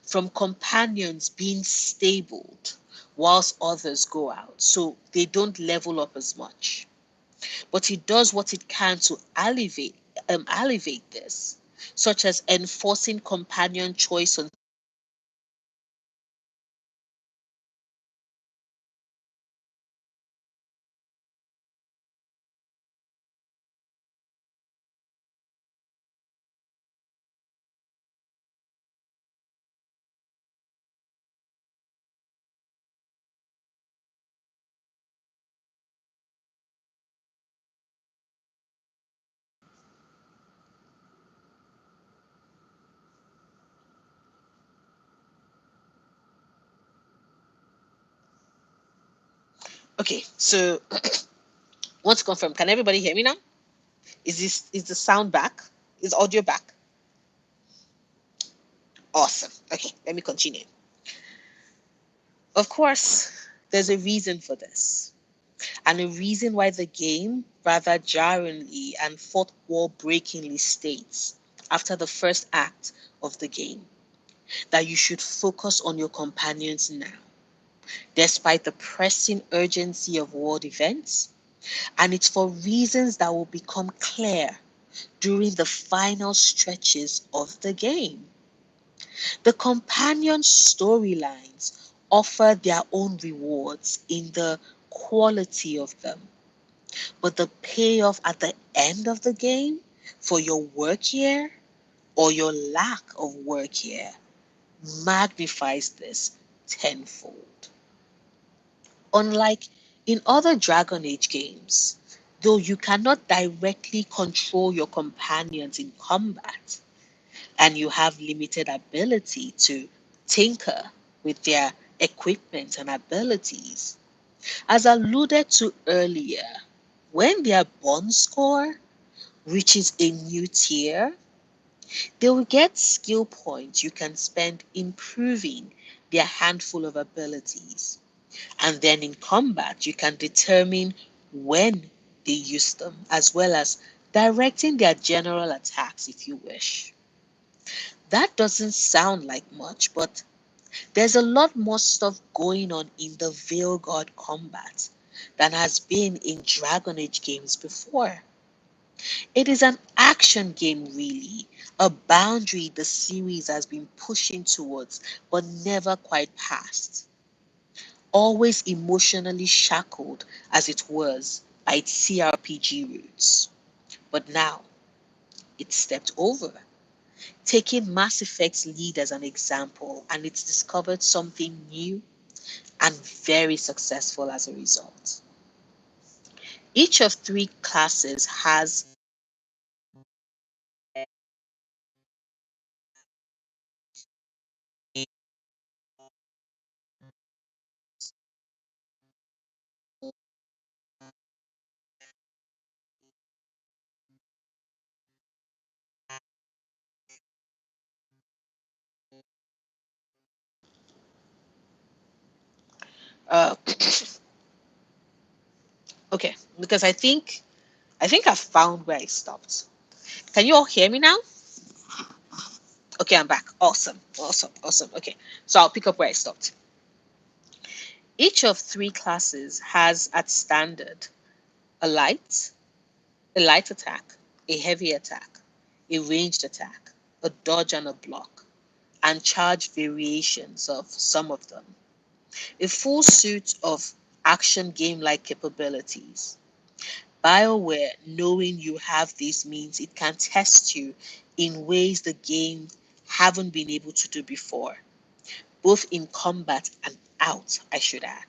Speaker 1: from companions being stabled whilst others go out, so they don't level up as much. But it does what it can to alleviate this, such as enforcing companion choice on. Okay, so want to confirm, can everybody hear me now? Is the sound back? Is audio back? Awesome. Okay, let me continue. Of course, there's a reason for this. And a reason why the game rather jarringly and fourth wall breakingly states after the first act of the game that you should focus on your companions now, despite the pressing urgency of world events. And it's for reasons that will become clear during the final stretches of the game. The companion storylines offer their own rewards in the quality of them, but the payoff at the end of the game for your work here or your lack of work here magnifies this tenfold. Unlike in other Dragon Age games, though you cannot directly control your companions in combat, and you have limited ability to tinker with their equipment and abilities. As alluded to earlier, when their bond score reaches a new tier, they will get skill points you can spend improving their handful of abilities. And then in combat, you can determine when they use them, as well as directing their general attacks if you wish. That doesn't sound like much, but there's a lot more stuff going on in the Veilguard combat than has been in Dragon Age games before. It is an action game, really, a boundary the series has been pushing towards but never quite passed. Always emotionally shackled as it was by its CRPG roots. But now it's stepped over, taking Mass Effect's lead as an example, and it's discovered something new and very successful as a result. Each of three classes has Uh, okay, because I think I've found where I stopped. Can you all hear me now? Okay, I'm back. Awesome, awesome, awesome. Okay, so I'll pick up where I stopped. Each of three classes has at standard a light, a light attack, a heavy attack, a ranged attack, a dodge and a block, and charge variations of some of them. A full suit of action game like capabilities. BioWare, knowing you have this means it can test you in ways the game haven't been able to do before, both in combat and out, I should add.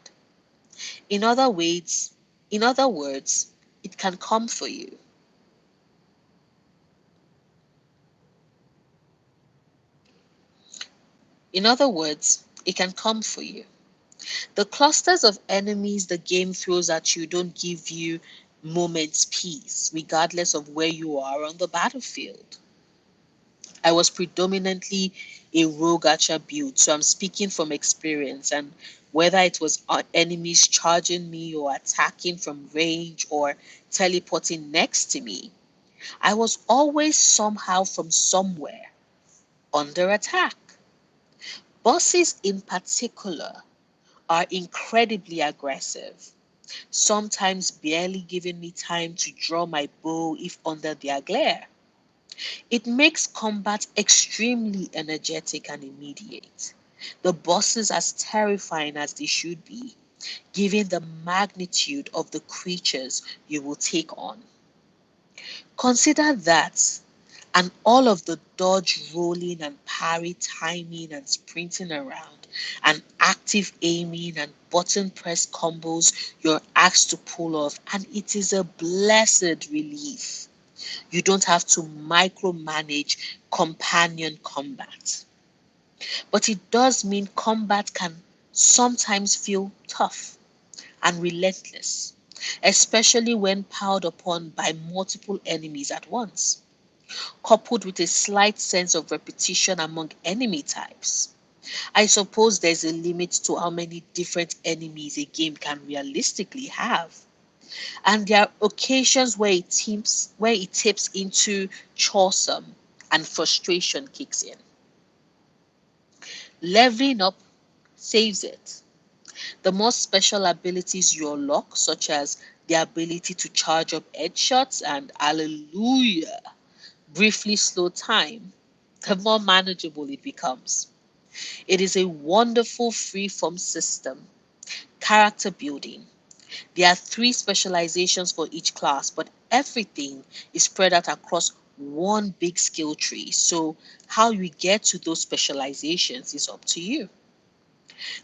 Speaker 1: In other ways, in other words, it can come for you. In other words, it can come for you. The clusters of enemies the game throws at you don't give you moment's peace, regardless of where you are on the battlefield. I was predominantly a rogue archer build, so I'm speaking from experience. And whether it was enemies charging me or attacking from range or teleporting next to me, I was always somehow from somewhere under attack. Bosses in particular are incredibly aggressive, sometimes barely giving me time to draw my bow if under their glare. It makes combat extremely energetic and immediate. The bosses as terrifying as they should be, given the magnitude of the creatures you will take on. Consider that and all of the dodge rolling and parry timing and sprinting around and active aiming and button press combos you're asked to pull off, and it is a blessed relief. You don't have to micromanage companion combat. But it does mean combat can sometimes feel tough and relentless, especially when piled upon by multiple enemies at once, coupled with a slight sense of repetition among enemy types. I suppose there's a limit to how many different enemies a game can realistically have. And there are occasions where it tips into choresome and frustration kicks in. Leveling up saves it. The more special abilities you unlock, such as the ability to charge up headshots and hallelujah, briefly slow time, the more manageable it becomes. It is a wonderful free-form system. Character building. There are three specializations for each class, but everything is spread out across one big skill tree. So, how you get to those specializations is up to you.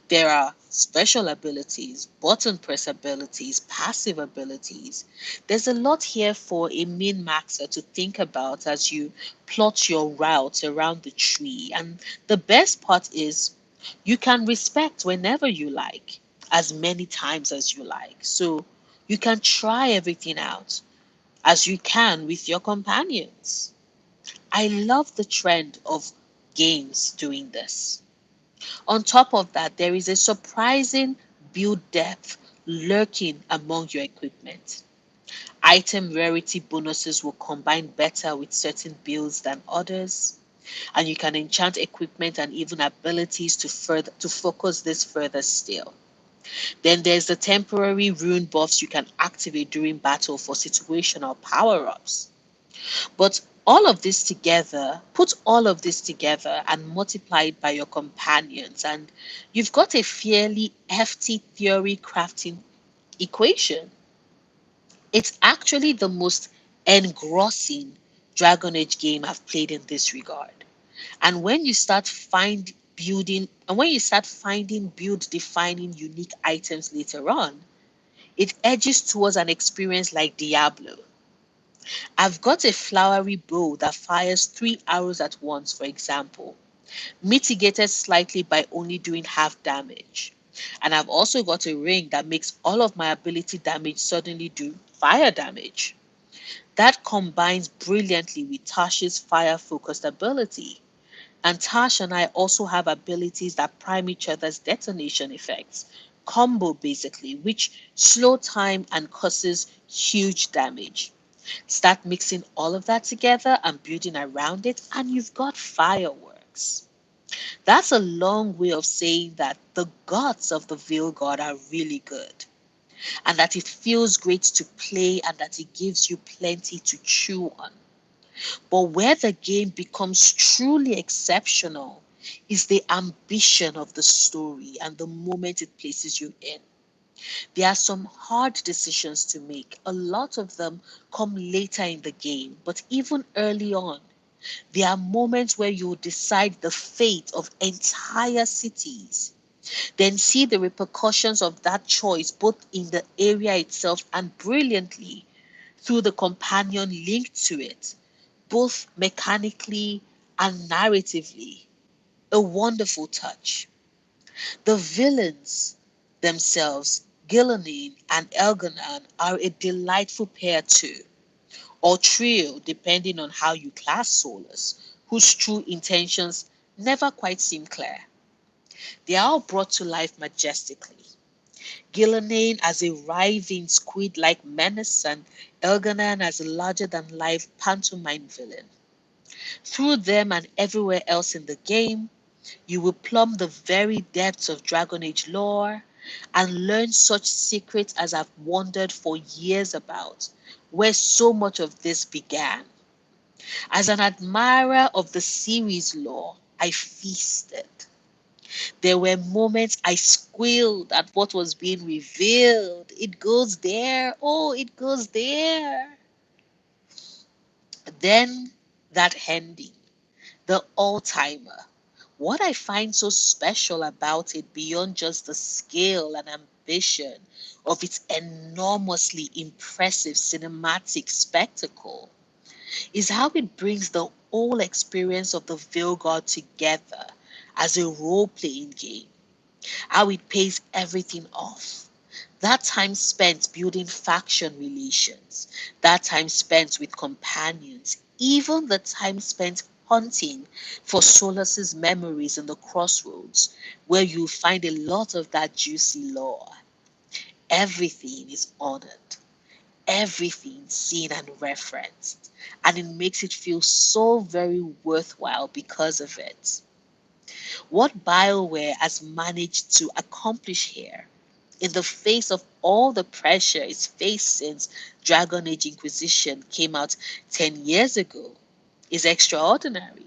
Speaker 1: There are special abilities, button press abilities, passive abilities. There's a lot here for a min maxer to think about as you plot your route around the tree. And the best part is you can respect whenever you like, as many times as you like. So you can try everything out as you can with your companions. I love the trend of games doing this. On top of that, there is a surprising build depth lurking among your equipment. Item rarity bonuses will combine better with certain builds than others, and you can enchant equipment and even abilities to focus this further still. Then there's the temporary rune buffs you can activate during battle for situational power-ups. But put all of this together and multiply it by your companions, and you've got a fairly hefty theory crafting equation. It's actually the most engrossing Dragon Age game I've played in this regard. And when you start finding build defining unique items later on, it edges towards an experience like Diablo. I've got a flowery bow that fires 3 arrows at once, for example, mitigated slightly by only doing half damage. And I've also got a ring that makes all of my ability damage suddenly do fire damage. That combines brilliantly with Tasha's fire focused ability. And Tash and I also have abilities that prime each other's detonation effects, combo basically, which slow time and causes huge damage. Start mixing all of that together and building around it, and you've got fireworks. That's a long way of saying that the gods of the Veilguard are really good, and that it feels great to play and that it gives you plenty to chew on. But where the game becomes truly exceptional is the ambition of the story and the moment it places you in. There are some hard decisions to make. A lot of them come later in the game, but even early on, there are moments where you decide the fate of entire cities, then see the repercussions of that choice both in the area itself and brilliantly through the companion linked to it, both mechanically and narratively. A wonderful touch. The villains themselves, Gillinan and Elganan, are a delightful pair too, or trio, depending on how you class Solus, whose true intentions never quite seem clear. They are all brought to life majestically. Gillinan as a writhing squid like menace, and Elganan as a larger than life pantomime villain. Through them and everywhere else in the game, you will plumb the very depths of Dragon Age lore and learn such secrets as I've wondered for years about, where so much of this began. As an admirer of the series lore, I feasted. There were moments I squealed at what was being revealed. It goes there. Oh, it goes there. Then that ending, the all timer. What I find so special about it, beyond just the scale and ambition of its enormously impressive cinematic spectacle, is how it brings the whole experience of the Veilguard together as a role playing game, how it pays everything off. That time spent building faction relations, that time spent with companions, even the time spent hunting for Solus's memories in the crossroads, where you find a lot of that juicy lore. Everything is honored, everything seen and referenced, and it makes it feel so very worthwhile because of it. What BioWare has managed to accomplish here, in the face of all the pressure it's faced since Dragon Age Inquisition came out 10 years ago, is extraordinary.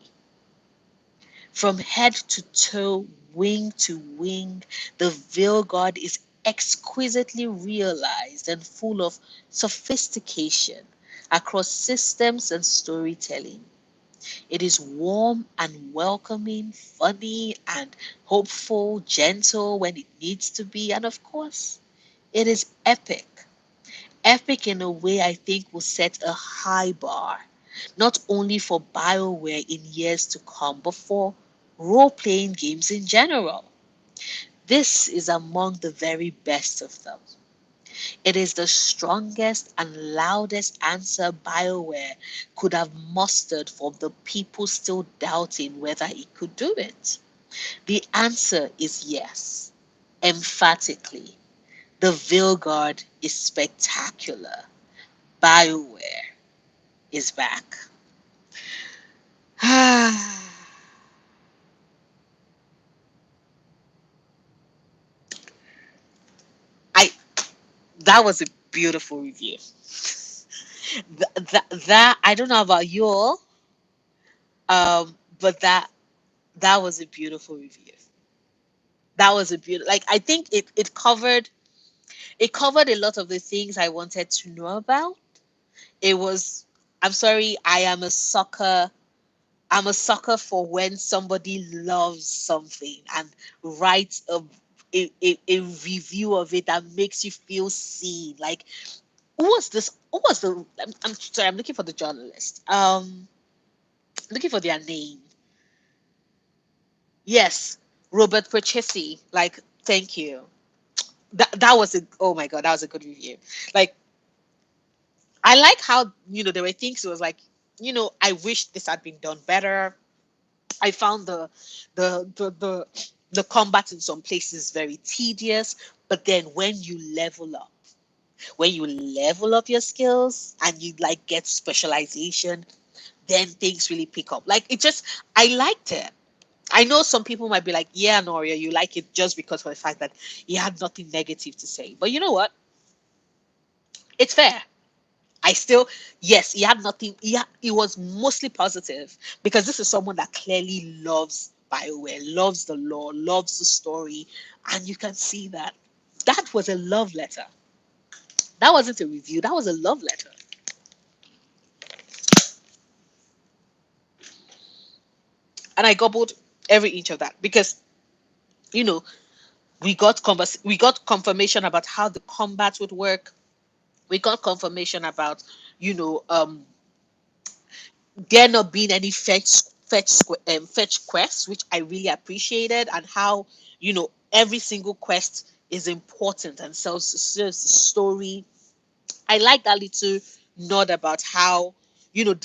Speaker 1: From head to toe, wing to wing, the Veilguard is exquisitely realized and full of sophistication across systems and storytelling. It is warm and welcoming, funny and hopeful, gentle when it needs to be, and of course, it is epic. Epic in a way I think will set a high bar, not only for BioWare in years to come, but for role playing games in general. This is among the very best of them. It is the strongest and loudest answer BioWare could have mustered from the people still doubting whether it could do it. The answer is yes, emphatically. The Veilguard is spectacular. BioWare is back. I that was a beautiful review. That I don't know about you all, but that was a beautiful review. That was a beautiful. Like I think it covered a lot of the things I wanted to know about. It was. I'm sorry. I'm a sucker for when somebody loves something and writes a review of it that makes you feel seen. Like who was this? Who was the? I'm sorry. I'm looking for the journalist. Looking for their name. Yes, Robert Purchase. Like, thank you. That was a. Oh my god, that was a good review. Like, I like how there were things. It was like I wish this had been done better. I found the the combat in some places is very tedious, but then when you level up your skills and you like get specialization, then things really pick up. Like it just, I liked it. I know some people might be like, yeah, Noria, you like it just because of the fact that you had nothing negative to say. But you know what? It's fair. I still, yes, he had nothing. He was mostly positive because this is someone that clearly loves BioWare, loves the lore, loves the story, and you can see that that was a love letter. That wasn't a review. That was a love letter, and I gobbled every inch of that because you know we got confirmation about how the combat would work. We got confirmation about you know there not being any fetch quests, which I really appreciated, and how every single quest is important and serves the story. I like that little nod about how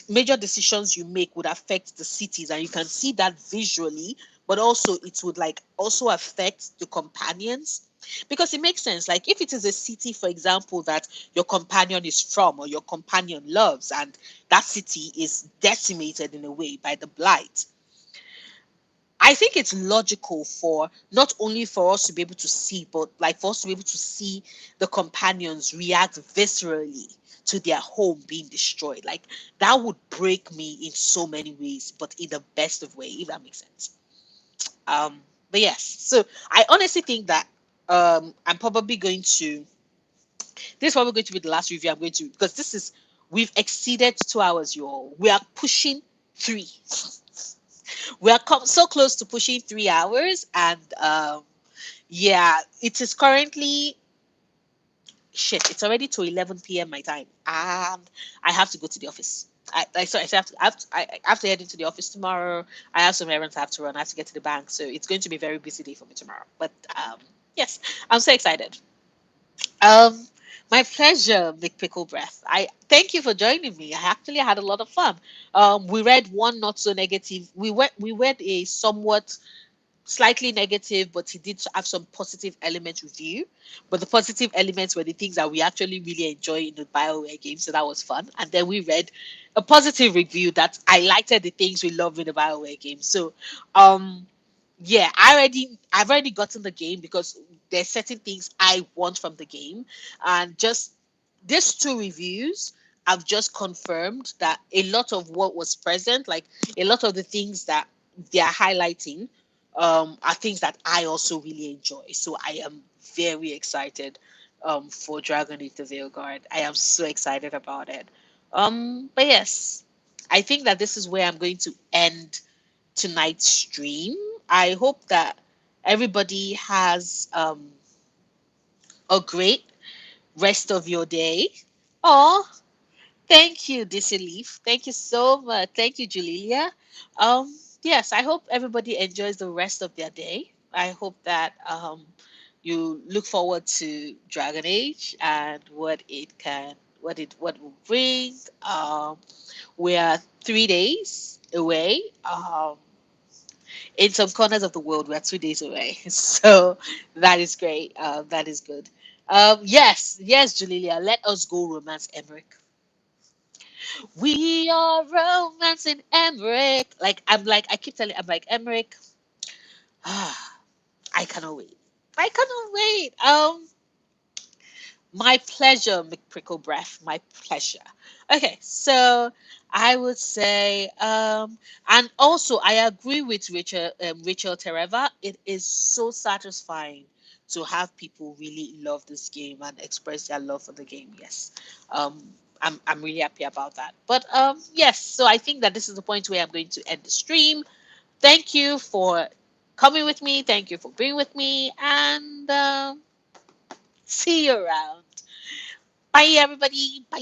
Speaker 1: major decisions you make would affect the cities, and you can see that visually, but also it would like also affect the companions because it makes sense. Like if it is a city, for example, that your companion is from or your companion loves, and that city is decimated in a way by the blight, I think it's logical for not only for us to be able to see, but like for us to be able to see the companions react viscerally to their home being destroyed. Like that would break me in so many ways, but in the best of way, if that makes sense. Um, but yes, so I honestly think that I'm probably going to this is probably going to be the last review I'm going to because this is we've exceeded 2 hours, you all. We are pushing three. We are so close to pushing 3 hours, and yeah, it is currently shit. It's already to 11 p.m. my time, and I have to go to the office. Sorry, I have to head into the office tomorrow. I have some errands I have to run. I have to get to the bank, so it's going to be a very busy day for me tomorrow. But yes, I'm so excited. Um, my pleasure, Big Pickle Breath. I thank you for joining me. I actually had a lot of fun. We read one not so negative. We read a somewhat slightly negative, but he did have some positive elements with you. But the positive elements were the things that we actually really enjoy in the BioWare game, so that was fun. And then we read a positive review that highlighted the things we love in the BioWare game. So, um, yeah, I've already gotten the game because there's certain things I want from the game, and just these two reviews have just confirmed that a lot of what was present, like a lot of the things that they are highlighting, are things that I also really enjoy. So I am very excited for Dragon Age the Veilguard. I am so excited about it. But yes, I think that this is where I'm going to end tonight's stream. I hope that everybody has a great rest of your day. Oh, thank you, Dizzy Leaf. Thank you so much. Thank you, Julia. Yes, I hope everybody enjoys the rest of their day. I hope that you look forward to Dragon Age and what it will bring. We are 3 days away. In some corners of the world, we're 2 days away. So that is great. That is good. Yes, Julia, let us go romance Emmerich. We are romancing Emmerich. I keep telling, I'm like, Emmerich, I cannot wait. I cannot wait. My pleasure, McPrickle Breath. My pleasure. Okay, so I would say, and also I agree with Rachel Tereva. It is so satisfying to have people really love this game and express their love for the game. Yes, I'm really happy about that. But yes, so I think that this is the point where I'm going to end the stream. Thank you for coming with me. Thank you for being with me, and see you around. Bye, everybody. Bye.